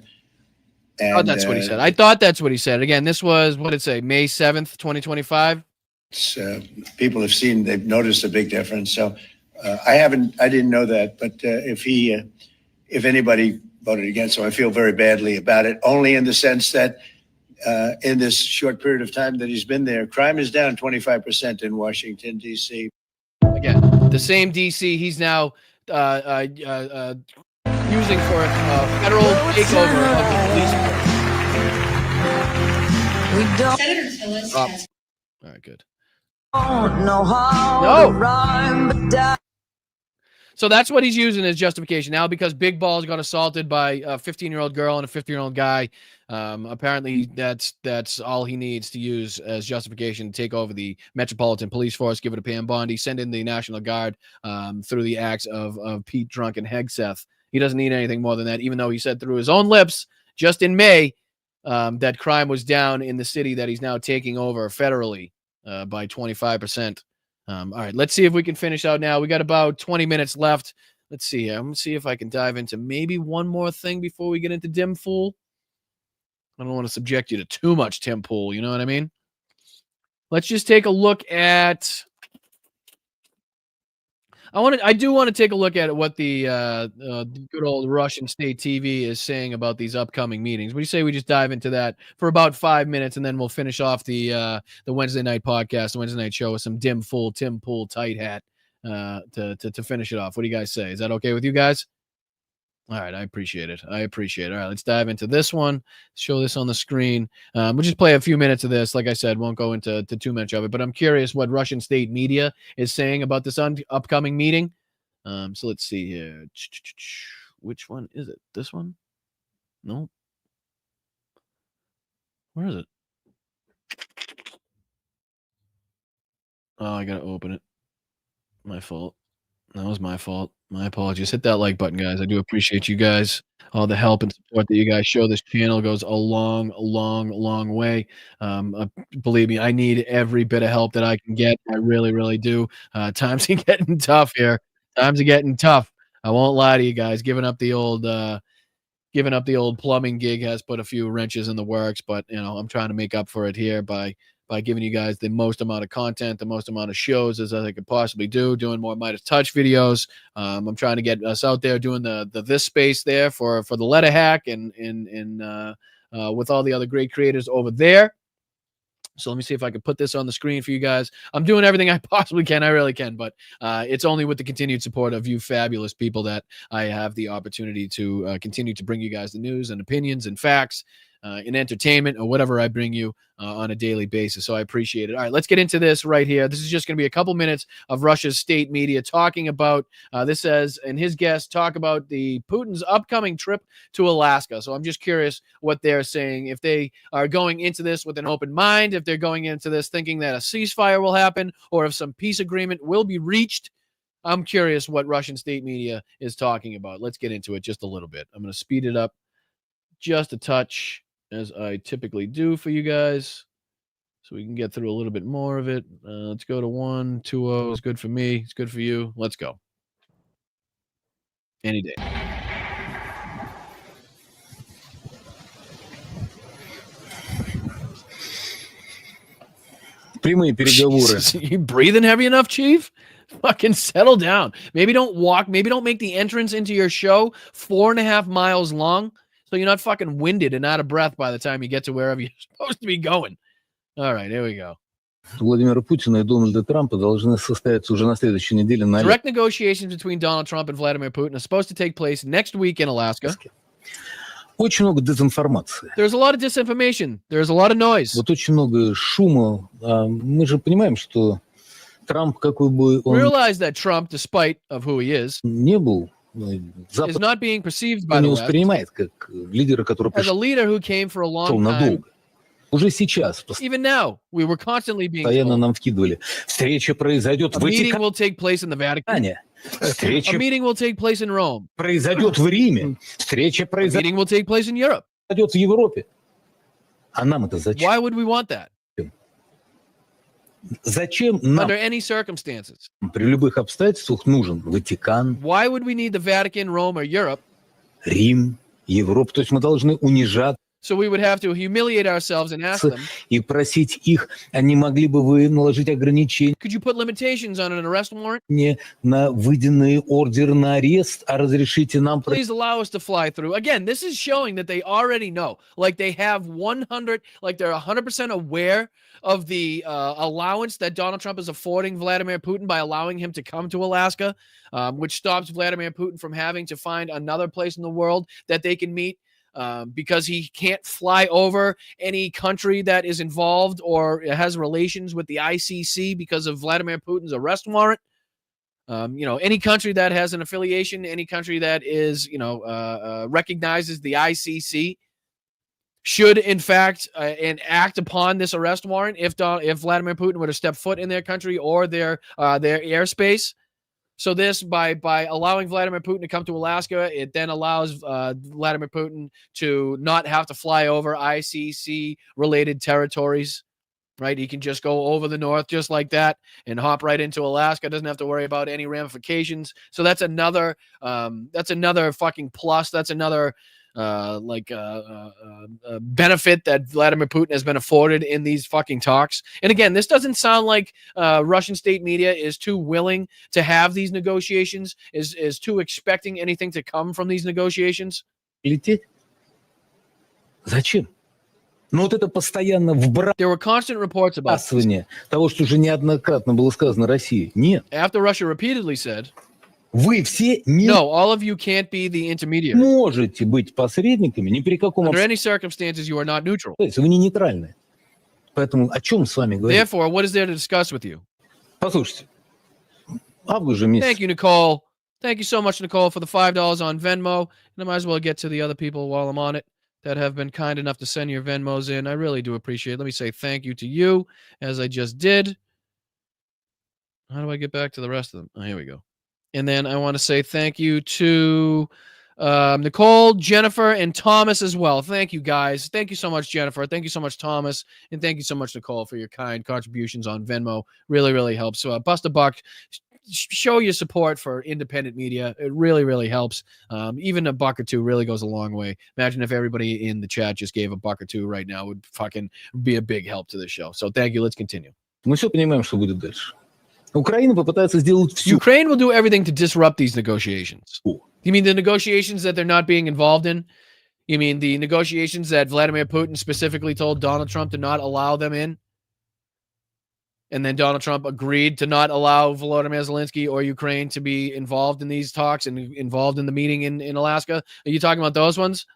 And, Oh, that's what he said. I thought that's what he said. Again, this was, what did it say, May 7th, 2025? People have seen, they've noticed a big difference. So I didn't know that. But if anybody voted against him, I feel very badly about it, only in the sense that in this short period of time that he's been there, crime is down 25% in Washington, D.C. Again, the same D.C. he's now using for federal takeover of the police force. Senator Tillis has. All right, good. No. So that's what he's using as justification now, because Big Balls got assaulted by a 15-year-old girl and a 50-year-old guy. Apparently, that's all he needs to use as justification to take over the Metropolitan Police Force, give it a Pam Bondi, send in the National Guard through the acts of Pete Drunk and Hegseth. He doesn't need anything more than that, even though he said through his own lips just in May that crime was down in the city that he's now taking over federally by 25%. All right, let's see if we can finish out now. We got about 20 minutes left. Let's see here. I'm going to see if I can dive into maybe one more thing before we get into Dim Fool. I don't want to subject you to too much Tim Pool, you know what I mean? Let's just take a look at... I do want to take a look at what the good old Russian state TV is saying about these upcoming meetings. What do you say we just dive into that for about 5 minutes, and then we'll finish off the Wednesday night podcast, the Wednesday night show, with some Dim Fool, Tim Pool tight hat to finish it off. What do you guys say? Is that okay with you guys? All right, I appreciate it. I appreciate it. All right, let's dive into this one. Show this on the screen. We'll just play a few minutes of this. Like I said, won't go into too much of it, but I'm curious what Russian state media is saying about this upcoming meeting. So let's see here. Which one is it? This one? No. Where is it? Oh, I got to open it. My fault. That was my fault. My apologies. Hit that like button, guys. I do appreciate you guys. All the help and support that you guys show this channel goes a long, long, long way. Believe me, I need every bit of help that I can get. I really, really do. Times are getting tough here. Times are getting tough. I won't lie to you guys. Giving up the old plumbing gig has put a few wrenches in the works, but I'm trying to make up for it here by giving you guys the most amount of content, the most amount of shows as I could possibly do, doing more Midas Touch videos. I'm trying to get us out there doing the this space there for the letter hack and with all the other great creators over there. So let me see if I can put this on the screen for you guys. I'm doing everything I possibly can. I really can, but it's only with the continued support of you fabulous people that I have the opportunity to continue to bring you guys the news and opinions and facts and entertainment or whatever I bring you on a daily basis. So I appreciate it. All right, let's get into this right here. This is just going to be a couple minutes of Russia's state media talking about, this says, and his guests talk about the Putin's upcoming trip to Alaska. So I'm just curious what they're saying, if they are going into this with an open mind, if they're going into this thinking that a ceasefire will happen, or if some peace agreement will be reached. I'm curious what Russian state media is talking about. Let's get into it just a little bit. I'm going to speed it up just a touch, as I typically do for you guys, so we can get through a little bit more of it. Let's go to 120. It's good for me. It's good for you. Let's go. Any day. Прямые переговоры. You breathing heavy enough, Chief? Fucking settle down. Maybe don't walk. Maybe don't make the entrance into your show 4.5 miles long, so you're not fucking winded and out of breath by the time you get to wherever you're supposed to be going. All right, here we go. Владимира Путина и Дональда Трампа должны состояться уже на следующей неделе на Direct negotiations between Donald Trump and Vladimir Putin are supposed to take place next week in Alaska. Очень много дезинформации. There's a lot of disinformation. There's a lot of noise. Вот очень много шума. Мы же понимаем, что Трамп, какой бы он Realize that Trump, despite of who he is, не был, is not being perceived by не the West воспринимает как лидера, который as a пришел leader who came for a long time. надолго. Уже сейчас Even now, we were constantly being постоянно told нам вкидывали. Встреча произойдет a в meeting Ватикане. will take place in the Vatican. A Встреча meeting will take place in Rome. произойдет в Riме. Встреча A произойдет meeting will take place in Europe. в Европе. А нам это зачем? Why would we want that? Зачем нам Under any circumstances? при любых обстоятельствах нужен Ватикан, Why would we need the Vatican, Rome, or Europe? Рим, Европа? То есть мы должны унижаться So we would have to humiliate ourselves and ask them, и просить их, а не могли бы вы наложить ограничения could you put limitations on an arrest warrant? не на выданный ордер на арест, а разрешите нам... Please allow us to fly through. Again, this is showing that they already know. Like they have 100, like they're 100% aware of the allowance that Donald Trump is affording Vladimir Putin by allowing him to come to Alaska, which stops Vladimir Putin from having to find another place in the world that they can meet. Because he can't fly over any country that is involved or has relations with the ICC because of Vladimir Putin's arrest warrant. Any country that has an affiliation, any country that is, recognizes the ICC should, in fact, enact upon this arrest warrant if Vladimir Putin were to step foot in their country or their airspace. So this, by allowing Vladimir Putin to come to Alaska, it then allows Vladimir Putin to not have to fly over ICC-related territories, right? He can just go over the north just like that and hop right into Alaska. Doesn't have to worry about any ramifications. So that's another fucking plus. That's another benefit that Vladimir Putin has been afforded in these fucking talks. And again, this doesn't sound like Russian state media is too willing to have these negotiations, is too expecting anything to come from these negotiations. Лететь? Зачем? Но вот это постоянно There were constant reports about вбрасывание того, что уже неоднократно было сказано России. Нет. After Russia repeatedly said Вы все не No, all of you can't be the intermediary. можете быть посредниками ни при каком Under any circumstances, you are not neutral. обстоятельстве. Вы не нейтральны. Поэтому о чем с вами говорить? Therefore, what is there to discuss with you? Послушайте, август же месяц. Thank you, Nicole. Thank you so much, Nicole, for the $5 on Venmo. And I might as well get to the other people while I'm on it that have been kind enough to send your Venmos in. I really do appreciate it. Let me say thank you to you, as I just did. How do I get back to the rest of them? Oh, here we go. And then I want to say thank you to Nicole, Jennifer, and Thomas as well. Thank you, guys. Thank you so much, Jennifer. Thank you so much, Thomas. And thank you so much, Nicole, for your kind contributions on Venmo. Really, really helps. So bust a buck. Show your support for independent media. It really, really helps. Even a buck or two really goes a long way. Imagine if everybody in the chat just gave a buck or two right now. It would fucking be a big help to the show. So thank you. Let's continue. Мы все понимаем, что будет дальше. Украина попытается сделать все. Ukraine will do everything to disrupt these negotiations. You mean the negotiations that they're not being involved in? You mean the negotiations that Vladimir Putin specifically told Donald Trump to not allow them in? And then Donald Trump agreed to not allow Volodymyr Zelensky or Ukraine to be involved in these talks and involved in the meeting in Alaska. Are you talking about those ones?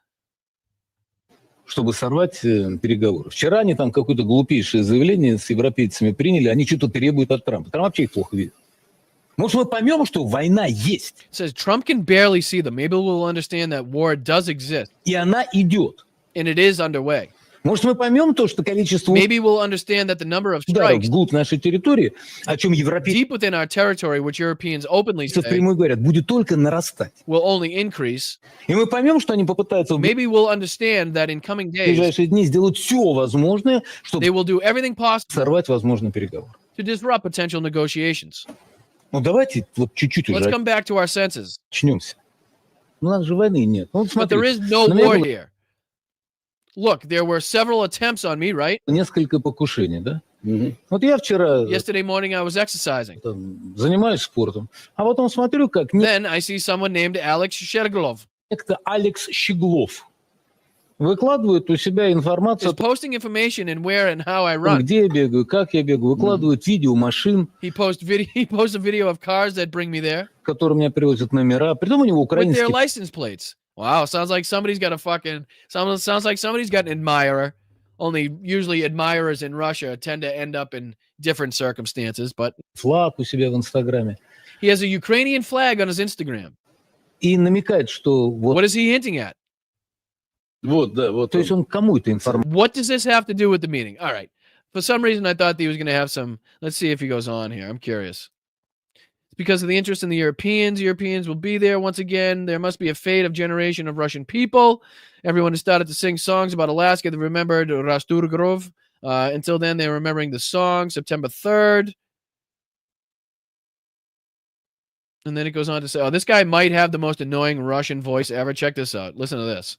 Чтобы сорвать переговоры. Вчера они там какое-то глупейшее заявление с европейцами приняли, они что-то требуют от Трампа. Трамп вообще их плохо видит. Может, мы поймем, что война есть. It says Trump can barely see them. Maybe we'll understand that war does exist. И она идет. And it is underway. Может, мы поймем то, что количество Maybe we'll understand that the number of ударов strikes вглубь нашей территории, о чем европейцы deep within our territory, which Europeans openly say, впрямую говорят, будет только нарастать. will only increase. И мы поймем, что они попытаются в Maybe we'll understand that in coming days ближайшие дни сделать все возможное, чтобы they will do everything possible сорвать возможный переговор. to disrupt potential negotiations. Ну, давайте вот чуть-чуть Let's уже come back to our senses. очнемся. У нас же войны нет. Ну, вот But there смотри, is no на меня war было here. Look, there were several attempts on me, right? несколько покушений, да? Вот я вчера Yesterday morning I was exercising. там, занимаюсь спортом, а потом смотрю, как Then I see someone named Alex Sherglov некто Алекс Щеглов выкладывает у себя информацию is posting information in where and how I о том, run. где я бегаю, как я бегаю, выкладывает видео машин, He posts a video of cars that bring me there которые меня привозят номера. Притом у него with their украинский. license plates. Wow, sounds like somebody's got an admirer. Only usually admirers in Russia tend to end up in different circumstances, but флаг у себя в Инстаграме. he has a Ukrainian flag on his Instagram. И намекает, что вот, What is he hinting at? вот, да, вот. То есть он кому-то информацию. What does this have to do with the meeting? All right. For some reason, I thought he was going to have some. Let's see if he goes on here. I'm curious. Because of the interest in the Europeans. Europeans will be there once again. There must be a fate of generation of Russian people. Everyone has started to sing songs about Alaska. They remembered Rasturgrov. Until then, they're remembering the song, September 3rd. And then it goes on to say, oh, this guy might have the most annoying Russian voice ever. Check this out. Listen to this.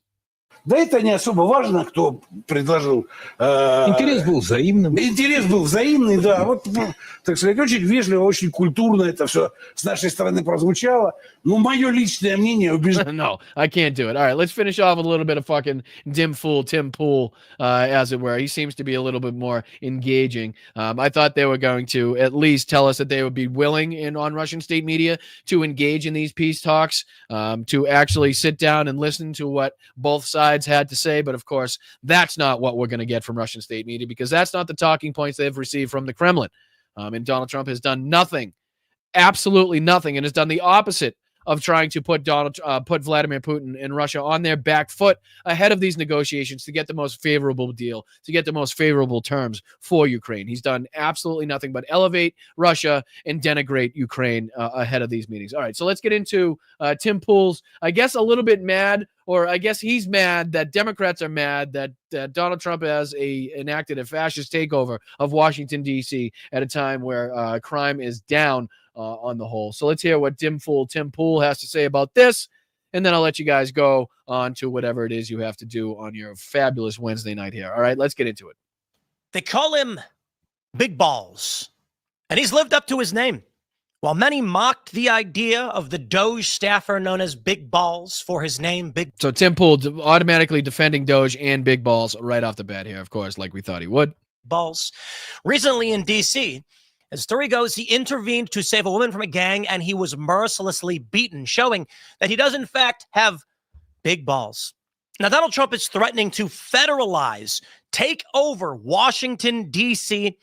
Да это не особо важно, кто предложил. Интерес был взаимным. Интерес был взаимный, да. Вот, так сказать, очень вежливо, очень культурно это все с нашей стороны прозвучало. Но мое личное мнение убеждает. No, I can't do it. All right, let's finish off with a little bit of fucking Tim Pool, as it were. He seems to be a little bit more engaging. I thought they were going to at least tell us that they would be willing on Russian state media to engage in these peace talks, to actually sit down and listen to what both sides had to say. But of course, that's not what we're going to get from Russian state media, because that's not the talking points they've received from the Kremlin. And Donald Trump has done nothing, absolutely nothing, and has done the opposite of trying to put Vladimir Putin and Russia on their back foot ahead of these negotiations to get the most favorable deal, to get the most favorable terms for Ukraine. He's done absolutely nothing but elevate Russia and denigrate Ukraine ahead of these meetings. All right, so let's get into Tim Pool's, I guess, a little bit mad, or I guess he's mad that Democrats are mad that Donald Trump has enacted a fascist takeover of Washington, D.C. at a time where crime is down on the whole. So let's hear what Tim Pool has to say about this, and then I'll let you guys go on to whatever it is you have to do on your fabulous Wednesday night here. All right, let's get into it. They call him Big Balls, and he's lived up to his name. While many mocked the idea of the Doge staffer known as Big Balls for his name, So Tim Pool automatically defending Doge and Big Balls right off the bat here, of course, like we thought he would. Balls, recently in D.C., As the story goes, he intervened to save a woman from a gang, and he was mercilessly beaten, showing that he does, in fact, have big balls. Now, Donald Trump is threatening to federalize, take over Washington, D.C.,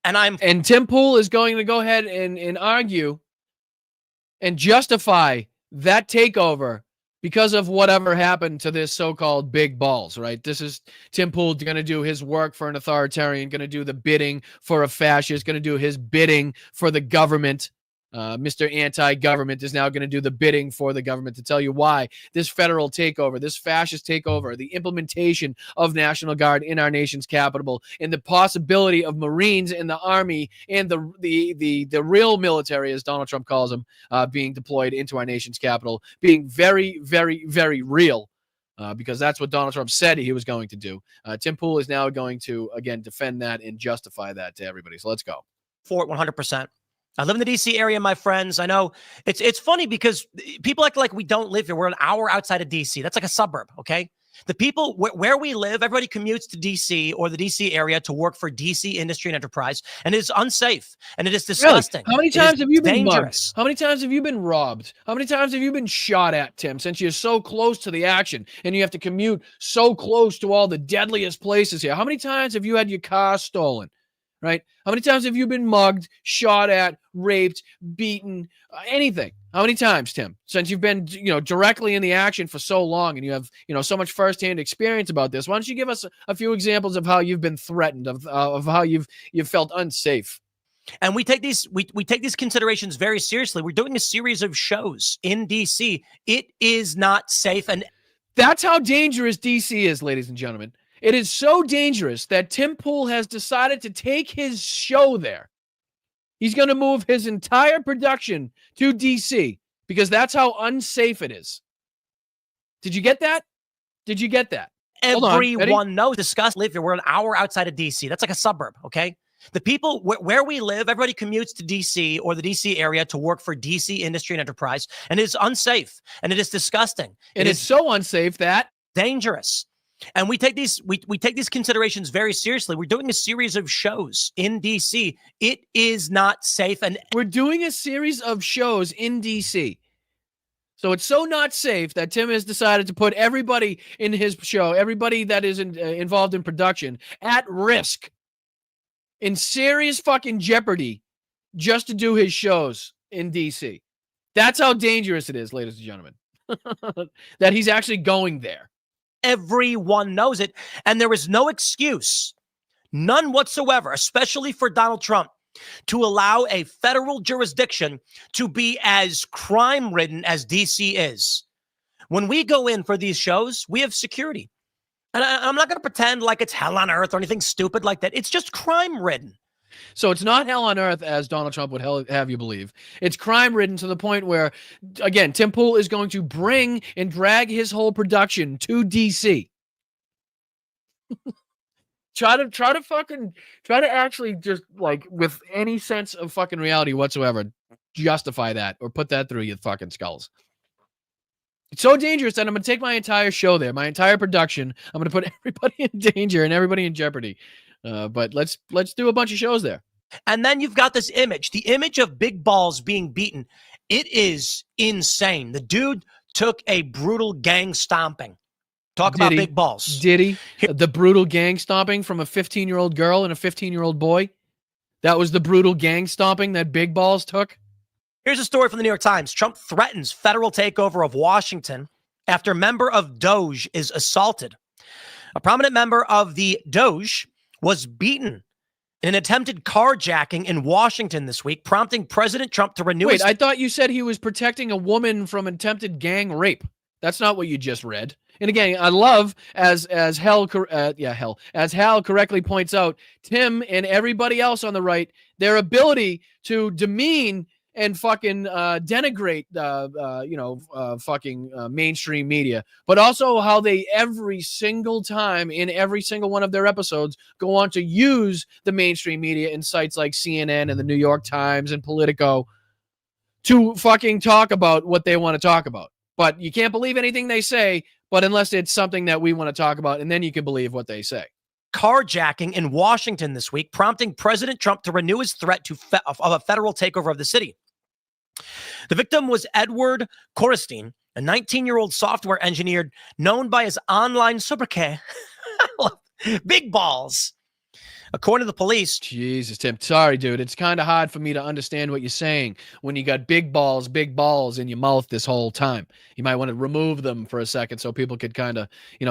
and Tim Pool is going to go ahead and argue and justify that takeover because of whatever happened to this so-called big balls, right? This is Tim Pool going to do his work for an authoritarian, going to do the bidding for a fascist, going to do his bidding for the government. Mr. Anti-Government is now going to do the bidding for the government to tell you why this federal takeover, this fascist takeover, the implementation of National Guard in our nation's capital, and the possibility of Marines in the Army and the real military, as Donald Trump calls them, being deployed into our nation's capital, being very, very, very real. Because that's what Donald Trump said he was going to do. Tim Pool is now going to, again, defend that and justify that to everybody. So let's go. For it 100%. I live in the D.C. area, my friends. I know it's funny because people act like we don't live here. We're an hour outside of D.C. That's like a suburb, okay? The people where we live, everybody commutes to D.C. or the D.C. area to work for D.C. industry and enterprise, and it is unsafe, and it is disgusting. Really? How many times have you been dangerous. mugged? How many times have you been robbed? How many times have you been shot at, Tim, since you're so close to the action and you have to commute so close to all the deadliest places here? How many times have you had your car stolen? Right? How many times have you been mugged, shot at, raped, beaten, anything? How many times, Tim, since you've been, directly in the action for so long and you have, so much firsthand experience about this? Why don't you give us a few examples of how you've been threatened, of how you've felt unsafe? And we take these considerations very seriously. We're doing a series of shows in DC. It is not safe, and that's how dangerous DC is, ladies and gentlemen. It is so dangerous that Tim Pool has decided to take his show there. He's going to move his entire production to D.C. because that's how unsafe it is. Did you get that? Did you get that? Everyone knows. Discuss live here. We're an hour outside of D.C. That's like a suburb, okay? The people where we live, everybody commutes to D.C. or the D.C. area to work for D.C. industry and enterprise, and it is unsafe, and it is disgusting. It is so unsafe that dangerous. And we take these considerations very seriously. We're doing a series of shows in DC. It is not safe, and we're doing a series of shows in DC. So it's so not safe that Tim has decided to put everybody in his show, everybody that is involved in production, at risk, in serious fucking jeopardy, just to do his shows in DC. That's how dangerous it is, ladies and gentlemen, that he's actually going there. Everyone knows it, and there is no excuse, none whatsoever, especially for Donald Trump, to allow a federal jurisdiction to be as crime-ridden as D.C. is. When we go in for these shows, we have security. And I'm not going to pretend like it's hell on earth or anything stupid like that. It's just crime-ridden. So it's not hell on earth, as Donald Trump would have you believe. It's crime-ridden to the point where, again, Tim Pool is going to bring and drag his whole production to D.C. try to actually just, like, with any sense of fucking reality whatsoever, justify that or put that through your fucking skulls. It's so dangerous that I'm going to take my entire show there, my entire production. I'm going to put everybody in danger and everybody in jeopardy. But let's do a bunch of shows there. And then you've got this image, the image of Big Balls being beaten. It is insane. The dude took a brutal gang stomping. Talk about Big Balls. Did he? The brutal gang stomping from a 15-year-old girl and a 15-year-old boy? That was the brutal gang stomping that Big Balls took? Here's a story from the New York Times. Trump threatens federal takeover of Washington after member of Doge is assaulted. A prominent member of the Doge was beaten in an attempted carjacking in Washington this week, prompting President Trump to renew Wait, I thought you said he was protecting a woman from attempted gang rape. That's not what you just read. And again, I love, as Hal correctly points out, Tim and everybody else on the right, their ability to demean and fucking denigrate, mainstream media, but also how they every single time in every single one of their episodes go on to use the mainstream media in sites like CNN and the New York Times and Politico to fucking talk about what they want to talk about. But you can't believe anything they say, but unless it's something that we want to talk about, and then you can believe what they say. carjacking in Washington this week, prompting President Trump to renew his threat of a federal takeover of the city. The victim was Edward Korestein, a 19-year-old software engineer known by his online sobriquet, Big Balls. According to the police. Jesus, Tim. Sorry, dude. It's kind of hard for me to understand what you're saying when you got big balls in your mouth this whole time. You might want to remove them for a second so people could kind of,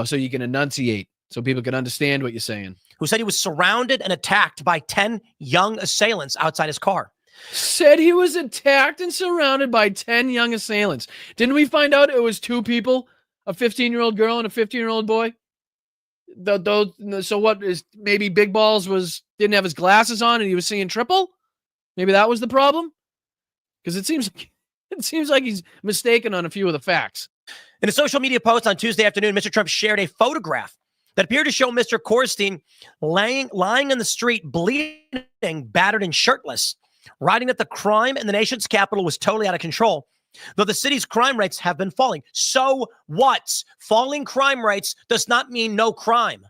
so you can enunciate, so people can understand what you're saying. Who said he was surrounded and attacked by 10 young assailants outside his car. Said he was attacked and surrounded by 10 young assailants. Didn't we find out it was two people, a 15-year-old girl and a 15-year-old boy? So what is maybe Big Balls didn't have his glasses on and he was seeing triple? Maybe that was the problem? Because it seems like he's mistaken on a few of the facts. In a social media post on Tuesday afternoon, Mr. Trump shared a photograph that appeared to show Mr. Korestein lying on the street, bleeding, battered, and shirtless, writing that the crime in the nation's capital was totally out of control, though the city's crime rates have been falling. So what? Falling crime rates does not mean no crime.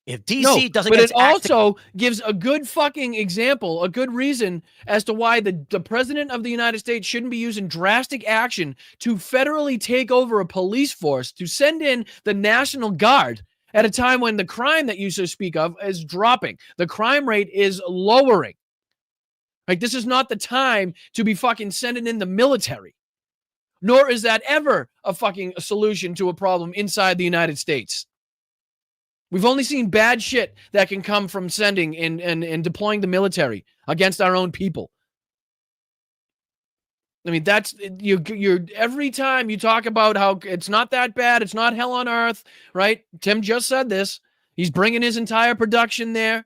If DC doesn't but get it also gives a good fucking example, a good reason as to why the president of the United States shouldn't be using drastic action to federally take over a police force, to send in the National Guard at a time when the crime that you so speak of is dropping. The crime rate is lowering. Like, this is not the time to be fucking sending in the military. Nor is that ever a fucking solution to a problem inside the United States. We've only seen bad shit that can come from sending and deploying the military against our own people. I mean, that's you're every time you talk about how it's not that bad, it's not hell on earth, right? Tim just said this. He's bringing his entire production there.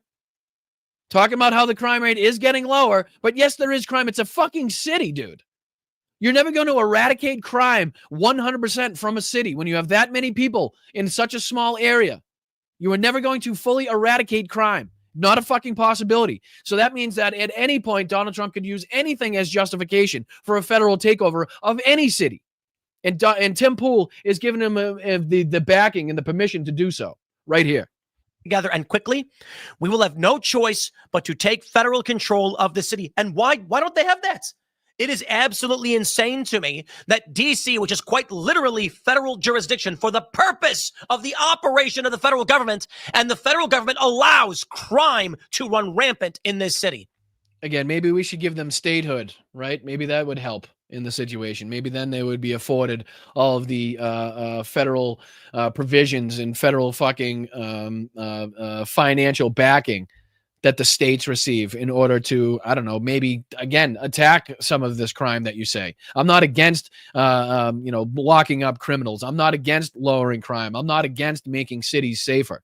Talking about how the crime rate is getting lower, but yes, there is crime. It's a fucking city, dude. You're never going to eradicate crime 100% from a city when you have that many people in such a small area. You are never going to fully eradicate crime. Not a fucking possibility. So that means that at any point, Donald Trump could use anything as justification for a federal takeover of any city. And Tim Pool is giving him the backing and the permission to do so right here. Together and quickly, we will have no choice but to take federal control of the city. And why don't they have that? It is absolutely insane to me that DC, which is quite literally federal jurisdiction for the purpose of the operation of the federal government, and the federal government allows crime to run rampant in this city. Again, maybe we should give them statehood, right? Maybe that would help in the situation. Maybe then they would be afforded all of the federal provisions and federal fucking financial backing that the states receive in order to, I don't know, maybe, again, attack some of this crime that you say. I'm not against, locking up criminals. I'm not against lowering crime. I'm not against making cities safer.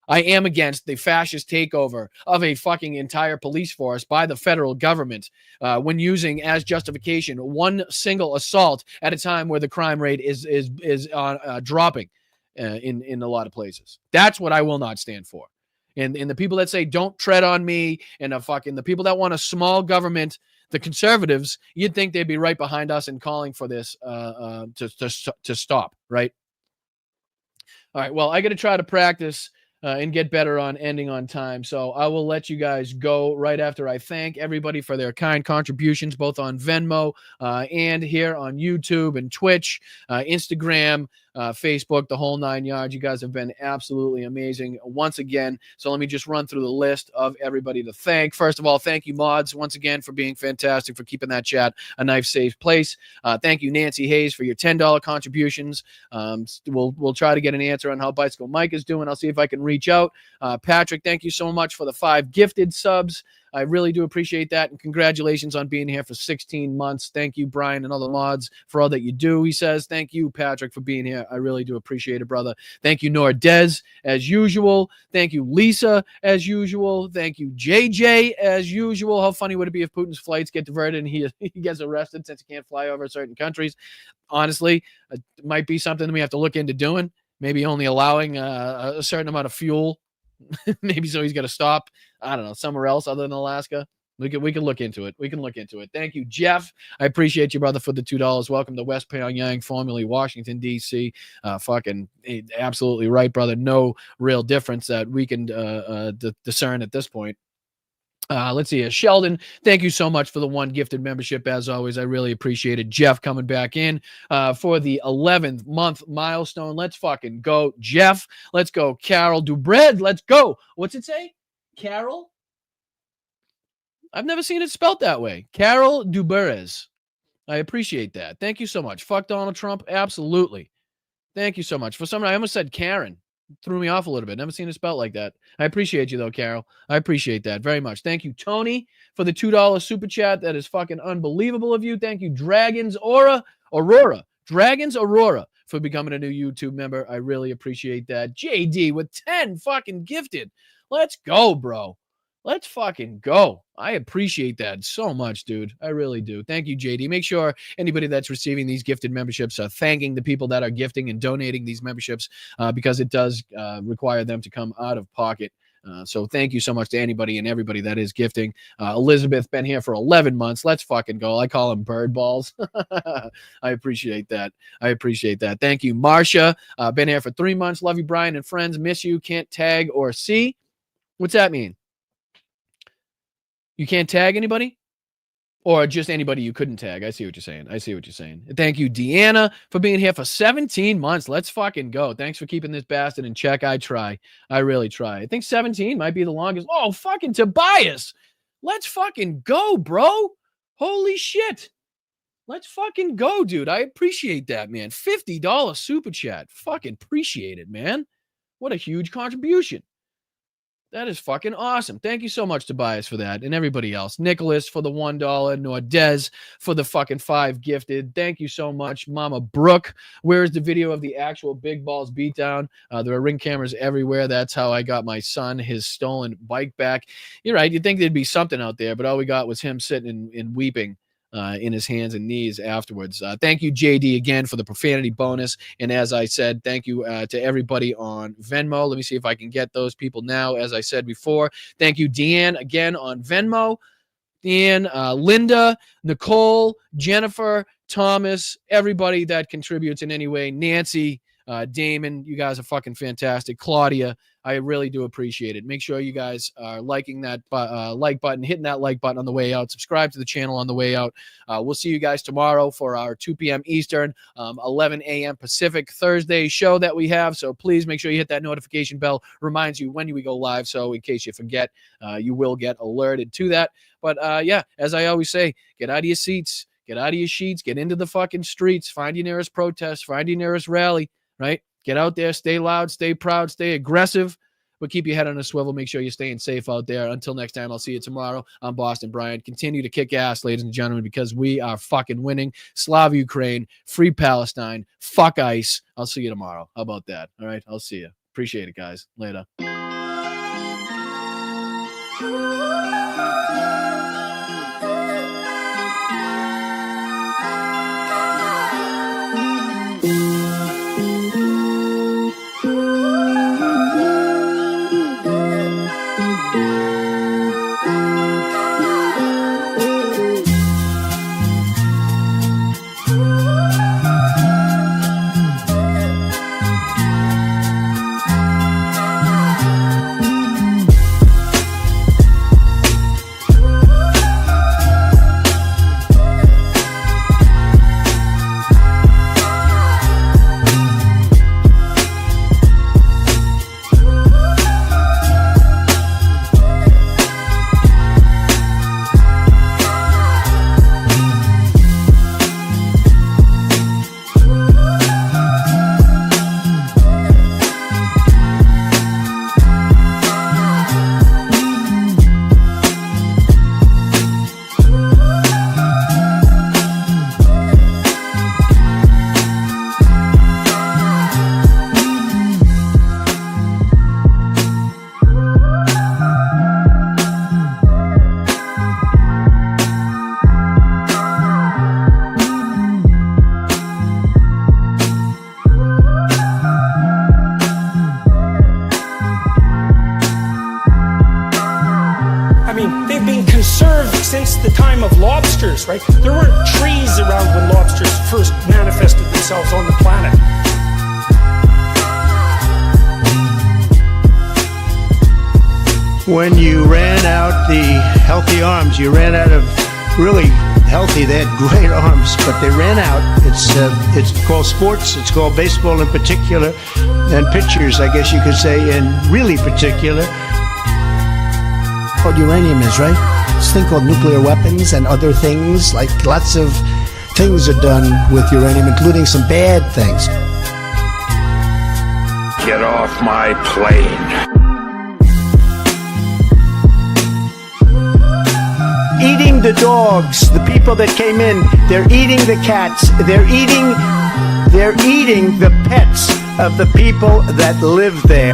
I am against the fascist takeover of a fucking entire police force by the federal government when using as justification one single assault at a time where the crime rate is dropping in a lot of places. That's what I will not stand for. And the people that say don't tread on me, and the people that want a small government, the conservatives, you'd think they'd be right behind us and calling for this to stop, right? All right. Well, I got to try to practice and get better on ending on time. So I will let you guys go right after I thank everybody for their kind contributions, both on Venmo and here on YouTube and Twitch, Instagram, Facebook, the whole 9 yards. You guys have been absolutely amazing once again. So let me just run through the list of everybody to thank. First of all, thank you, mods, once again for being fantastic, for keeping that chat a nice, safe place. Thank you, Nancy Hayes, for your $10 contributions. We'll try to get an answer on how Bicycle Mike is doing. I'll see if I can reach out. Patrick, thank you so much for the 5 gifted subs. I really do appreciate that, and congratulations on being here for 16 months. Thank you, Brian, and other mods for all that you do, he says. Thank you, Patrick, for being here. I really do appreciate it, brother. Thank you, Nora Dez, as usual. Thank you, Lisa, as usual. Thank you, JJ, as usual. How funny would it be if Putin's flights get diverted and he gets arrested since he can't fly over certain countries? Honestly, it might be something we have to look into doing. Maybe only allowing a certain amount of fuel. Maybe so he's got to stop, I don't know, somewhere else other than Alaska. We can look into it. We can look into it. Thank you, Jeff. I appreciate you, brother, for the $2. Welcome to West Pyongyang, formerly Washington, D.C. Fucking absolutely right, brother. No real difference that we can discern at this point. Let's see. Sheldon, thank you so much for the 1 gifted membership. As always, I really appreciate it. Jeff coming back in for the 11th month milestone. Let's fucking go, Jeff. Let's go, Carol Dubred. Let's go. What's it say? Carol? I've never seen it spelled that way. Carol Duberez. I appreciate that. Thank you so much. Fuck Donald Trump. Absolutely. Thank you so much. For some reason, I almost said Karen. Threw me off a little bit. Never seen it spelled like that. I appreciate you, though, Carol. I appreciate that very much. Thank you, Tony, for the $2 super chat. That is fucking unbelievable of you. Thank you, Aurora, for becoming a new YouTube member. I really appreciate that. JD with 10 fucking gifted. Let's go, bro. Let's fucking go. I appreciate that so much, dude. I really do. Thank you, JD. Make sure anybody that's receiving these gifted memberships are thanking the people that are gifting and donating these memberships because it does require them to come out of pocket. So thank you so much to anybody and everybody that is gifting. Elizabeth, been here for 11 months. Let's fucking go. I call them bird balls. I appreciate that. I appreciate that. Thank you, Marcia. Been here for 3 months. Love you, Brian and friends. Miss you. Can't tag or see. What's that mean? You can't tag anybody? Or just anybody you couldn't tag? I see what you're saying. I see what you're saying. Thank you, Deanna, for being here for 17 months. Let's fucking go. Thanks for keeping this bastard in check. I try. I really try. I think 17 might be the longest. Oh, fucking Tobias. Let's fucking go, bro. Holy shit. Let's fucking go, dude. I appreciate that, man. $50 super chat. Fucking appreciate it, man. What a huge contribution. That is fucking awesome. Thank you so much, Tobias, for that, and everybody else. Nicholas for the $1, Nordez for the fucking 5 gifted. Thank you so much, Mama Brooke. Where's the video of the actual Big Balls beatdown? There are Ring cameras everywhere. That's how I got my son his stolen bike back. You're right. You'd think there'd be something out there, but all we got was him sitting and weeping in his hands and knees afterwards. Thank you, JD, again for the profanity bonus. And as I said, thank you to everybody on Venmo. Let me see if I can get those people now. As I said before, thank you, Deanne, again on Venmo. Deanne, Linda, Nicole, Jennifer, Thomas, everybody that contributes in any way. Nancy, Damon, you guys are fucking fantastic. Claudia, I really do appreciate it. Make sure you guys are liking that like button, hitting that like button on the way out. Subscribe to the channel on the way out. We'll see you guys tomorrow for our 2 p.m. Eastern, 11 a.m. Pacific Thursday show that we have. So please make sure you hit that notification bell. Reminds you when we go live. So in case you forget, you will get alerted to that. But yeah, as I always say, get out of your seats, get out of your sheets, get into the fucking streets, find your nearest protest, find your nearest rally, right? Get out there, stay loud, stay proud, stay aggressive, but keep your head on a swivel. Make sure you're staying safe out there. Until next time, I'll see you tomorrow. I'm Boston Brian. Continue to kick ass, ladies and gentlemen, because we are fucking winning. Slava Ukraine, free Palestine, fuck ICE. I'll see you tomorrow. How about that? All right, I'll see you. Appreciate it, guys. Later. conserved since the time of lobsters, right? There weren't trees around when lobsters first manifested themselves on the planet. When you ran out the healthy arms, you ran out of really healthy. They had great arms, but they ran out. It's called sports. It's called baseball in particular, and pitchers, I guess you could say, in really particular. What uranium is, right? This thing called nuclear weapons and other things. Like lots of things are done with uranium, including some bad things. Get off my plane. Eating the dogs, the people that came in, they're eating the cats, they're eating the pets of the people that live there.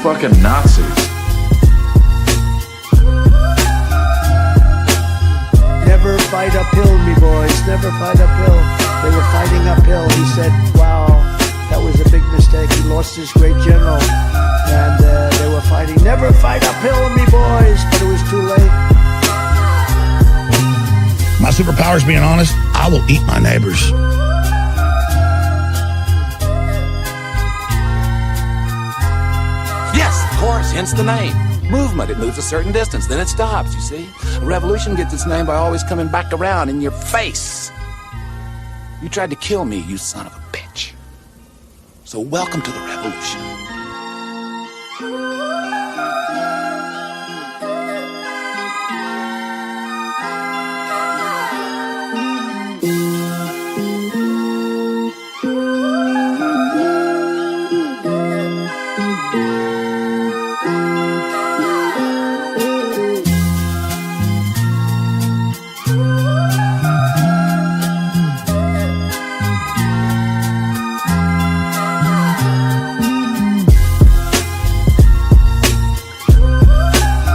Fucking Nazis. Never fight uphill, me boys, never fight uphill. They were fighting uphill. He said, wow, that was a big mistake. He lost his great general, and they were fighting. Never fight uphill, me boys, but it was too late. My superpower is being honest. I will eat my neighbors. Yes, of course, hence the name. Movement, it moves a certain distance, then it stops, you see. A revolution gets its name by always coming back around in your face. You tried to kill me, you son of a bitch. So welcome to the revolution.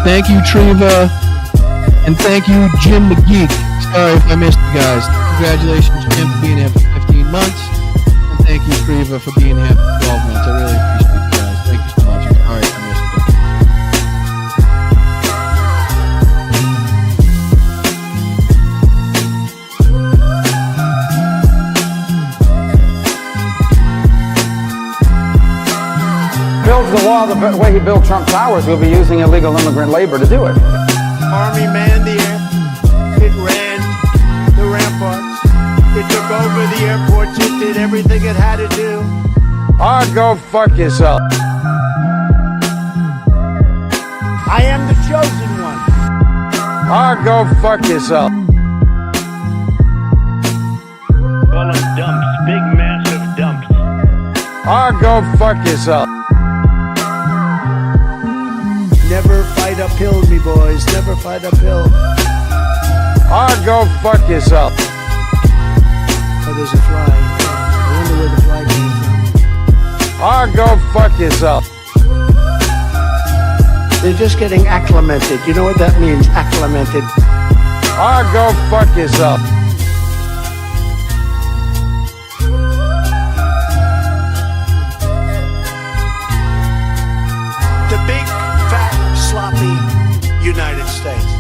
Thank you, Treva. And thank you, Jim McGeek. Sorry if I missed you guys. Congratulations, Jim, for being here for 15 months. And thank you, Treva, for being here for 12 months. I really appreciate you guys. Thank you so much. All right, I missed you. Builds the wall the way he built Trump Towers, we'll be using illegal immigrant labor to do it. Army manned the air. It ran the ramparts. It took over the airports. It did everything it had to do. Oh, go fuck yourself. I am the chosen one. Oh, go fuck yourself. Call them dumps, big massive dumps. Oh, go fuck yourself. Never fight uphill, me boys. Never fight uphill. Oh, go fuck yourself. Oh, there's a fly. I wonder where the fly came from. Oh, go fuck yourself. They're just getting acclimated. You know what that means, acclimated? Oh, go fuck yourself. The big, fat, sloppy United States.